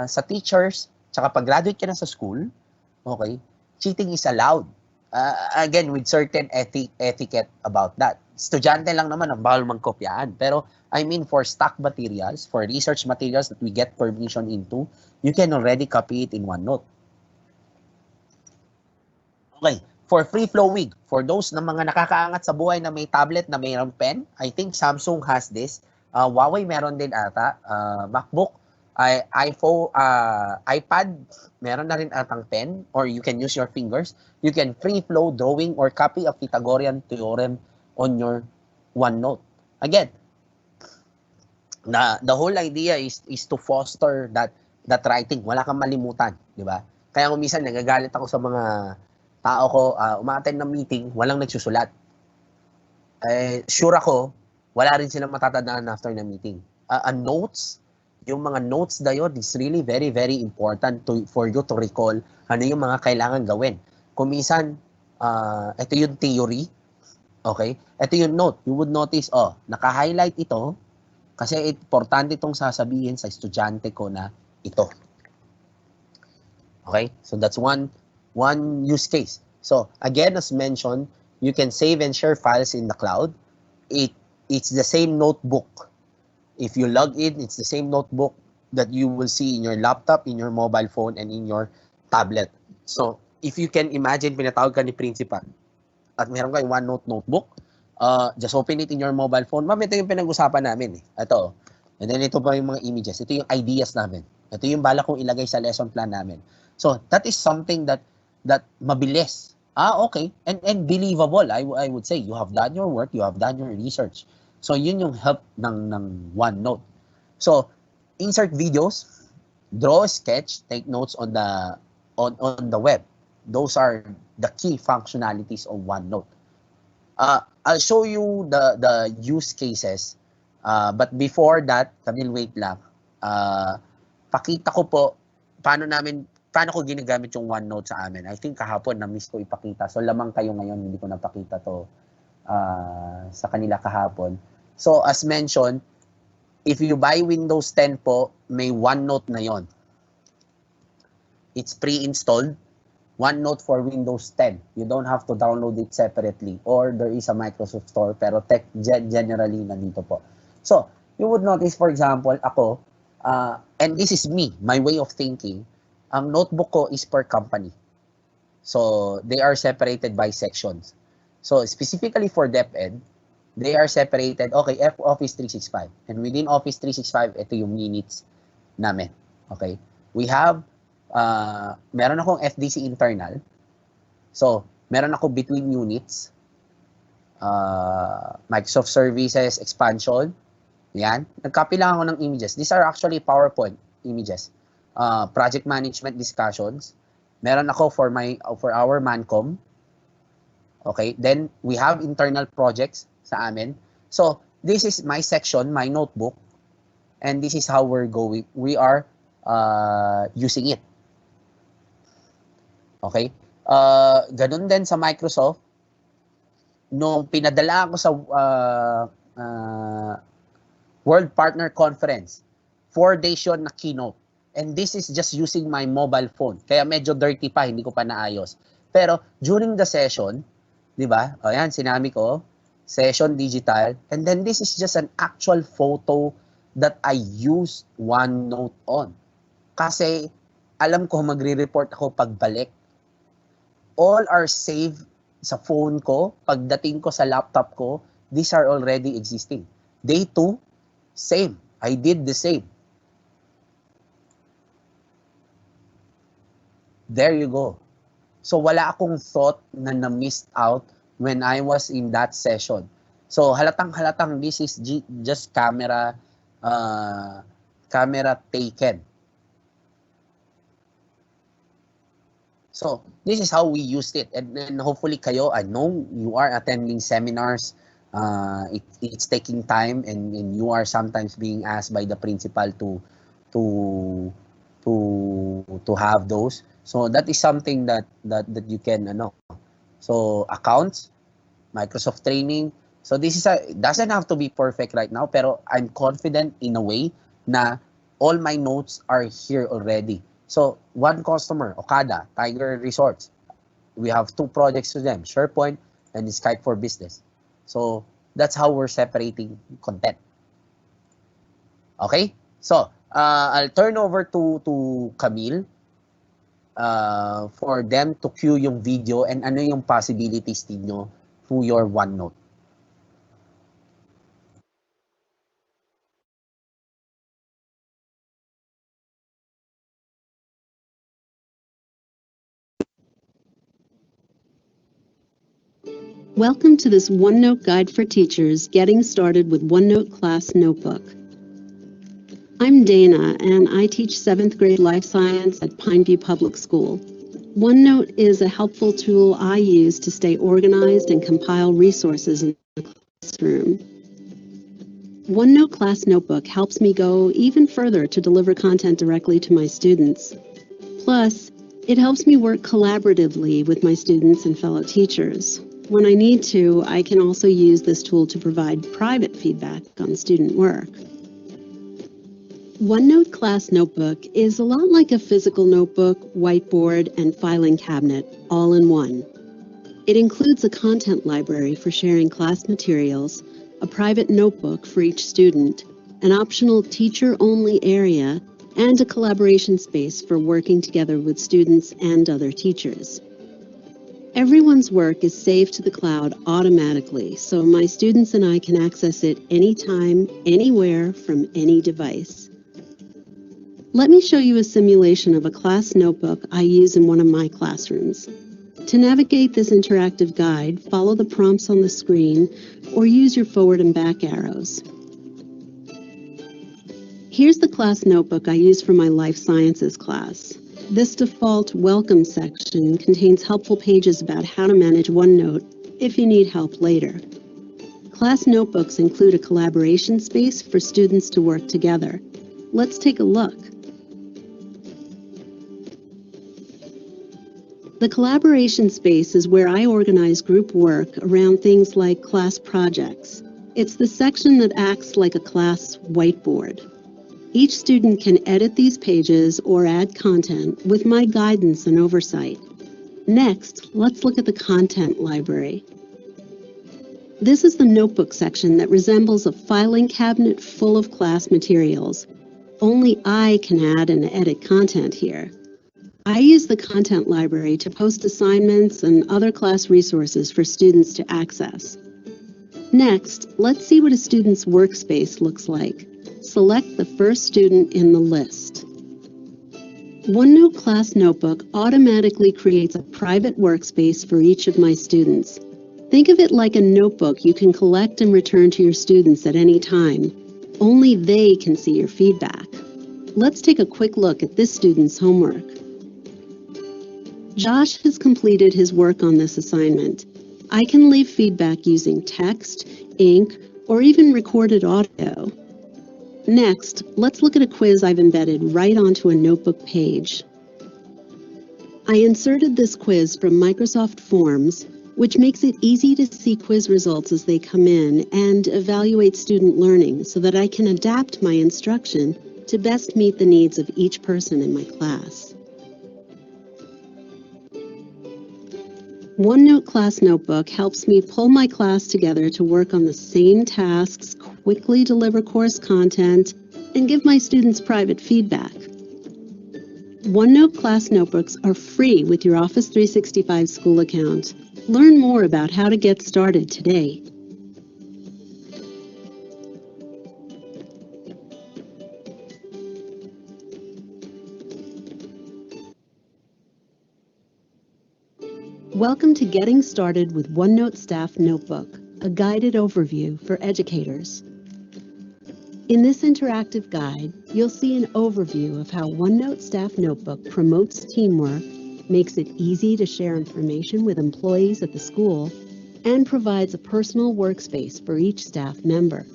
sa teachers, tsaka pag-graduate ka na sa school, okay, cheating is allowed. Again, with certain etiquette about that. Estudyante lang naman ang bawal magkopyaan. Pero, I mean, for stock materials, for research materials that we get permission into, you can already copy it in OneNote. Okay, for free flowing, for those na mga nakakaangat sa buhay na may tablet, na mayroong pen, I think Samsung has this. Huawei meron din ata. MacBook, iPhone, iPad, meron na rin atang pen, or you can use your fingers. You can free flow drawing or copy a Pythagorean theorem on your OneNote. Again, the whole idea is to foster that writing. Wala kang malimutan, di ba? Kaya kung minsan nagagalit ako sa mga tao ko, umaattend ng meeting, walang nagsusulat. Sure ako, wala rin silang matatandaan after ng meeting. Notes, yung mga notes na yun is really very, very important for you to recall ano yung mga kailangan gawin. Kung minsan, ito yung theory, okay? Ito yung note. You would notice, naka-highlight ito kasi importante itong sasabihin sa estudyante ko na ito. Okay? So that's one use case. So again, as mentioned, you can save and share files in the cloud. It's the same notebook. If you log in, it's the same notebook that you will see in your laptop, in your mobile phone, and in your tablet. So if you can imagine, pinatawag ka ni principal at meron kayong OneNote notebook, just open it in your mobile phone. Ma'am, ito yung pinag-usapan namin eh. Ito. And then ito pa yung mga images. Ito yung ideas namin. Ito yung bala kong ilagay sa lesson plan namin. So that is something that mabilis. Okay. And believable. I would say you have done your work, you have done your research. So yun yung help ng OneNote. So insert videos, draw a sketch, take notes on the web. Those are the key functionalities of OneNote. I'll show you the use cases. But before that, Camille, wait lang. Pakita ko po paano ko ginagamit yung OneNote sa amin. I think kahapon na-miss ko ipakita. So lamang kayo ngayon, hindi ko napakita to sa kanila kahapon. So as mentioned, if you buy Windows 10 po, may OneNote na yon. It's pre-installed. OneNote for Windows 10. You don't have to download it separately, or there is a Microsoft Store, pero generally nandito po. So, you would notice, for example, ako, and this is me, my way of thinking, ang notebook ko is per company. So, they are separated by sections. So, specifically for DepEd, they are separated, okay, Office 365. And within Office 365, ito yung minutes namin. Okay? We have meron akong FDC internal. So, meron ako between units, Microsoft Services expansion. Yan. Nag-copy lang ako ng images. These are actually PowerPoint images. Project management discussions. Meron ako for our Mancom. Okay. Then, we have internal projects sa amin. So, this is my section, my notebook, and this is how we are using it. Okay? Ganun din sa Microsoft. Nung pinadala ako sa World Partner Conference, 4 days yun na keynote. And this is just using my mobile phone. Kaya medyo dirty pa, hindi ko pa naayos. Pero during the session, di ba? O yan, sinami ko, session digital. And then this is just an actual photo that I used OneNote on. Kasi alam ko magre-report ako pagbalik. All are saved sa phone ko. Pagdating ko sa laptop ko, these are already existing. Day 2, same. I did the same. There you go. So wala akong thought na na-missed out when I was in that session. So halatang this is just camera taken. So this is how we used it, and then hopefully kayo, I know you are attending seminars, it's taking time, and you are sometimes being asked by the principal to have those. So that is something that you can So accounts, Microsoft training. So this is doesn't have to be perfect right now, pero I'm confident in a way na all my notes are here already. So one customer, Okada, Tiger Resorts. We have 2 projects to them, SharePoint and Skype for Business. So that's how we're separating content. Okay? So I'll turn over to Camille for them to cue yung video and ano yung possibilities ninyo through your OneNote. Welcome to this OneNote guide for teachers getting started with OneNote Class Notebook. I'm Dana, and I teach 7th grade life science at Pineview Public School. OneNote is a helpful tool I use to stay organized and compile resources in the classroom. OneNote Class Notebook helps me go even further to deliver content directly to my students. Plus, it helps me work collaboratively with my students and fellow teachers. When I need to, I can also use this tool to provide private feedback on student work. OneNote Class Notebook is a lot like a physical notebook, whiteboard, and filing cabinet, all in one. It includes a content library for sharing class materials, a private notebook for each student, an optional teacher-only area, and a collaboration space for working together with students and other teachers. Everyone's work is saved to the cloud automatically, so my students and I can access it anytime, anywhere, from any device. Let me show you a simulation of a class notebook I use in one of my classrooms. To navigate this interactive guide, follow the prompts on the screen or use your forward and back arrows. Here's the class notebook I use for my life sciences class. This default welcome section contains helpful pages about how to manage OneNote if you need help later. Class notebooks include a collaboration space for students to work together. Let's take a look. The collaboration space is where I organize group work around things like class projects. It's the section that acts like a class whiteboard. Each student can edit these pages or add content with my guidance and oversight. Next, let's look at the content library. This is the notebook section that resembles a filing cabinet full of class materials. Only I can add and edit content here. I use the content library to post assignments and other class resources for students to access. Next, let's see what a student's workspace looks like. Select the first student in the list. OneNote Class Notebook automatically creates a private workspace for each of my students. Think of it like a notebook you can collect and return to your students at any time. Only they can see your feedback. Let's take a quick look at this student's homework. Josh has completed his work on this assignment. I can leave feedback using text, ink, or even recorded audio. Next, let's look at a quiz I've embedded right onto a notebook page. I inserted this quiz from Microsoft Forms, which makes it easy to see quiz results as they come in and evaluate student learning so that I can adapt my instruction to best meet the needs of each person in my class. OneNote Class Notebook helps me pull my class together to work on the same tasks, quickly deliver course content, and give my students private feedback. OneNote Class Notebooks are free with your Office 365 school account. Learn more about how to get started today. Welcome to Getting Started with OneNote Staff Notebook, a guided overview for educators. In this interactive guide, you'll see an overview of how OneNote Staff Notebook promotes teamwork, makes it easy to share information with employees at the school, and provides a personal workspace for each staff member.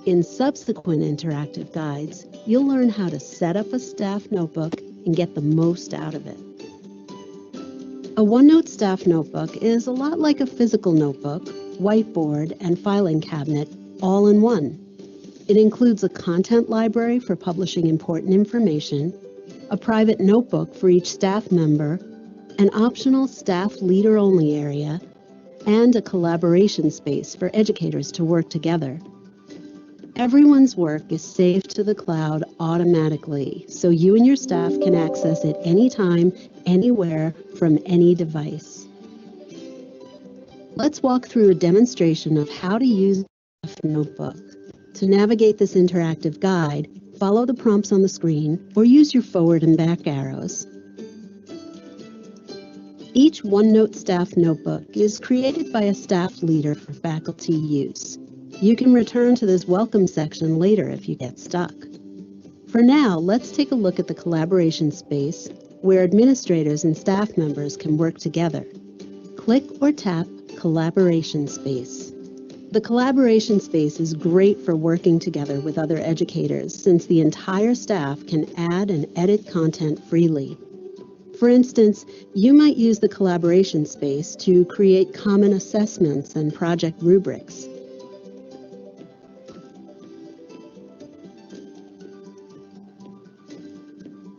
In subsequent interactive guides, you'll learn how to set up a staff notebook and get the most out of it. A OneNote Staff Notebook is a lot like a physical notebook, whiteboard, and filing cabinet all in one. It includes a content library for publishing important information, a private notebook for each staff member, an optional staff leader-only area, and a collaboration space for educators to work together. Everyone's work is saved to the cloud automatically, so you and your staff can access it anytime, anywhere, from any device. Let's walk through a demonstration of how to use a Staff Notebook. To navigate this interactive guide, follow the prompts on the screen or use your forward and back arrows. Each OneNote Staff Notebook is created by a staff leader for faculty use. You can return to this welcome section later if you get stuck. For now, let's take a look at the collaboration space where administrators and staff members can work together. Click or tap Collaboration Space. The collaboration space is great for working together with other educators since the entire staff can add and edit content freely. For instance, you might use the collaboration space to create common assessments and project rubrics.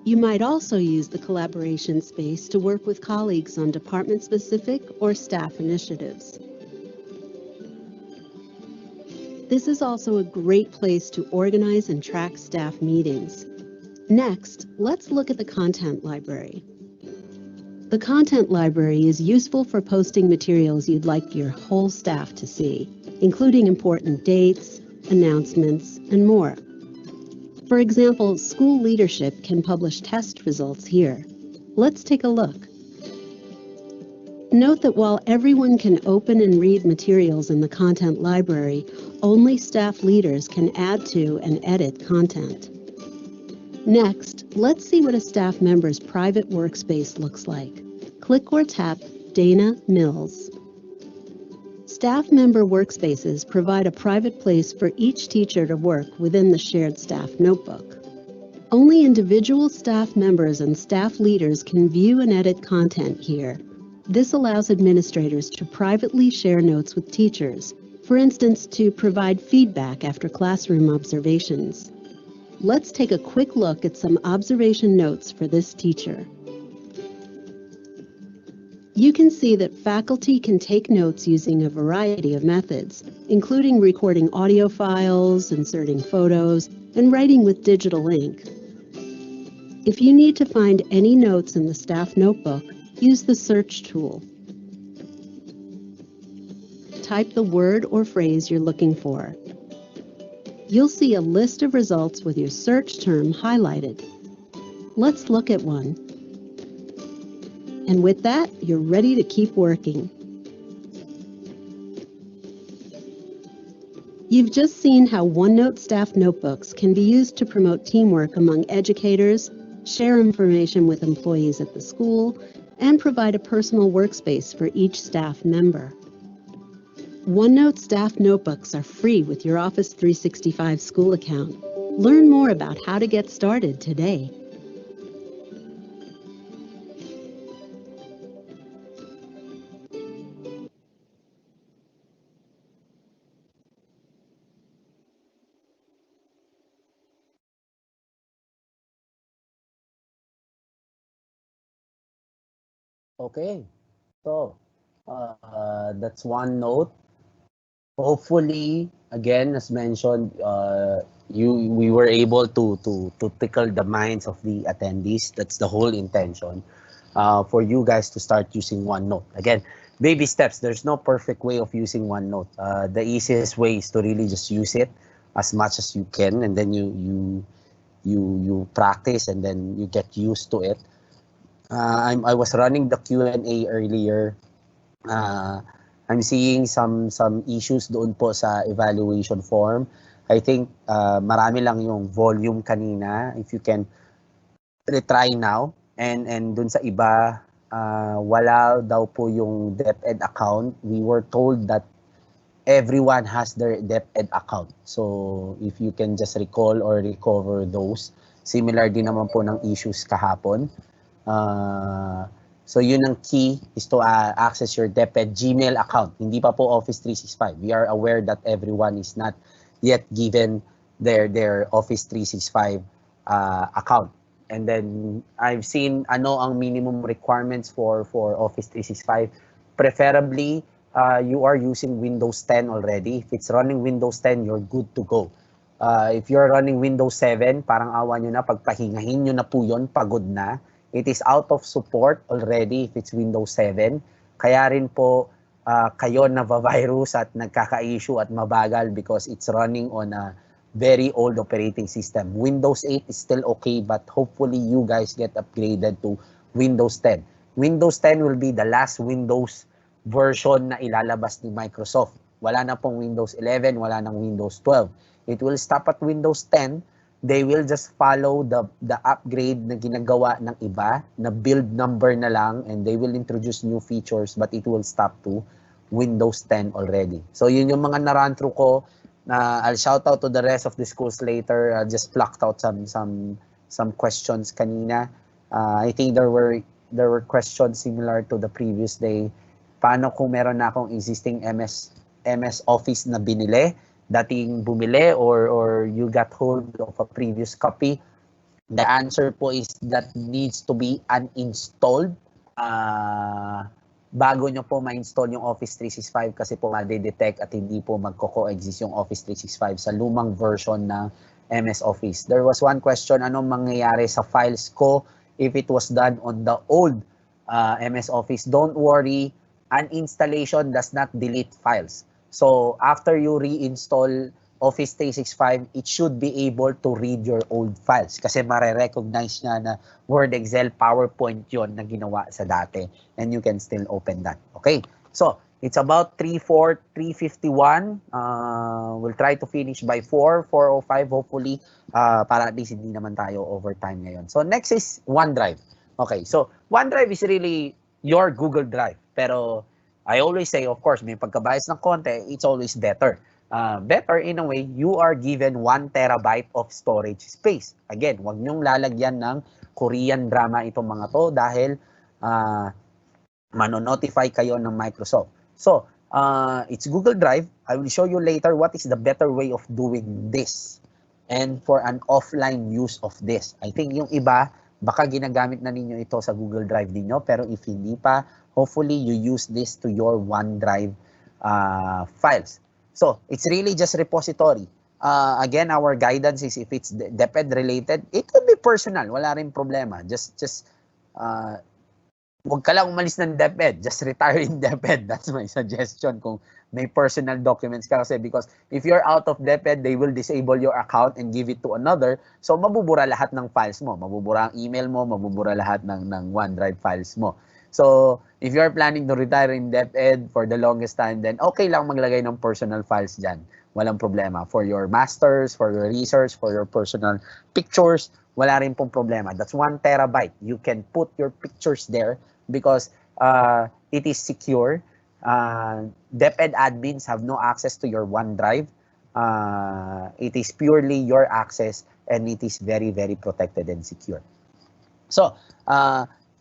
You might also use the collaboration space to work with colleagues on department-specific or staff initiatives. This is also a great place to organize and track staff meetings. Next, let's look at the content library. The content library is useful for posting materials you'd like your whole staff to see, including important dates, announcements, and more. For example, school leadership can publish test results here. Let's take a look. Note that while everyone can open and read materials in the content library, only staff leaders can add to and edit content. Next, let's see what a staff member's private workspace looks like. Click or tap Dana Mills. Staff member workspaces provide a private place for each teacher to work within the shared staff notebook. Only individual staff members and staff leaders can view and edit content here. This allows administrators to privately share notes with teachers, for instance, to provide feedback after classroom observations. Let's take a quick look at some observation notes for this teacher. You can see that faculty can take notes using a variety of methods, including recording audio files, inserting photos, and writing with digital ink. If you need to find any notes in the staff notebook, use the search tool. Type the word or phrase you're looking for. You'll see a list of results with your search term highlighted. Let's look at one. And with that, you're ready to keep working. You've just seen how OneNote staff notebooks can be used to promote teamwork among educators, share information with employees at the school, and provide a personal workspace for each staff member. OneNote staff notebooks are free with your Office 365 school account. Learn more about how to get started today. Okay, so that's OneNote. Hopefully, again, as mentioned, we were able to tickle the minds of the attendees. That's the whole intention, for you guys to start using OneNote. Again, baby steps. There's no perfect way of using OneNote. The easiest way is to really just use it as much as you can, and then you practice, and then you get used to it. I was running the Q&A earlier. uh, I'm seeing some issues doon po sa evaluation form. I think marami lang yung volume kanina. If you can retry now, and dun sa iba, wala daw po yung DepEd account. We were told that everyone has their DepEd account. So if you can just recall or recover those, similar din naman po ng issues kahapon. So yun ang key, is to access your DepEd Gmail account. Hindi pa po Office 365. We are aware that everyone is not yet given their Office 365 account. And then I've seen ano ang minimum requirements for Office 365. Preferably, you are using Windows 10 already. If it's running Windows 10, you're good to go. If you're running Windows 7, parang awa nyo na, pagpahingahin nyo na po yun, pagod na. It is out of support already if it's Windows 7. Kaya rin po kayo na-virus at nagkaka-issue at mabagal because it's running on a very old operating system. Windows 8 is still okay, but hopefully you guys get upgraded to Windows 10. Windows 10 will be the last Windows version na ilalabas ni Microsoft. Wala na pong Windows 11, wala nang Windows 12. It will stop at Windows 10. They will just follow the upgrade na ginagawa ng iba, na build number na lang, and they will introduce new features, but it will stop to Windows 10 already. So yun yung mga na-run through ko. I'll shout out to the rest of the schools later. I just plucked out some questions kanina. I think there were questions similar to the previous day. Paano kung meron na akong existing MS Office na binili, dating bumili, or you got hold of a previous copy? The answer po is that needs to be uninstalled. Bago nyo po ma-install yung Office 365, kasi po ma-detect at hindi po magko-coexist yung Office 365 sa lumang version ng MS Office. There was one question, anong mangyayari sa files ko if it was done on the old MS Office? Don't worry, uninstallation does not delete files. So after you reinstall Office 365, it should be able to read your old files kasi mare-recognize niya na Word, Excel, PowerPoint yon na ginawa sa dati, and you can still open that. Okay, so it's about 3:51. We'll try to finish by 4:05 hopefully, para at least hindi naman tayo overtime ngayon. So next is OneDrive. Okay, so OneDrive is really your Google Drive, pero I always say, of course, may pagkabayas ng konti, it's always better. Better in a way, you are given 1 terabyte of storage space. Again, wag niyong lalagyan ng Korean drama itong mga to dahil mano-notify kayo ng Microsoft. So, it's Google Drive. I will show you later what is the better way of doing this and for an offline use of this. I think yung iba, baka ginagamit na ninyo ito sa Google Drive ninyo, pero if hindi pa, hopefully you use this to your OneDrive files. So, it's really just repository. Again, our guidance is if it's DepEd related, it could be personal. Wala rin problema. Just huwag ka lang umalis ng DepEd. Just retire in DepEd. That's my suggestion kung may personal documents ka. Kasi because if you're out of DepEd, they will disable your account and give it to another. So, mabubura lahat ng files mo. Mabubura ang email mo, mabubura lahat ng OneDrive files mo. So, if you're planning to retire in DepEd for the longest time, then okay lang maglagay ng personal files dyan. Walang problema. For your masters, for your research, for your personal pictures, wala rin pong problema. That's 1 terabyte. You can put your pictures there because it is secure. DepEd admins have no access to your OneDrive. It is purely your access and it is very, very protected and secure. So,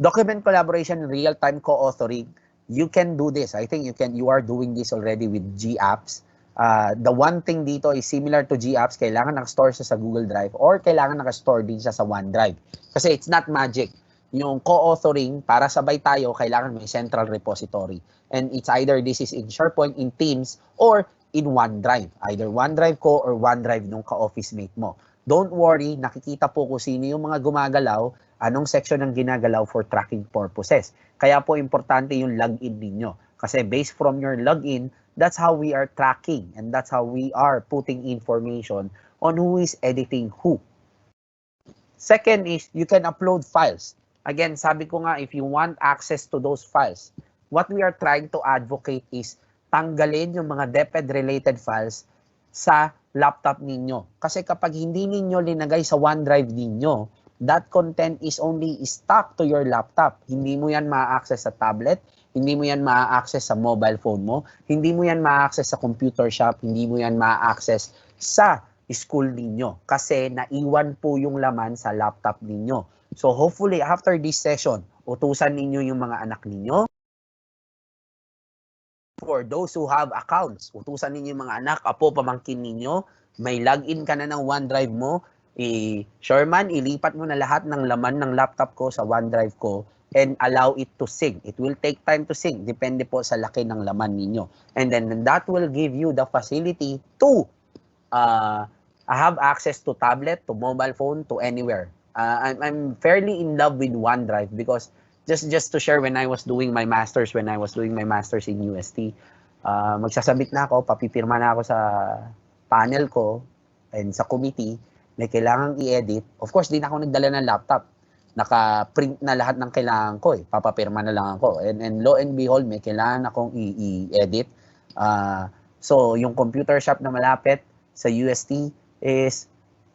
document collaboration, real-time co-authoring, you can do this. I think you are doing this already with GApps. The one thing dito is similar to GApps, kailangan naka-store siya sa Google Drive or kailangan naka-store din siya sa OneDrive. Kasi it's not magic. Yung co-authoring, para sabay tayo, kailangan may central repository. And it's either this is in SharePoint, in Teams, or in OneDrive. Either OneDrive ko or OneDrive nung ka-office mate mo. Don't worry, nakikita po kung sino yung mga gumagalaw, anong section ang ginagalaw for tracking purposes. Kaya po importante yung login ninyo. Kasi based from your login, that's how we are tracking and that's how we are putting information on who is editing who. Second is, you can upload files. Again, sabi ko nga, if you want access to those files, what we are trying to advocate is tanggalin yung mga DepEd-related files sa laptop ninyo. Kasi kapag hindi ninyo linagay sa OneDrive ninyo, that content is only stuck to your laptop. Hindi mo yan ma-access sa tablet, hindi mo yan ma-access sa mobile phone mo, hindi mo yan ma-access sa computer shop, hindi mo yan ma-access sa school ninyo. Kasi naiwan po yung laman sa laptop ninyo. So hopefully after this session, utusan ninyo yung mga anak ninyo. For those who have accounts, utusan ninyo yung mga anak, apo, pamangkin ninyo, may login ka na ng OneDrive mo, Sherman, ilipat mo na lahat ng laman ng laptop ko sa OneDrive ko and allow it to sync. It will take time to sync, depende po sa laki ng laman ninyo. And then that will give you the facility to have access to tablet, to mobile phone, to anywhere. I'm fairly in love with OneDrive because just to share, when I was doing my masters in UST, magsasabit na ako, papipirma na ako sa panel ko and sa committee na kailangang i-edit. Of course, di na ako nagdala ng laptop. Naka-print na lahat ng kailangan ko eh. Papapirma na lang ako. And lo and behold, may kailangan akong i-edit. So, yung computer shop na malapit sa UST is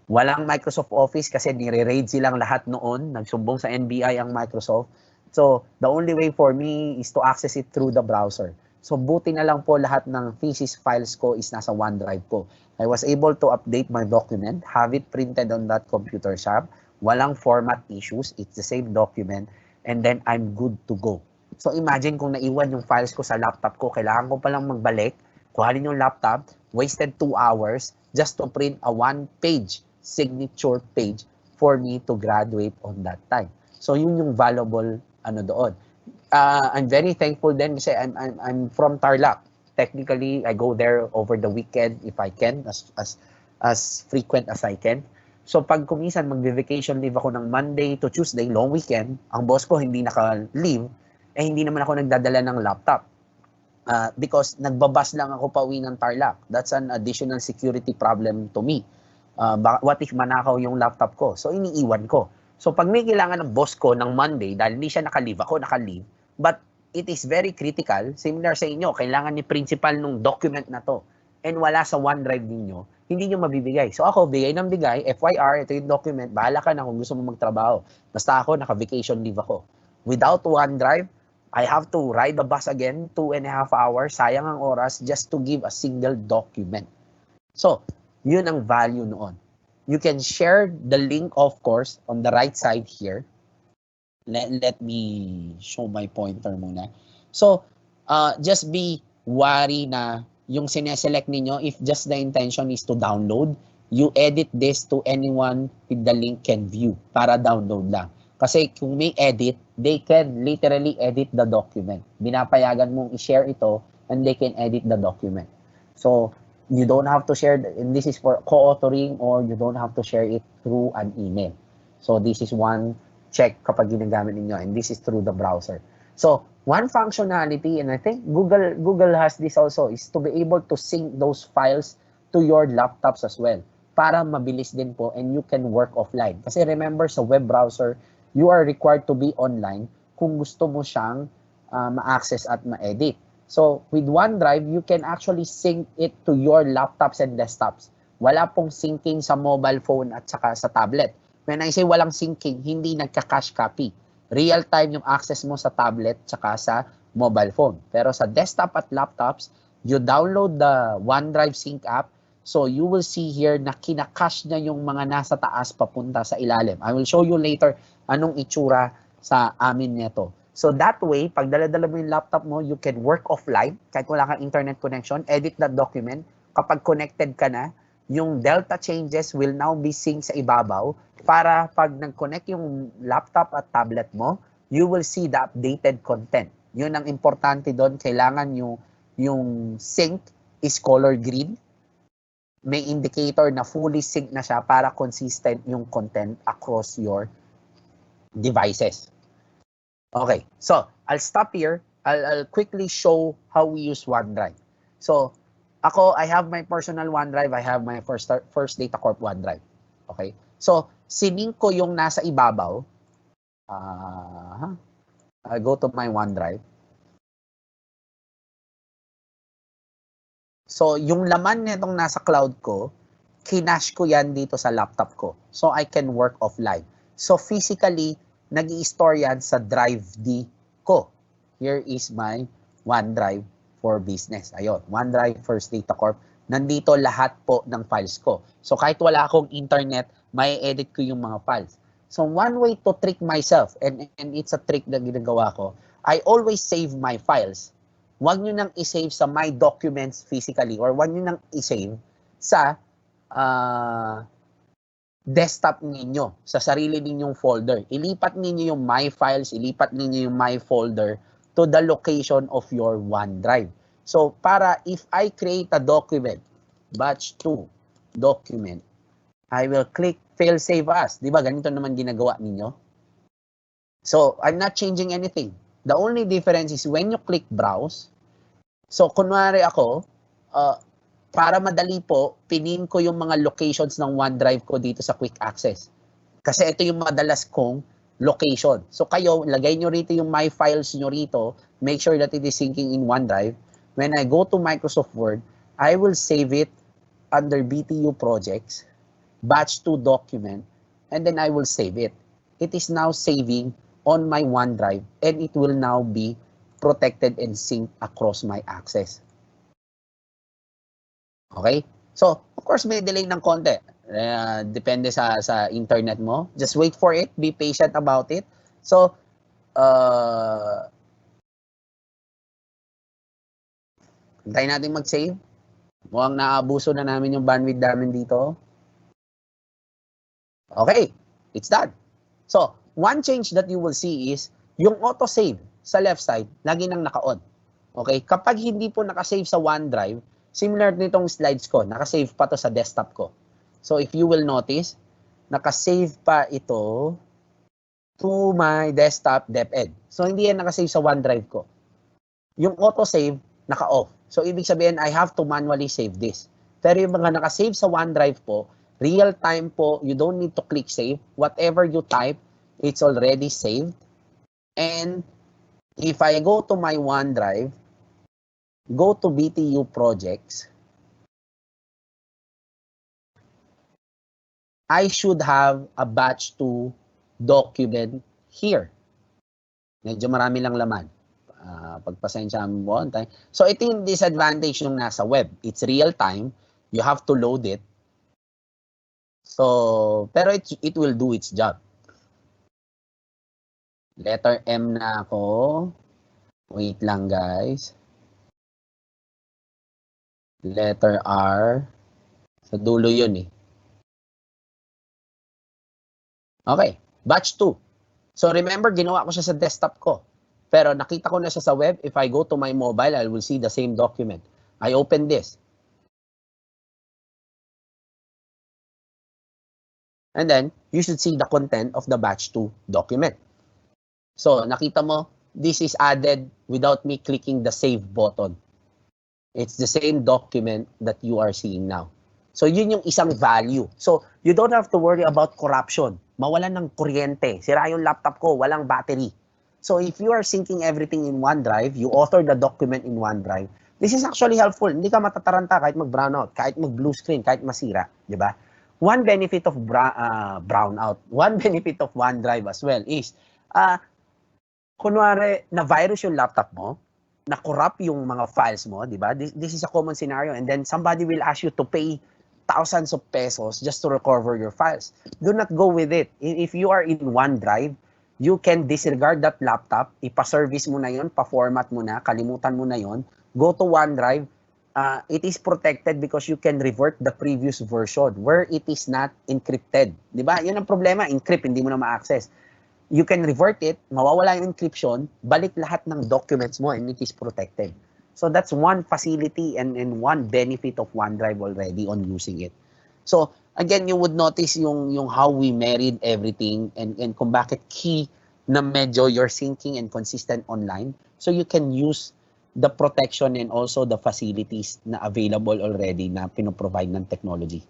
walang Microsoft Office kasi nire-raid silang lahat noon. Nagsumbong sa NBI ang Microsoft. So, the only way for me is to access it through the browser. So, buti na lang po lahat ng thesis files ko is nasa OneDrive ko. I was able to update my document, have it printed on that computer shop. Walang format issues. It's the same document. And then, I'm good to go. So, imagine kung naiwan yung files ko sa laptop ko. Kailangan ko palang magbalik, kuhanin yung laptop, wasted 2 hours just to print a 1-page signature page for me to graduate on that time. So, yun yung valuable doon. I'm very thankful then kasi I'm from Tarlac. Technically, I go there over the weekend if I can, as frequent as I can. So pag kumisan magbe-vacation leave ako ng Monday to Tuesday, long weekend, ang boss ko hindi naka-leave, hindi naman ako nagdadala ng laptop. Because nagbabas lang ako pauwi ng Tarlac. That's an additional security problem to me. What if manakaw yung laptop ko? So iniiwan ko. So pag may kailangan ng boss ko ng Monday, dahil hindi siya naka-leave, ako naka-leave, but it is very critical, similar sa inyo, kailangan ni principal nung document na to, and wala sa OneDrive ninyo, hindi nyo mabibigay. So ako, bigay ng bigay, FYR, ito yung document, bahala ka na kung gusto mo magtrabaho. Basta ako, naka-vacation leave ako. Without OneDrive, I have to ride the bus again, 2.5 hours, sayang ang oras, just to give a single document. So, yun ang value noon. You can share the link, of course, on the right side here. Let me show my pointer muna. So, just be wary na yung sineselect ninyo, if just the intention is to download, you edit this to anyone with the link can view para download lang. Kasi kung may edit, they can literally edit the document. Binapayagan mong i-share ito and they can edit the document. So, you don't have to share, and this is for co-authoring, or you don't have to share it through an email. So this is one check kapag ginagamit ninyo, and this is through the browser. So one functionality, and I think Google has this also, is to be able to sync those files to your laptops as well, para mabilis din po and you can work offline. Kasi remember, sa web browser, you are required to be online kung gusto mo siyang ma-access at ma-edit. So, with OneDrive, you can actually sync it to your laptops and desktops. Wala pong syncing sa mobile phone at saka sa tablet. When I say walang syncing, hindi nagka-cache copy. Real-time yung access mo sa tablet saka sa mobile phone. Pero sa desktop at laptops, you download the OneDrive Sync app. So you will see here na kinakash niya yung mga nasa taas papunta sa ilalim. I will show you later anong itsura sa amin nito. So that way, pag dala-dala mo yung laptop mo, you can work offline kahit wala kang internet connection, edit that document. Kapag connected ka na, yung delta changes will now be synced sa ibabaw para pag nag-connect yung laptop at tablet mo, you will see the updated content. Yun ang importante doon. Kailangan yung sync is color green. May indicator na fully synced na siya para consistent yung content across your devices. Okay, so I'll stop here. I'll quickly show how we use OneDrive. So ako, I have my personal OneDrive. I have my First Data Corp OneDrive. Okay, so sinink ko yung nasa ibabaw. I'll go to my OneDrive. So yung laman nitong nasa cloud ko, kinash ko yan dito sa laptop ko. So I can work offline. So physically, nag-i-store yan sa drive D ko. Here is my OneDrive for business. Ayun, OneDrive First Data Corp. Nandito lahat po ng files ko. So kahit wala akong internet, may edit ko yung mga files. So one way to trick myself, and it's a trick na ginagawa ko, I always save my files. Huwag nyo nang i-save sa my documents physically, or huwag nyo nang i-save sa desktop ninyo, sa sarili ninyong folder. Ilipat ninyo yung my files, ilipat ninyo yung my folder to the location of your OneDrive. So, para if I create a document, batch 2 document, I will click fail save as. Di ba? Ganito naman ginagawa ninyo. So, I'm not changing anything. The only difference is when you click browse, so kunwari ako, para madali po, pinin ko yung mga locations ng OneDrive ko dito sa Quick Access. Kasi ito yung madalas kong location. So kayo, lagay nyo rito yung my files nyo rito. Make sure that it is syncing in OneDrive. When I go to Microsoft Word, I will save it under BTU projects, batch 2 document, and then I will save it. It is now saving on my OneDrive, and it will now be protected and synced across my access. Okay? So, of course, may delay ng konti. Depende sa internet mo. Just wait for it. Be patient about it. So, hintayin natin mag-save. Mukhang naabuso na namin yung bandwidth namin dito. Okay. It's done. So, one change that you will see is yung auto-save sa left side, lagi nang naka-on. Okay? Kapag hindi po naka-save sa OneDrive, similar nitong slides ko, naka-save pa to sa desktop ko. So if you will notice, naka-save pa ito to my desktop DepEd. So hindi yan naka-save sa OneDrive ko. Yung auto-save, naka-off. So ibig sabihin, I have to manually save this. Pero yung mga naka-save sa OneDrive po, real time po, you don't need to click save. Whatever you type, it's already saved. And if I go to my OneDrive, go to BTU projects, I should have a batch 2 document here. Medyo marami lang laman. Pagpasensya mo on time. So ito yung disadvantage ng nasa web. It's real time. You have to load it. So, pero it will do its job. Letter M na ako. Wait lang guys. Letter R. Sa dulo yun eh. Okay. Batch 2. So remember, ginawa ko siya sa desktop ko. Pero nakita ko na siya sa web. If I go to my mobile, I will see the same document. I open this. And then, you should see the content of the batch 2 document. So, nakita mo, this is added without me clicking the save button. It's the same document that you are seeing now. So, yun yung isang value. So, you don't have to worry about corruption. Mawalan ng kuryente. Sira yung laptop ko, walang battery. So, if you are syncing everything in OneDrive, you author the document in OneDrive, this is actually helpful. Hindi ka matataranta kahit mag-brownout, kahit mag-blue screen, kahit masira. Di ba? One benefit of brownout, one benefit of OneDrive as well is, kunwari, na-virus yung laptop mo, na-corrupt yung mga files mo, di ba? This is a common scenario, and then somebody will ask you to pay thousands of pesos just to recover your files. Do not go with it. If you are in OneDrive, you can disregard that laptop, ipa-service mo na yon, pa-format mo na, kalimutan mo na yon, go to OneDrive. It is protected because you can revert the previous version where it is not encrypted. Di ba? Yun ang problema, encrypt, hindi mo na ma-access. You can revert it, mawawala yung encryption, balik lahat ng documents mo and it is protected. So that's one facility and one benefit of OneDrive already on using it. So again, you would notice yung how we married everything and kung bakit key na medyo you're syncing and consistent online. So you can use the protection and also the facilities na available already na pinoprovide ng technology.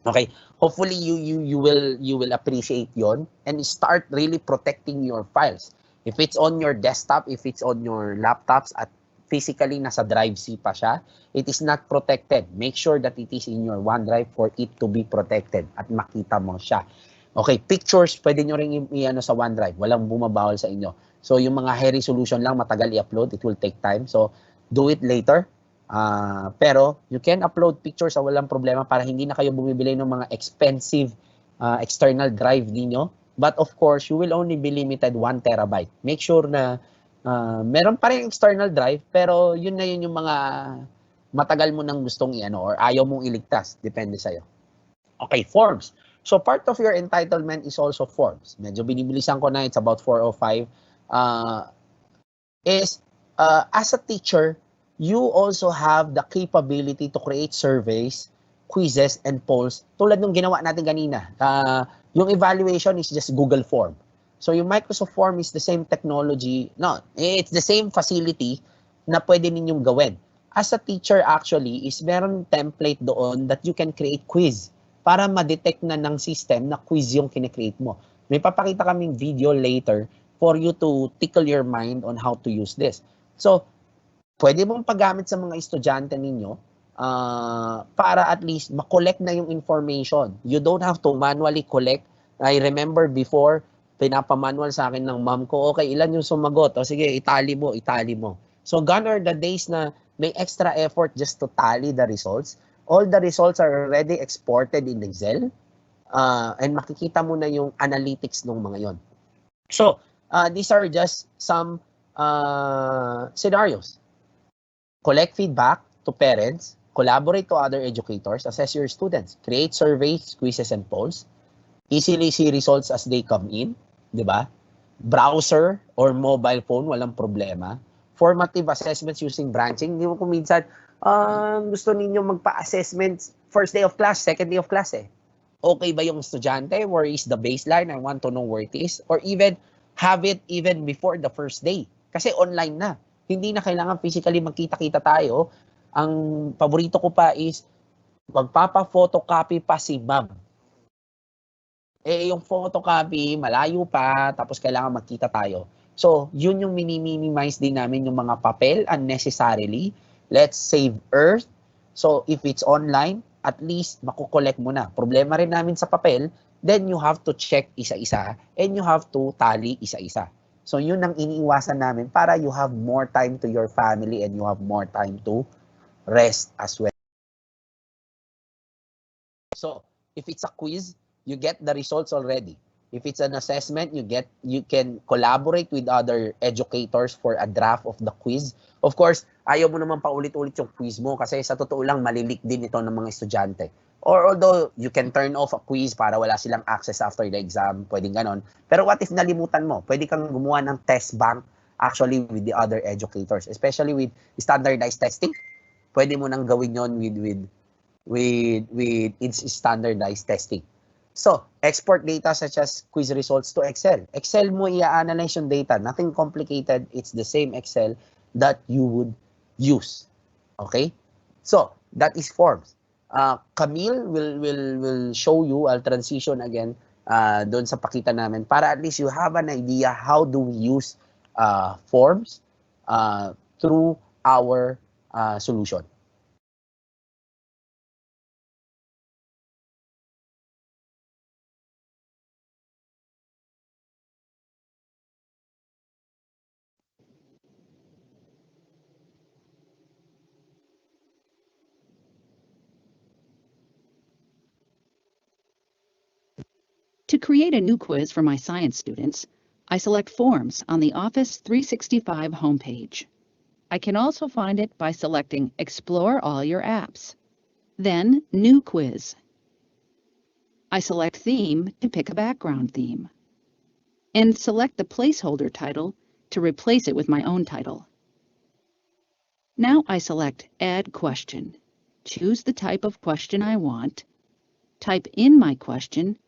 Okay, hopefully you will appreciate yon and start really protecting your files. If it's on your desktop, if it's on your laptops at physically nasa drive C pa siya, it is not protected. Make sure that it is in your OneDrive for it to be protected at makita mo siya. Okay, pictures, pwede nyo rin i-ano sa OneDrive. Walang bumabawal sa inyo. So, yung mga high resolution lang, matagal i-upload. It will take time. So, do it later. Pero, you can upload pictures sa walang problema para hindi na kayo bumibili ng mga expensive external drive ninyo. But of course, you will only be limited 1 terabyte. Make sure na meron pa rin external drive, pero yun na yun yung mga matagal mo nang gustong i-ano or ayaw mong iligtas. Depende sa'yo. Okay, forms. So part of your entitlement is also forms. Medyo binibilisan ko na, it's about 405. As a teacher, you also have the capability to create surveys, quizzes, and polls tulad ng ginawa natin kanina. Yung evaluation is just Google Form. So yung Microsoft Form is the same technology. No, it's the same facility na pwede ninyong gawin. As a teacher actually, is meron template doon that you can create quiz para ma-detect na ng system na quiz yung kine-create mo. May papakita kaming video later for you to tickle your mind on how to use this. So, pwede mong paggamit sa mga estudyante ninyo para at least ma-collect na yung information. You don't have to manually collect. I remember before, pinapamanual sa akin ng mom ko, okay, ilan yung sumagot? O sige, itali mo, itali mo. So, gone are the days na may extra effort just to tally the results. All the results are already exported in Excel and makikita mo na yung analytics ng mga yon. So, these are just some scenarios. Collect feedback to parents, collaborate to other educators, assess your students, create surveys, quizzes, and polls, easily see results as they come in, di ba? Browser or mobile phone, walang problema. Formative assessments using branching. Hindi mo kung minsan, gusto ninyo magpa-assessments first day of class, second day of class eh. Okay ba yung estudyante? Where is the baseline? I want to know where it is. Or even have it even before the first day. Kasi online na. Hindi na kailangan physically magkita-kita tayo. Ang paborito ko pa is magpapa-photocopy pa si ma'am. Yung photocopy, malayo pa, tapos kailangan magkita tayo. So, yun yung minimize din namin yung mga papel unnecessarily. Let's save earth. So, if it's online, at least makukolect mo na. Problema rin namin sa papel, then you have to check isa-isa and you have to tally isa-isa. So, yun ang iniiwasan namin para you have more time to your family and you have more time to rest as well. So, if it's a quiz, you get the results already. If it's an assessment, you can collaborate with other educators for a draft of the quiz. Of course, ayaw mo naman paulit-ulit yung quiz mo kasi sa totoo lang malilik din ito ng mga estudyante. Or although you can turn off a quiz para wala silang access after the exam, pwedeng ganon. Pero what if nalimutan mo? Pwede kang gumawa ng test bank actually with the other educators, especially with standardized testing. Pwede mo nang gawin yon with its standardized testing. So, export data such as quiz results to Excel. Excel mo i-analyze yung data. Nothing complicated. It's the same Excel that you would use. Okay? So, that is forms. Camille will show you, I'll transition again doon sa pakita namin para at least you have an idea how do we use forms through our solution. To create a new quiz for my science students, I select Forms on the Office 365 homepage. I can also find it by selecting Explore all your apps. Then New Quiz. I select Theme to pick a background theme. And select the placeholder title to replace it with my own title. Now I select Add Question. Choose the type of question I want, type in my question,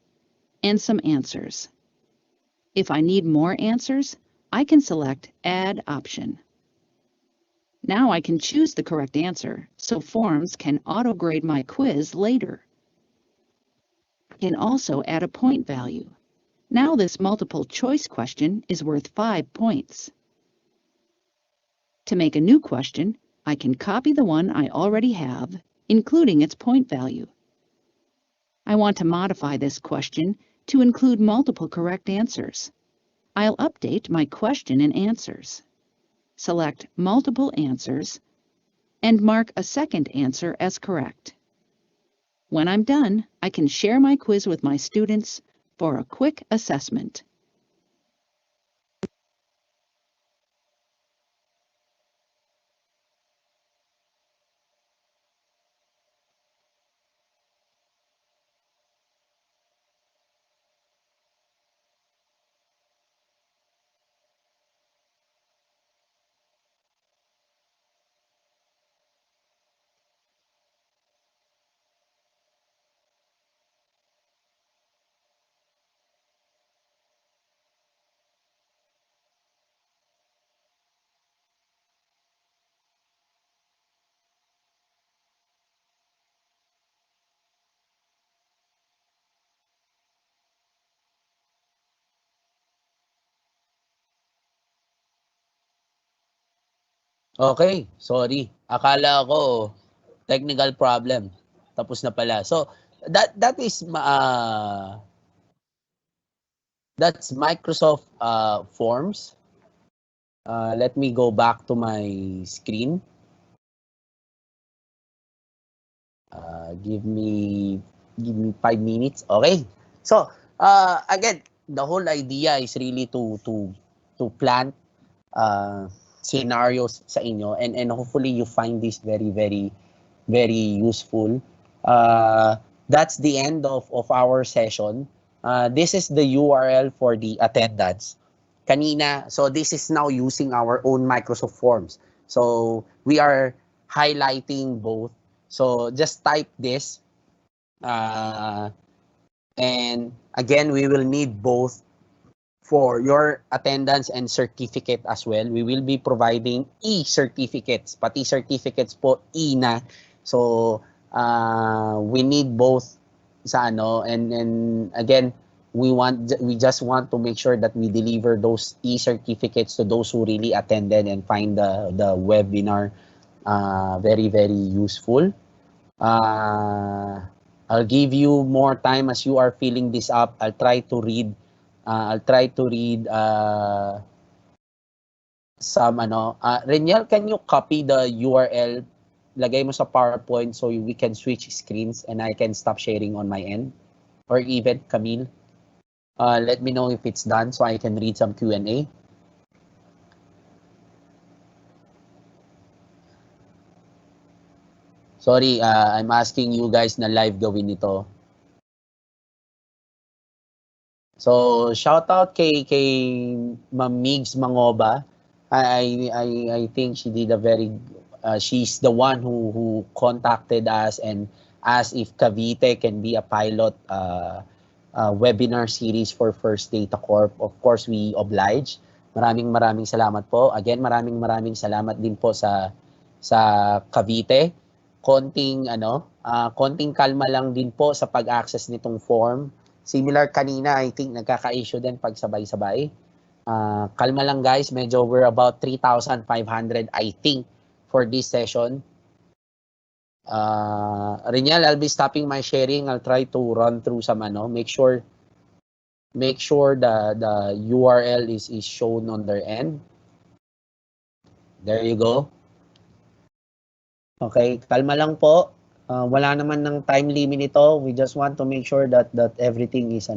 and some answers. If I need more answers, I can select Add Option. Now I can choose the correct answer, so Forms can auto-grade my quiz later. I can also add a point value. Now this multiple choice question is worth 5 points. To make a new question, I can copy the one I already have, including its point value. I want to modify this question to include multiple correct answers. I'll update my question and answers. Select Multiple Answers and mark a second answer as correct. When I'm done, I can share my quiz with my students for a quick assessment. Okay, sorry. Akala ko technical problem. Tapos na pala. So that is that's Microsoft Forms. Let me go back to my screen. Give me 5 minutes. Okay. So again, the whole idea is really to plant scenarios sa inyo, and hopefully you find this very useful. That's the end of our session. This is the URL for the attendance. Kanina, so this is now using our own Microsoft Forms. So we are highlighting both. So just type this. And again, we will need both for your attendance and certificate as well. We will be providing e-certificates. Pati certificates po, e-na. So, we need both sa ano. And again, we just want to make sure that we deliver those e-certificates to those who really attended and find the webinar very useful. I'll give you more time as you are filling this up. I'll try to read some ano. Reniel, can you copy the URL? Lagay mo sa PowerPoint so we can switch screens and I can stop sharing on my end. Or even Camille. Let me know if it's done so I can read some Q&A. Sorry, I'm asking you guys na live gawin ito. So, shout out kay Ma'am Migs Mangoba. I think she did a very she's the one who contacted us and asked if Cavite can be a pilot webinar series for First Data Corp. Of course, we oblige. Maraming salamat po. Again, maraming salamat din po sa Cavite. Konting kalma lang din po sa pag-access nitong form. Similar kanina, I think nagkaka-issue din pag sabay-sabay. Kalma lang guys, medyo we're about 3,500 I think for this session. Reniel, I'll be stopping my sharing. I'll try to run through some make sure the URL is shown on their end. There you go. Okay, kalma lang po. Wala naman ng time limit ito. We just want to make sure that everything is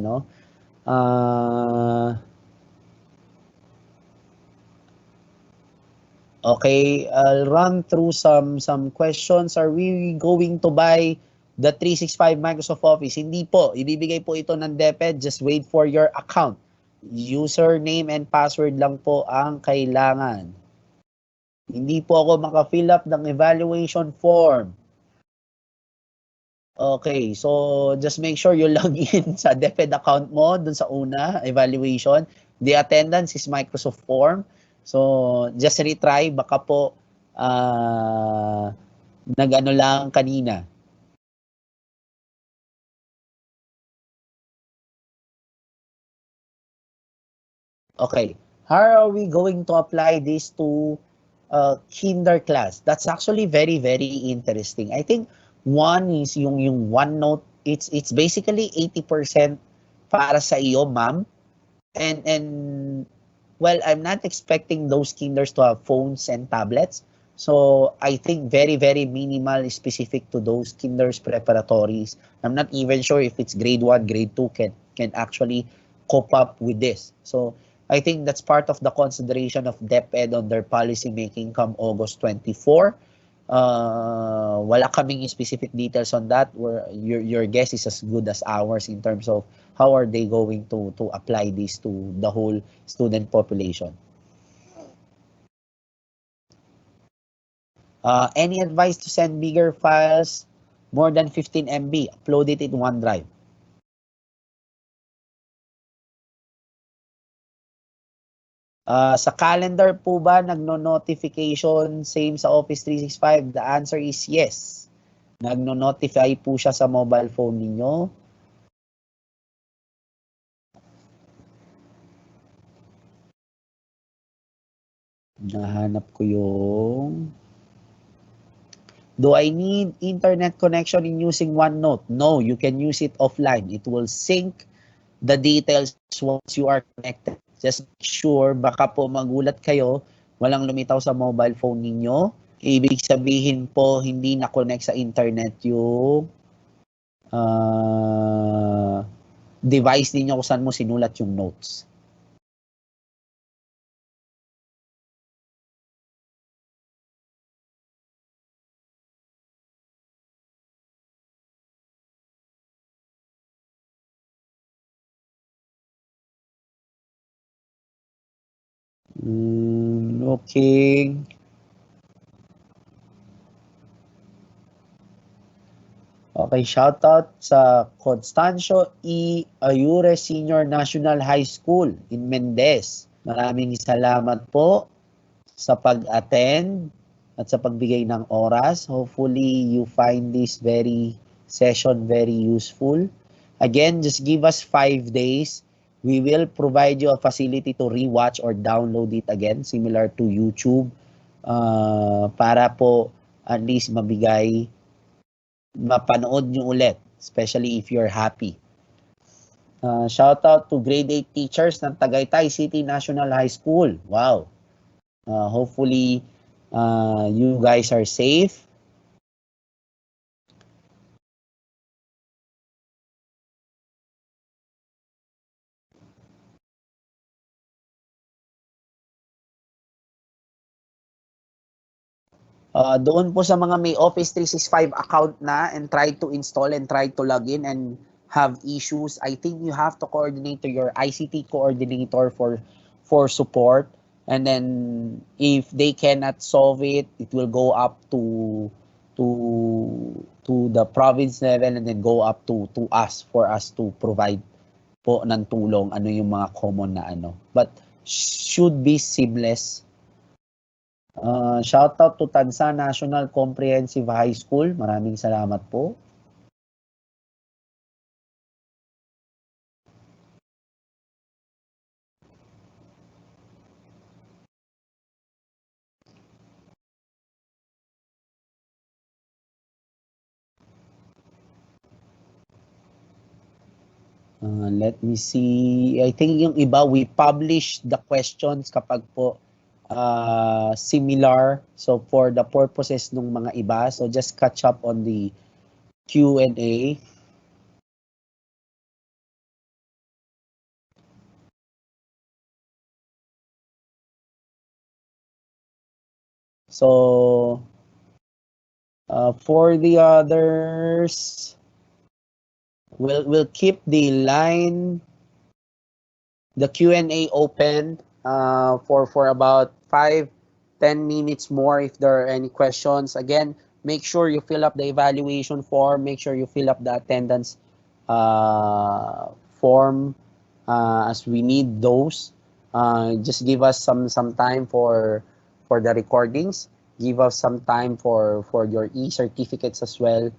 Okay, I'll run through some questions. Are we going to buy the 365 Microsoft Office? Hindi po. Ibibigay po ito ng DepEd. Just wait for your account. Username and password lang po ang kailangan. Hindi po ako maka-fill up ng evaluation form. Okay, so just make sure you log in sa DepEd account mo dun sa una, evaluation. The attendance is Microsoft form. So just retry, baka po nag-ano lang kanina. Okay, how are we going to apply this to kinder class? That's actually very, very interesting. I think one is yung OneNote. It's basically 80% para sa iyo, ma'am. And well, I'm not expecting those kinders to have phones and tablets. So I think very, very minimal specific to those kinders preparatories. I'm not even sure if it's grade 1, grade 2 can actually cope up with this. So I think that's part of the consideration of DepEd on their policy making come August 24. Wala kaming specific details on that. Where your guess is as good as ours in terms of how are they going to apply this to the whole student population. Any advice to send bigger files, more than 15 MB, upload it in OneDrive. Sa calendar po ba nagno-notification same sa Office 365? The answer is yes. Nagno-notify po siya sa mobile phone ninyo. Nahanap ko yung... Do I need internet connection in using OneNote? No, you can use it offline. It will sync the details once you are connected. Just make sure, baka po magulat kayo, walang lumitaw sa mobile phone ninyo. Ibig sabihin po, hindi na-connect sa internet yung device ninyo kung saan mo sinulat yung notes. Looking. Okay, shoutout sa Constancio E. Ayure Senior National High School in Mendez. Maraming salamat po sa pag-attend at sa pagbigay ng oras. Hopefully, you find this session very useful. Again, just give us 5 days. We will provide you a facility to rewatch or download it again, similar to YouTube, para po at least mapanood nyo ulit, especially if you're happy. Shout out to grade 8 teachers ng Tagaytay City National High School. Wow. Hopefully, you guys are safe. Doon po sa mga may Office 365 account na and try to install and try to log in and have issues, I think you have to coordinate to your ICT coordinator for support. And then if they cannot solve it, it will go up to the province level and then go up to us for us to provide po ng tulong ano yung mga common na ano. But should be seamless. Shout out to Tansa National Comprehensive High School. Maraming salamat po. Let me see. I think yung iba, we publish the questions kapag po similar. So for the purposes ng mga iba, so just catch up on the Q&A. So for the others, we'll keep the line, the Q&A open for about 5-10 minutes more if there are any questions. Again, make sure you fill up the evaluation form. Make sure you fill up the attendance form as we need those. Just give us some time for the recordings. Give us some time for your e-certificates as well.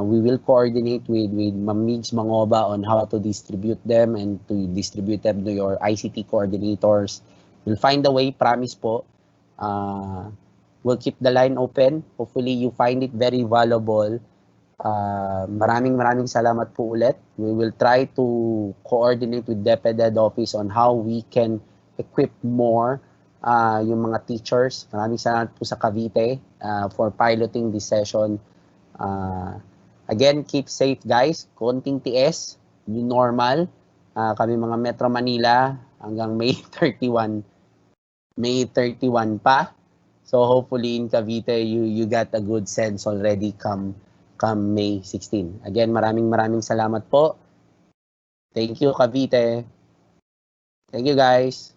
We will coordinate with Ma'am Migs Mangoba on how to distribute them and to distribute them to your ICT coordinators. We'll find a way, promise po. We'll keep the line open. Hopefully, you find it very valuable. Maraming salamat po ulit. We will try to coordinate with DepEd Office on how we can equip more yung mga teachers. Maraming salamat po sa Cavite for piloting this session. Again, keep safe guys. Konting TS, new normal. Kami mga Metro Manila hanggang May 31 pa. So hopefully in Cavite you got a good sense already come May 16. Again, maraming salamat po. Thank you, Cavite. Thank you, guys.